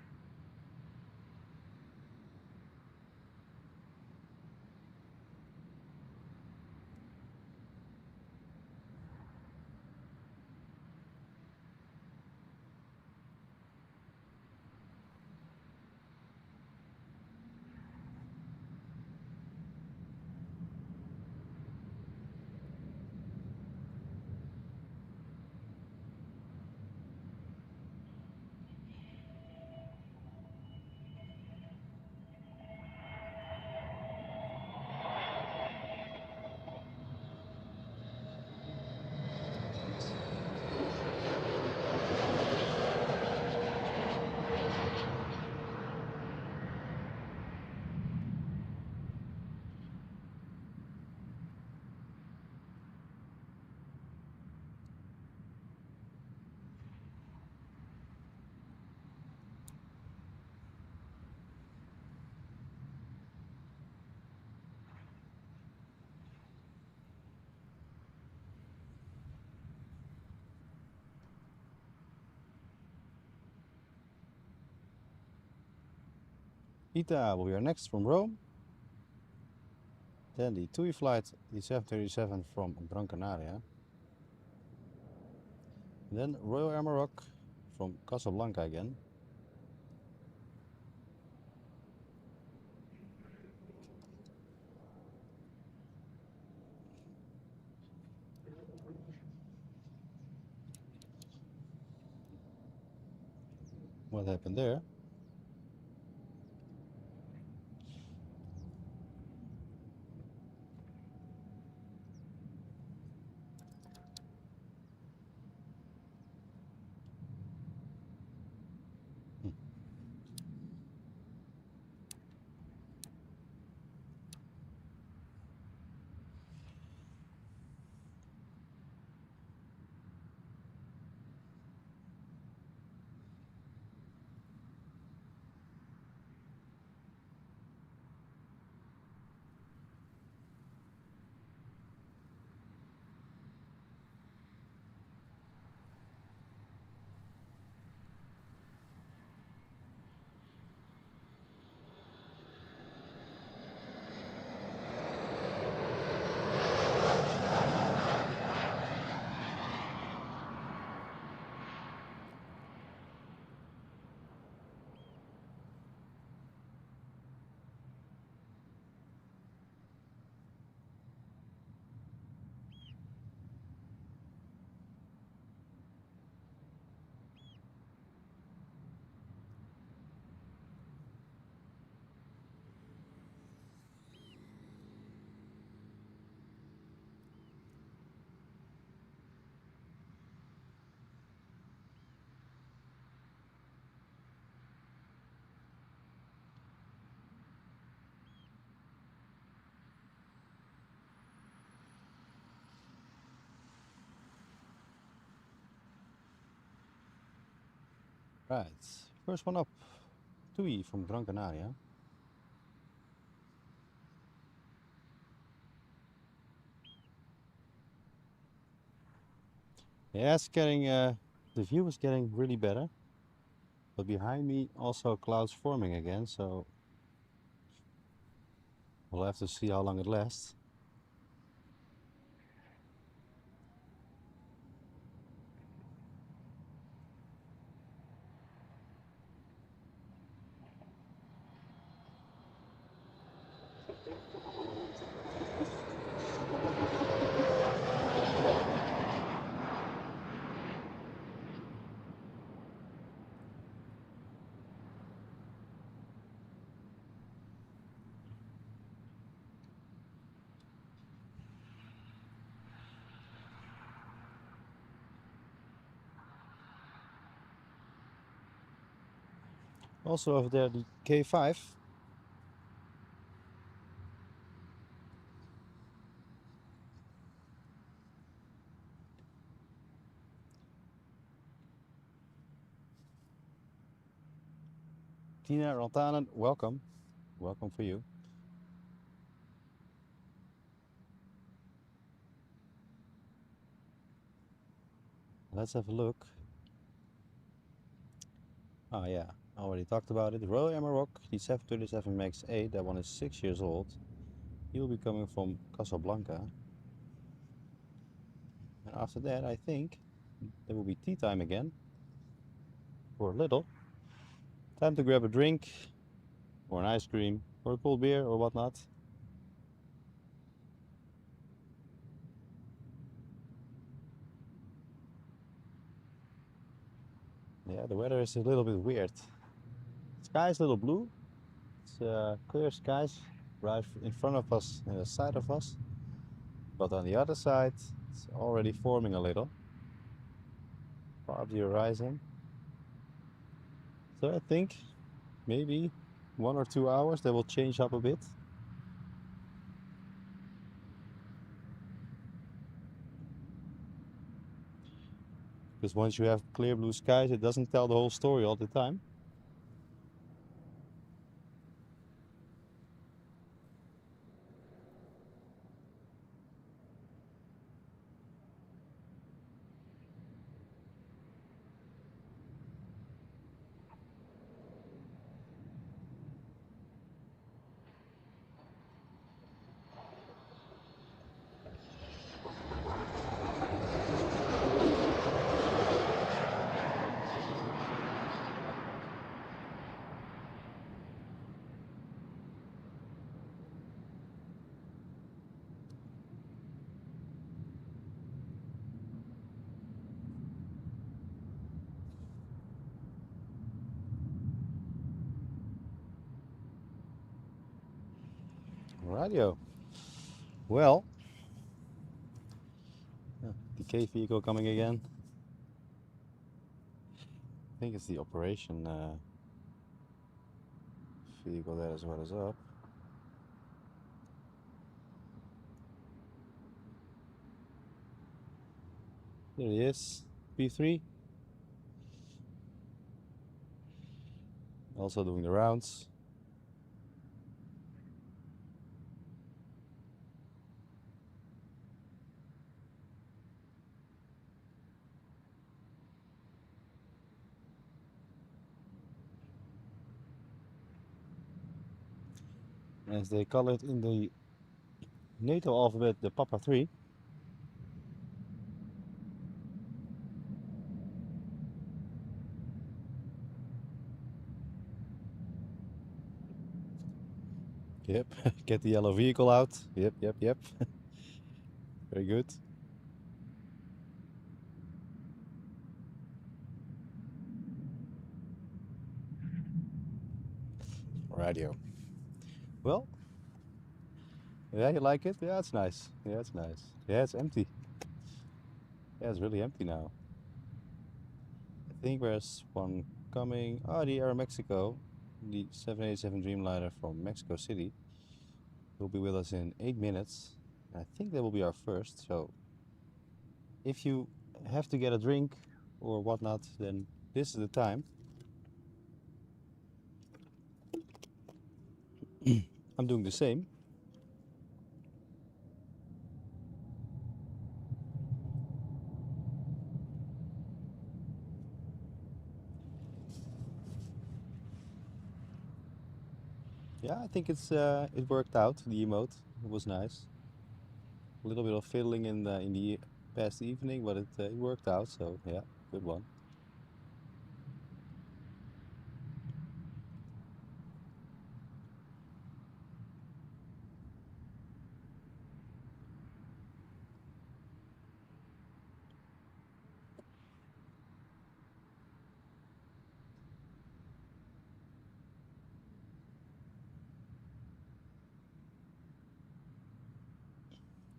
ITA will be our next from Rome. Then the TUI flight, the 737 from Gran Canaria. And then Royal Air Maroc from Casablanca again. What happened there? Right, first one up, TUI from Gran Canaria. Yeah, it's getting, the view is getting really better. But behind me also clouds forming again, so we'll have to see how long it lasts. Also over there, the K5. Tina Rantanen, welcome. Welcome for you. Let's have a look. Oh yeah, I already talked about it. Royal Amarok, the 737 MAX 8, that one is 6 years old. He'll be coming from Casablanca. And after that, I think there will be tea time again. For a little. Time to grab a drink, or an ice cream, or a cold beer, or whatnot. Yeah, the weather is a little bit weird. Sky is a little blue. It's clear skies right in front of us and the side of us. But on the other side, it's already forming a little. Far up the horizon. So I think maybe 1 or 2 hours they will change up a bit. Because once you have clear blue skies, it doesn't tell the whole story all the time. Radio. Well, the K vehicle coming again. I think it's the operation vehicle there as well as up. There he is, P3. Also doing the rounds. As they call it in the NATO alphabet, the Papa 3. Yep, get the yellow vehicle out. Yep, yep, yep. Very good. Radio. Well, yeah, you like it? Yeah, it's nice. Yeah, it's nice. Yeah, it's empty. Yeah, it's really empty now. I think there's one coming. Oh, the Aeromexico, the 787 Dreamliner from Mexico City, will be with us in 8 minutes. I think that will be our first. So if you have to get a drink or whatnot, then this is the time. I'm doing the same. Yeah, I think it worked out. The emote, it was nice. A little bit of fiddling in the past evening, but it worked out. So yeah, good one.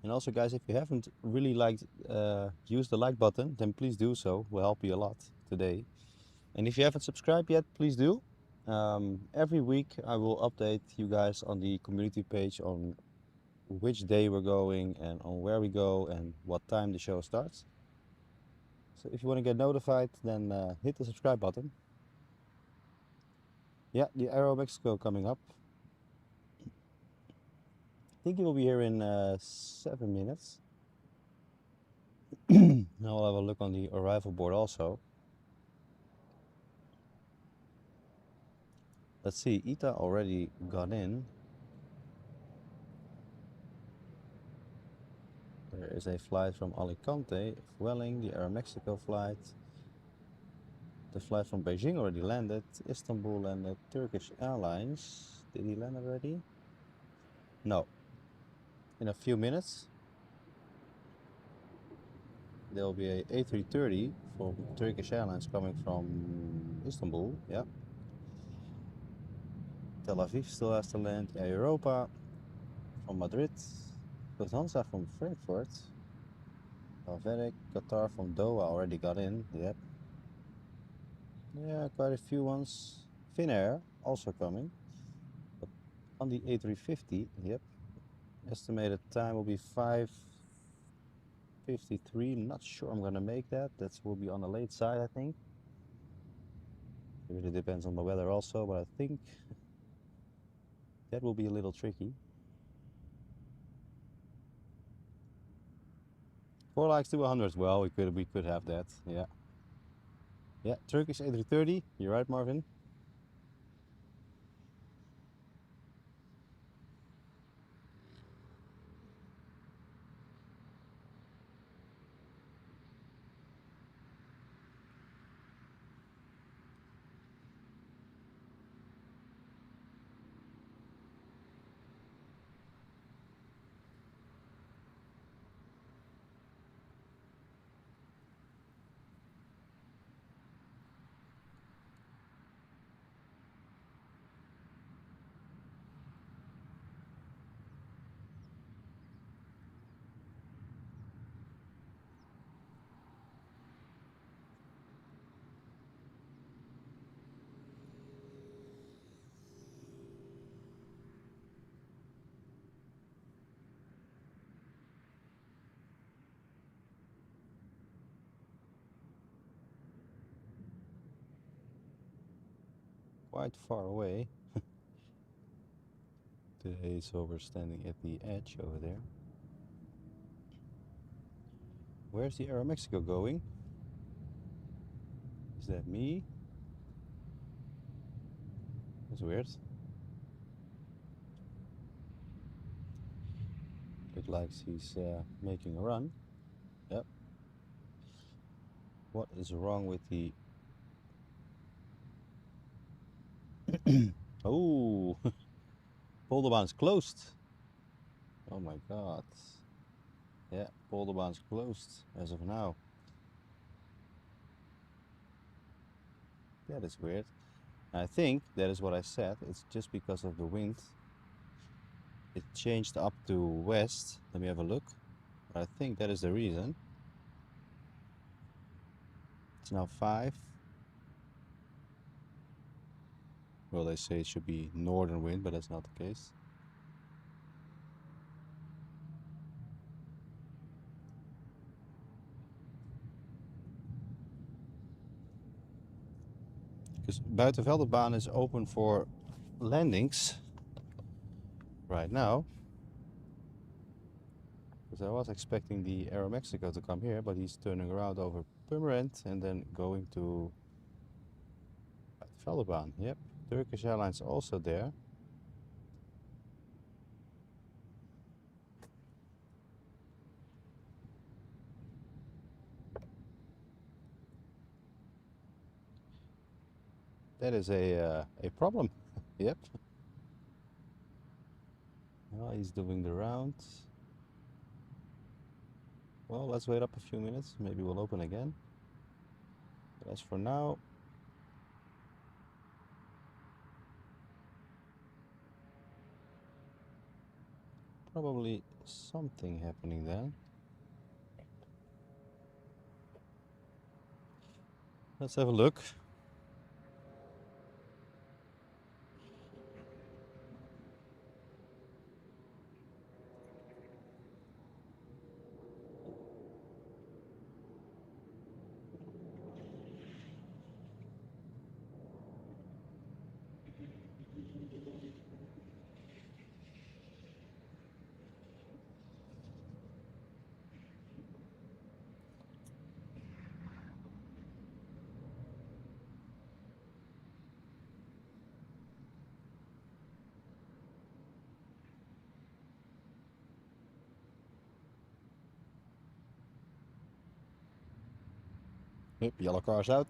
And also, guys, if you haven't really used the like button, then please do so. Will help you a lot today. And if you haven't subscribed yet, please do. Every week I will update you guys on the community page on which day we're going and on where we go and what time the show starts. So if you want to get notified, then hit the subscribe button. Yeah, the Aero Mexico coming up. I think it will be here in 7 minutes. I'll have a look on the arrival board also. Let's see, Ita already got in. There is a flight from Alicante, Vueling, the Aeromexico flight. The flight from Beijing already landed. Istanbul and the Turkish Airlines. Did he land already? No. In a few minutes, there will be a A330 from Turkish Airlines coming from Istanbul. Yeah. Tel Aviv still has to land. Air Europa from Madrid. Lufthansa from Frankfurt. Helvetic, Qatar from Doha already got in. Yep. Yeah, quite a few ones. Finnair also coming. But on the A350, yep. Estimated time will be 5:53. Not sure I'm gonna make that. That will be on the late side, I think. It really depends on the weather also, but I think that will be a little tricky. 4 likes to 100. Well, we could have that. Yeah. Yeah, Turkish A330. You're right, Marvin. Quite far away. Today, so we're standing at the edge over there. Where's the Aeromexico going? Is that me? That's weird. Looks like he's making a run. Yep. What is wrong with the... Oh, Polderbaan's closed. Oh my god. Yeah, Polderbaan's closed as of now. That is weird. I think that is what I said. It's just because of the wind. It changed up to west. Let me have a look. But I think that is the reason. It's now 5. Well, they say it should be northern wind, but that's not the case. Because Buitenvelderbaan is open for landings right now. Because I was expecting the Aeromexico to come here, but he's turning around over Purmerend and then going to Buitenvelderbaan. Yep, Turkish Airlines also there. That is a problem. Yep. Well, he's doing the rounds. Well, let's wait up a few minutes. Maybe we'll open again. But as for now, probably something happening then. Let's have a look. Yep, yellow car's out.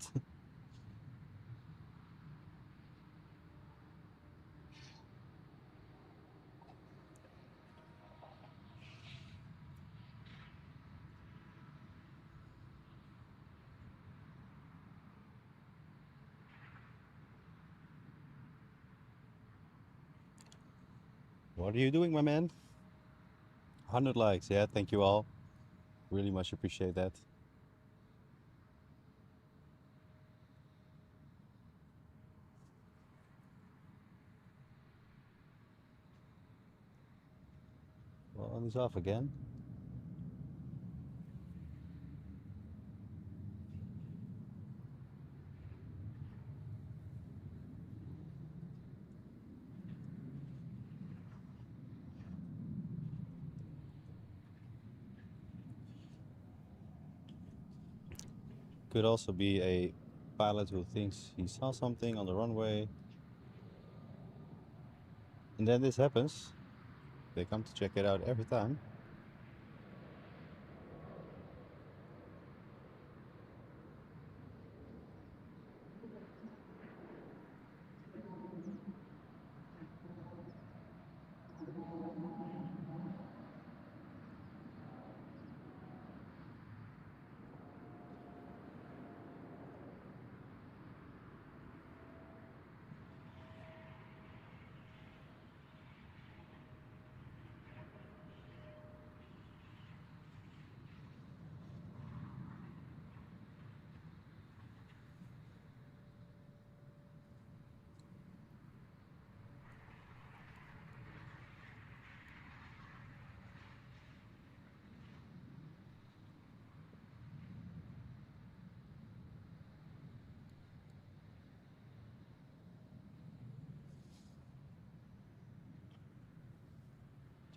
What are you doing, my man? 100 likes, yeah, thank you all. Really much appreciate that. Well, and he's off again. Could also be a pilot who thinks he saw something on the runway. And then this happens. They come to check it out every time.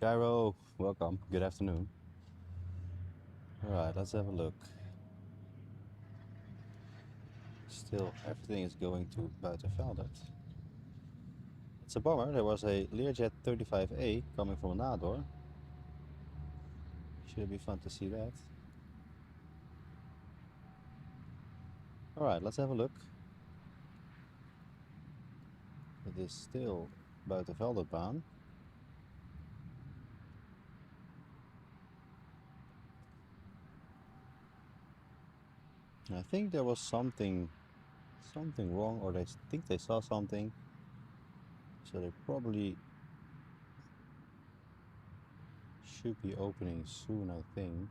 Gyro, welcome. Good afternoon. Alright, let's have a look. Still, everything is going to Buitenveldert. It's a bummer. There was a Learjet 35A coming from Nador. Should be fun to see that. Alright, let's have a look. It is still Buitenveldertbaan. I think there was something wrong, or they think they saw something. So they probably should be opening soon, I think.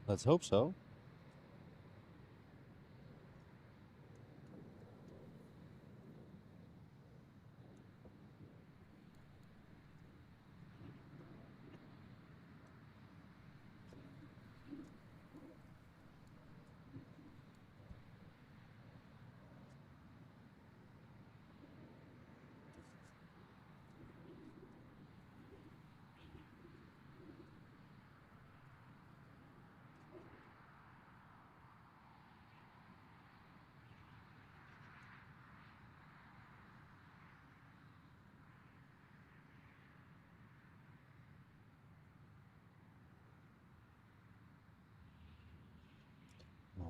Let's hope so.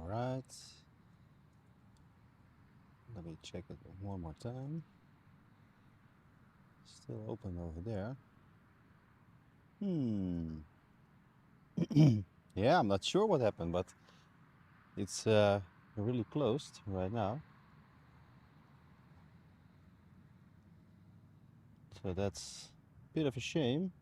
Alright. Let me check it one more time. Still open over there. Yeah, I'm not sure what happened, but it's really closed right now. So that's a bit of a shame.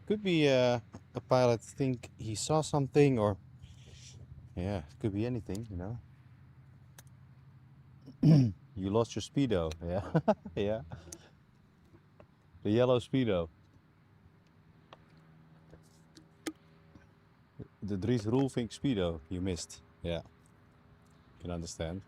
Could be a pilot think he saw something, or yeah, it could be anything, you know. You lost your speedo, yeah, yeah. The yellow speedo. The Dries Roelvink speedo you missed. Yeah, can understand.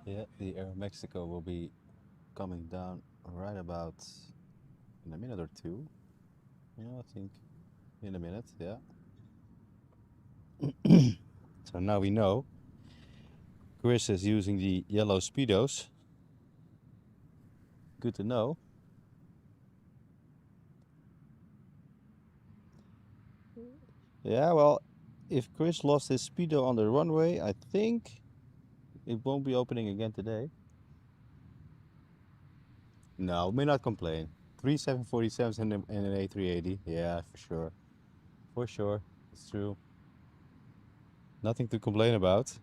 Yeah, the Air Mexico will be coming down right about in a minute or two. Yeah, I think in a minute, yeah. So now we know Chris is using the yellow Speedos. Good to know. Yeah, well, if Chris lost his Speedo on the runway, I think it won't be opening again today. No, may not complain. 3747s and an A380. Yeah, for sure. For sure. It's true. Nothing to complain about.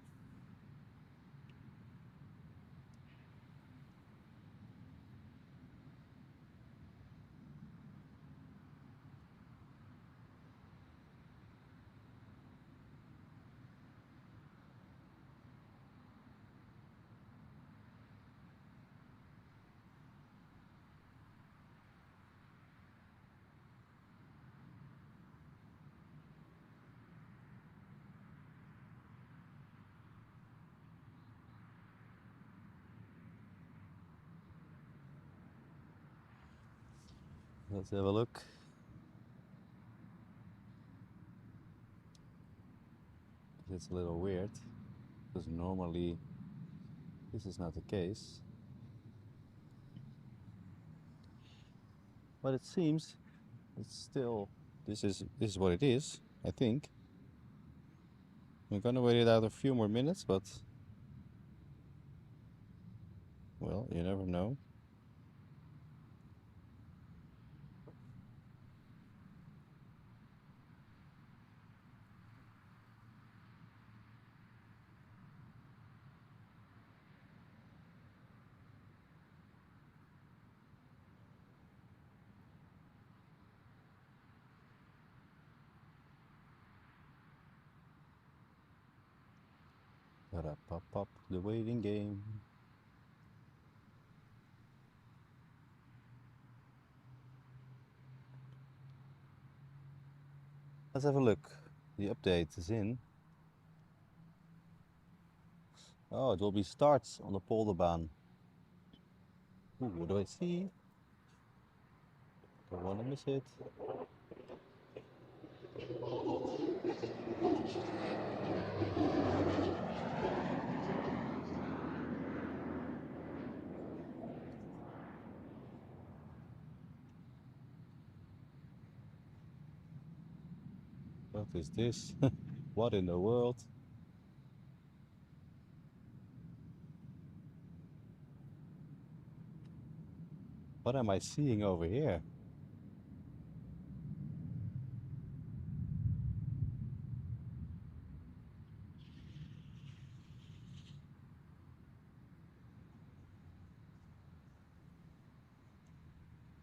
Let's have a look. It's a little weird because normally this is not the case. But it seems it's still this is what it is, I think. I'm gonna wait it out a few more minutes, but well, you never know. Pop pop the waiting game. Let's have a look. The update is in. Oh, it will be starts on the polderbaan. Ooh, what do I see? Don't wanna miss it. What is this? What in the world? What am I seeing over here?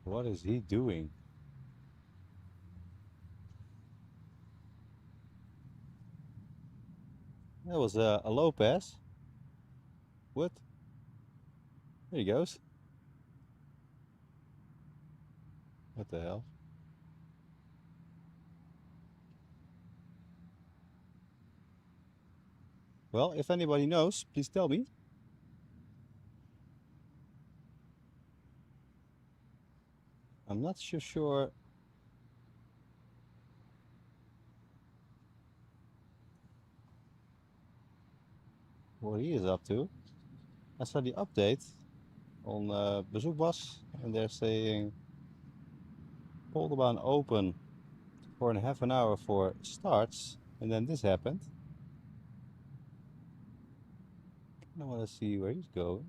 What is he doing? That was a low pass. What? There he goes. What the hell? Well, if anybody knows, please tell me. I'm not so sure what he is up to. I saw the update on Bezoekwas, and they're saying Polderbaan open for a half an hour for starts, and then this happened. I want to see where he's going.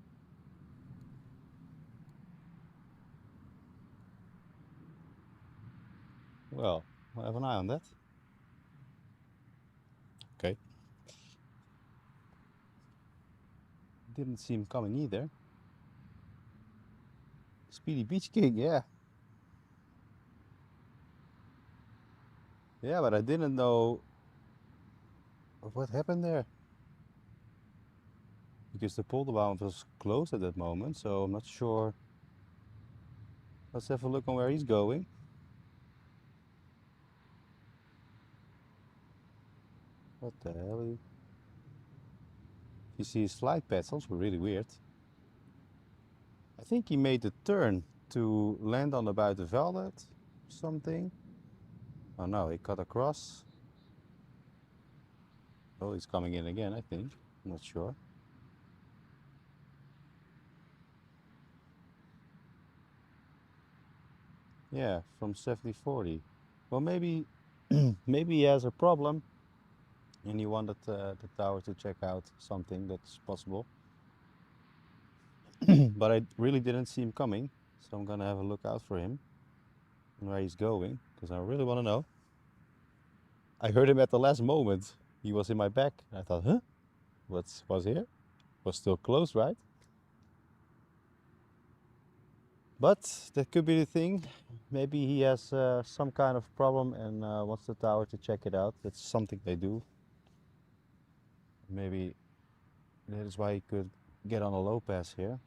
Well, I'll have an eye on that. Okay. Didn't see him coming either. Speedy Beach King, yeah. Yeah, but I didn't know what happened there. Because the polderbaan was closed at that moment, so I'm not sure. Let's have a look on where he's going. What the hell? You see his flight paths also really weird. I think he made the turn to land on the Buitenveldet something. Oh no, he cut across. Oh, he's coming in again, I think. I'm not sure. Yeah, from 7040. Well, maybe maybe he has a problem and he wanted the tower to check out something. That's possible. But I really didn't see him coming, so I'm gonna have a look out for him and where he's going, because I really want to know. I heard him at the last moment. He was in my back. I thought, huh? Was here? Was still closed, right? But that could be the thing. Maybe he has some kind of problem and wants the tower to check it out. That's something they do. Maybe that is why he could get on a low pass here.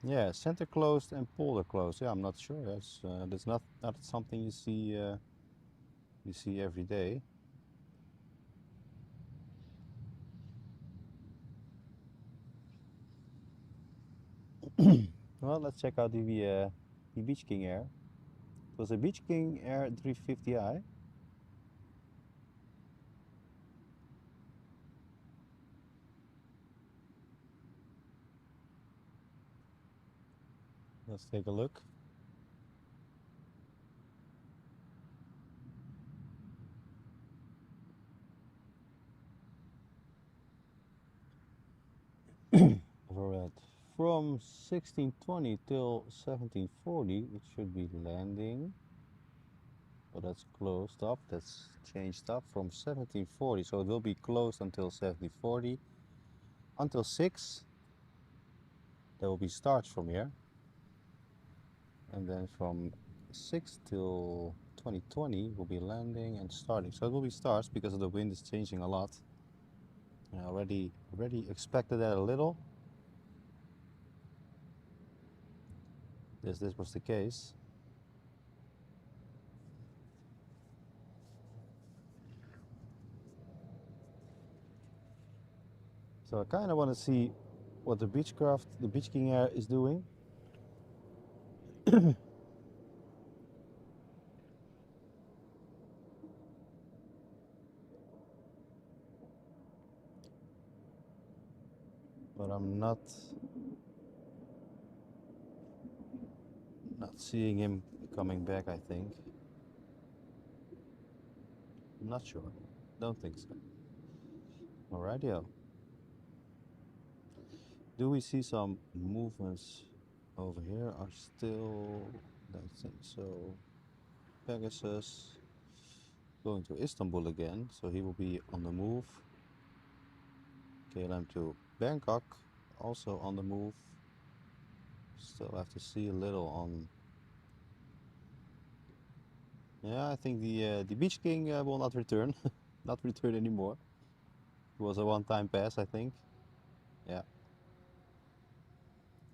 Yeah, center closed and polder closed. Yeah, I'm not sure. That's not something you see every day. Well, let's check out the Beach King Air. It was a Beach King Air 350i. Let's take a look. Overhead. From 1620 till 1740, it should be landing. Oh, that's closed up. That's changed up from 1740. So it will be closed until 1740. Until 6, there will be starts from here. And then from 6 till 2020 will be landing and starting. So it will be starts because the wind is changing a lot. I already expected that a little. This was the case. So I kind of want to see what the Beechcraft, the Beach King Air is doing. But I'm not seeing him coming back, I think. I'm not sure. Don't think so. Alrighty. Do we see some movements over here? Are still, don't think so. Pegasus going to Istanbul again, so he will be on the move. KLM to Bangkok, also on the move. Still have to see a little on. Yeah, I think the Beach King will not return, not return anymore. It was a one-time pass, I think. Yeah.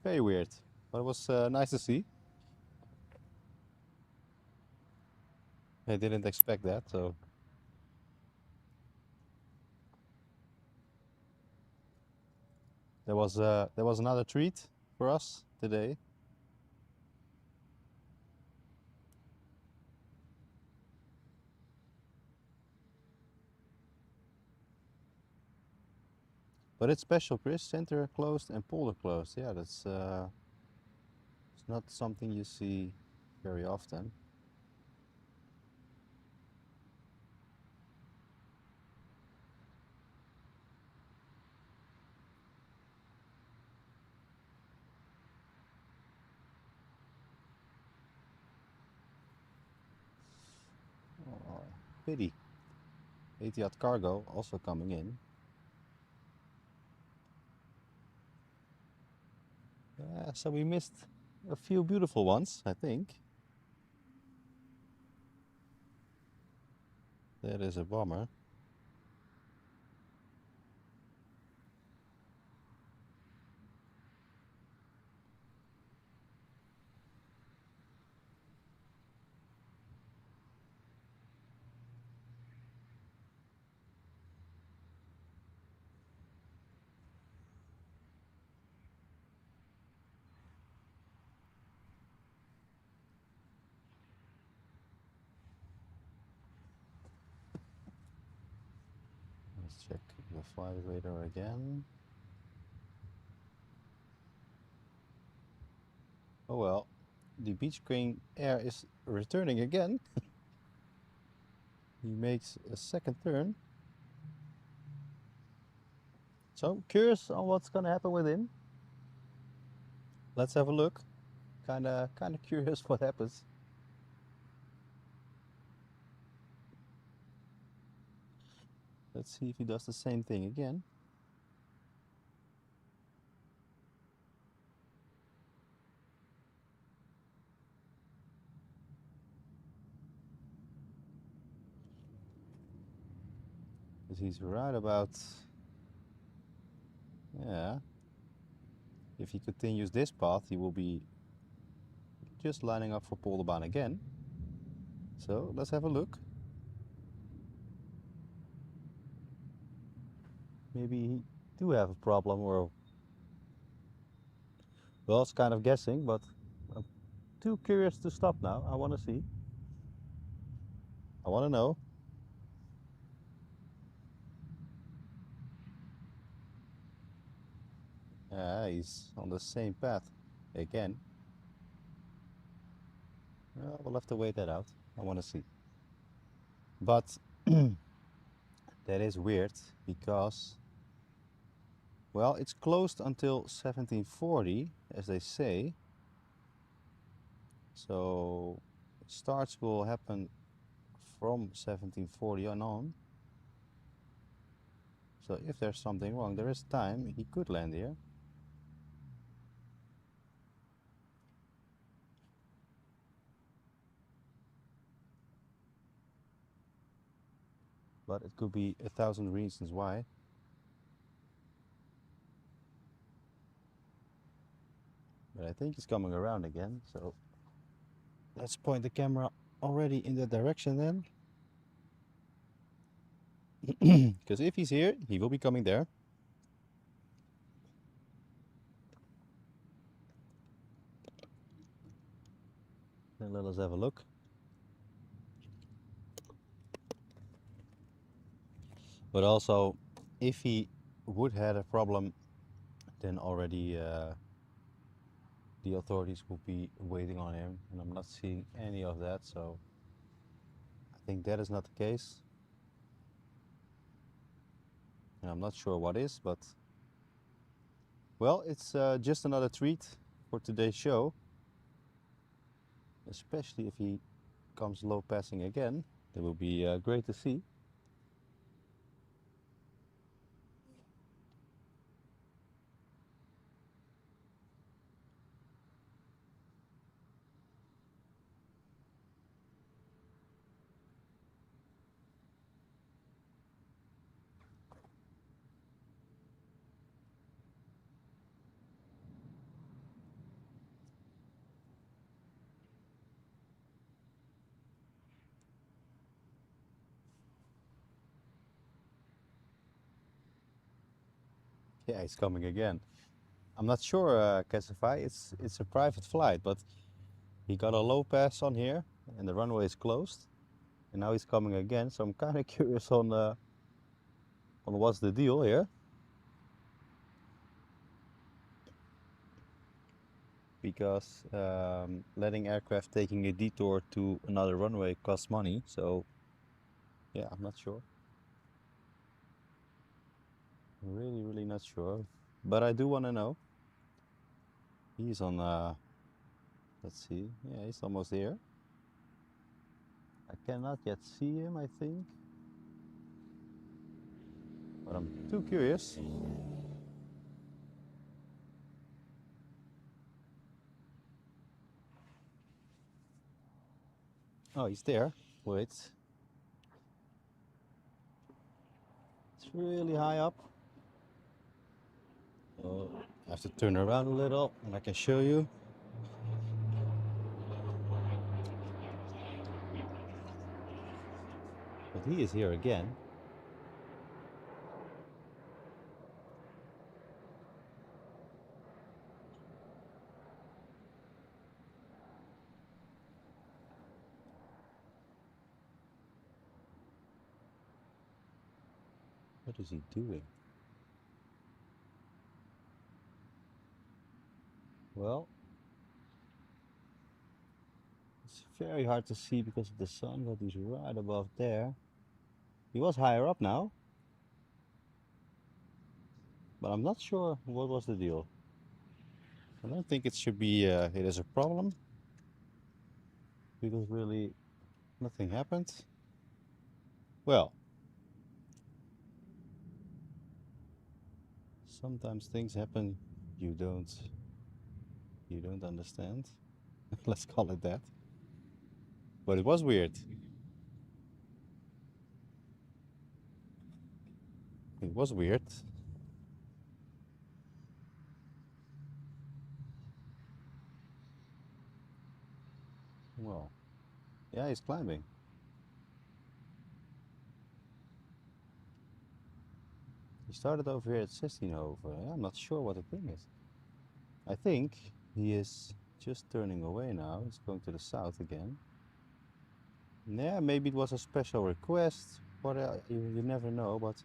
Very weird, but it was nice to see. I didn't expect that, so. There was another treat for us today. But it's special, Chris. Center closed and polder closed. Yeah, that's it's not something you see very often. Oh, pity. Etihad Cargo also coming in. Yeah, so we missed a few beautiful ones, I think. That is a bummer. Let's check the flight radar again. Oh well, the beach crane air is returning again. He makes a second turn. So curious on what's gonna happen with him. Let's have a look. Kinda curious what happens. Let's see if he does the same thing again. Because he's right about, yeah. If he continues this path, he will be just lining up for Polderbaan again. So let's have a look. Maybe he do have a problem, or well, it's kind of guessing, but I'm too curious to stop now. I want to see. I want to know. He's on the same path again. We'll have to wait that out. I want to see. But that is weird because, well, it's closed until 1740, as they say. So starts will happen from 1740 on. So if there's something wrong, there is time. He could land here. But it could be 1,000 reasons why. But I think he's coming around again, so let's point the camera already in that direction then. Because if he's here, he will be coming there. Then let us have a look. But also, if he would have a problem, then already the authorities will be waiting on him, and I'm not seeing any of that, so I think that is not the case. And I'm not sure what is, but well, it's just another treat for today's show, especially if he comes low passing again. That will be great to see. Yeah, he's coming again. I'm not sure, Casify, it's a private flight, but he got a low pass on here, and the runway is closed, and now he's coming again. So I'm kind of curious on what's the deal here, because letting aircraft taking a detour to another runway costs money. So yeah, I'm not sure. Really not sure, but I do want to know. He's on. Let's see. Yeah, he's almost here. I cannot yet see him, I think, but I'm too curious. Oh, he's there. Wait. It's really high up. Oh, I have to turn around a little and I can show you. But he is here again. What is he doing? Well, it's very hard to see because of the sun, but he's right above there. He was higher up now, but I'm not sure what was the deal. I don't think it should be it is a problem because really nothing happened. Well, sometimes things happen you don't understand. Let's call it that. But it was weird. It was weird. Well, yeah, he's climbing. He started over here at 16 over. Yeah, I'm not sure what the thing is. I think he is just turning away now. He's going to the south again. Yeah, maybe it was a special request. What you never know, but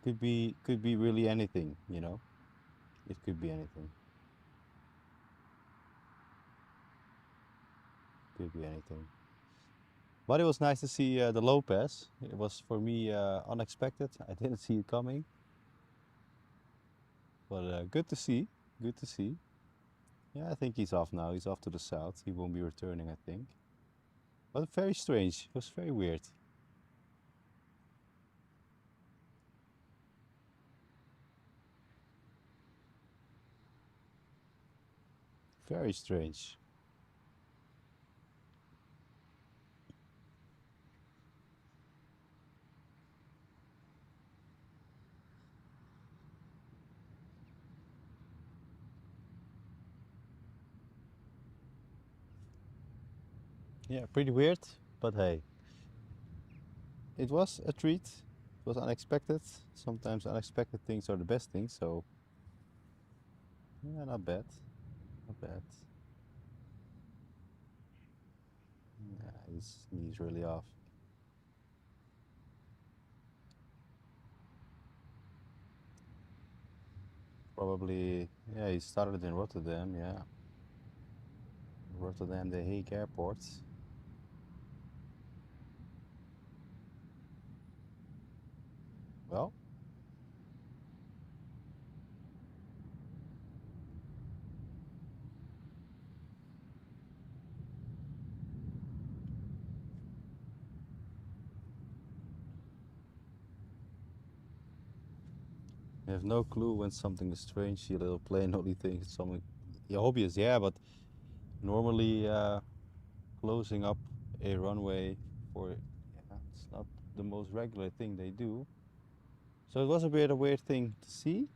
could be really anything, you know. It could be anything. Could be anything. But it was nice to see the Lopez. It was for me unexpected. I didn't see it coming. But good to see. Good to see. Yeah, I think he's off now. He's off to the south. He won't be returning, I think. But very strange. It was very weird. Very strange. Yeah, pretty weird. But hey, it was a treat. It was unexpected. Sometimes unexpected things are the best things. So, yeah, not bad. Not bad. Yeah, he's really off. Probably, yeah, he started in Rotterdam. Yeah, Rotterdam, the Hague Airport. Well, you have no clue when something is strange. You little plane only thinks it's something. Yeah, obvious, yeah, but normally closing up a runway for, yeah, it's not the most regular thing they do. So it was a bit a weird thing to see,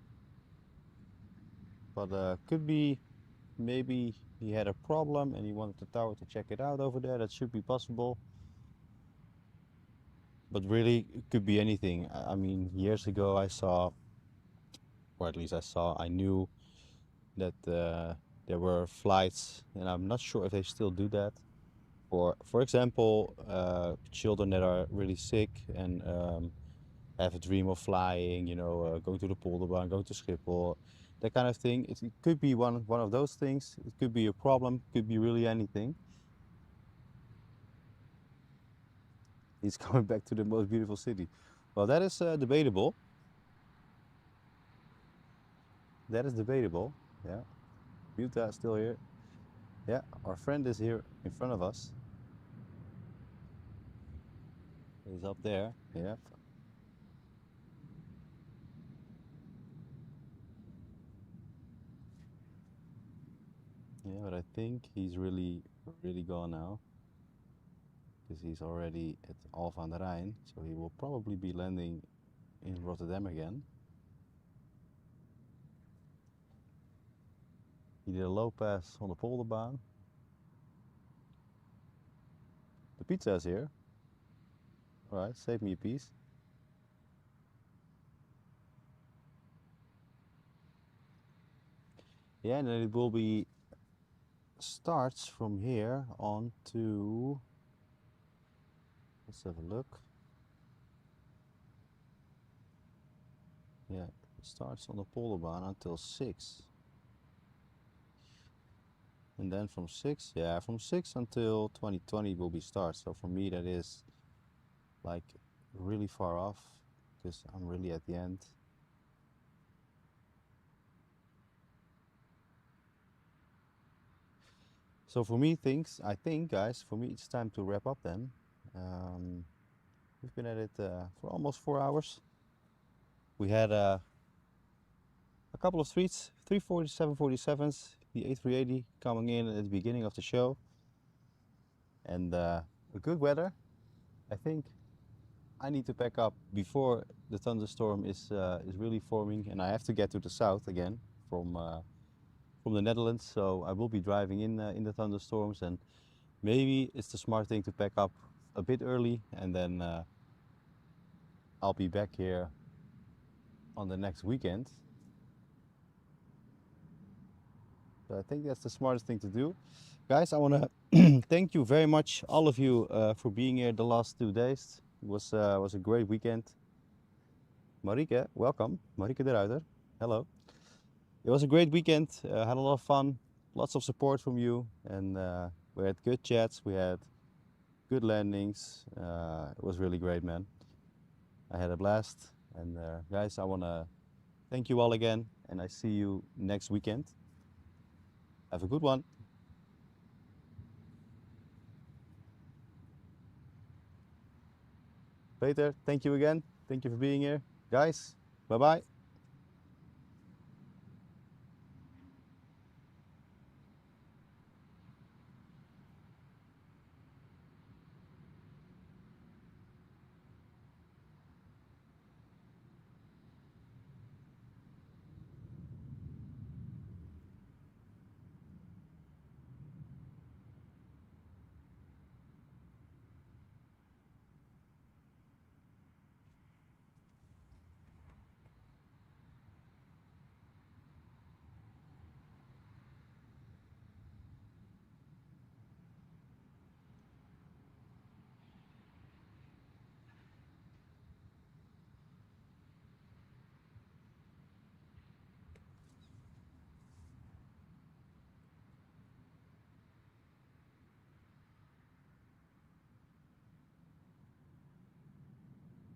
but could be maybe he had a problem and he wanted the tower to check it out over there. That should be possible. But really, it could be anything. I mean, years ago I saw, or at least I knew that there were flights, and I'm not sure if they still do that. For example, children that are really sick and have a dream of flying, going to the Polderbaan, going to Schiphol, that kind of thing. It could be one of those things. It could be a problem. Could be really anything. He's coming back to the most beautiful city. Well, that is debatable. That is debatable. Yeah, Utah is still here. Yeah, our friend is here in front of us. He's up there. Yeah. Yeah, but I think he's really gone now because he's already at Alphen aan de Rijn, so he will probably be landing in Rotterdam again. He did a low pass on the Polderbaan. The pizza is here. All right, save me a piece. Yeah, and then it will be starts from here on to, let's have a look. Yeah, it starts on the Polderbaan until 6. And then from 6, yeah, from 6 until 2020 will be start. So for me that is like really far off because I'm really at the end. So for me I think guys, for me it's time to wrap up then. We've been at it for almost 4 hours. We had a couple of 347-47s, the A380 coming in at the beginning of the show, and a good weather. I think I need to pack up before the thunderstorm is really forming, and I have to get to the south again from the Netherlands. So I will be driving in the thunderstorms, and maybe it's the smart thing to pack up a bit early, and then I'll be back here on the next weekend. So I think that's the smartest thing to do. Guys, I want to thank you very much, all of you, for being here the last 2 days. It was a great weekend. Marieke, welcome. Marieke de Ruiter. Hello. It was a great weekend. Had a lot of fun, lots of support from you, and we had good chats. We had good landings. It was really great, man. I had a blast. And guys, I want to thank you all again, and I see you next weekend. Have a good one. Peter, thank you again. Thank you for being here. Guys, bye-bye.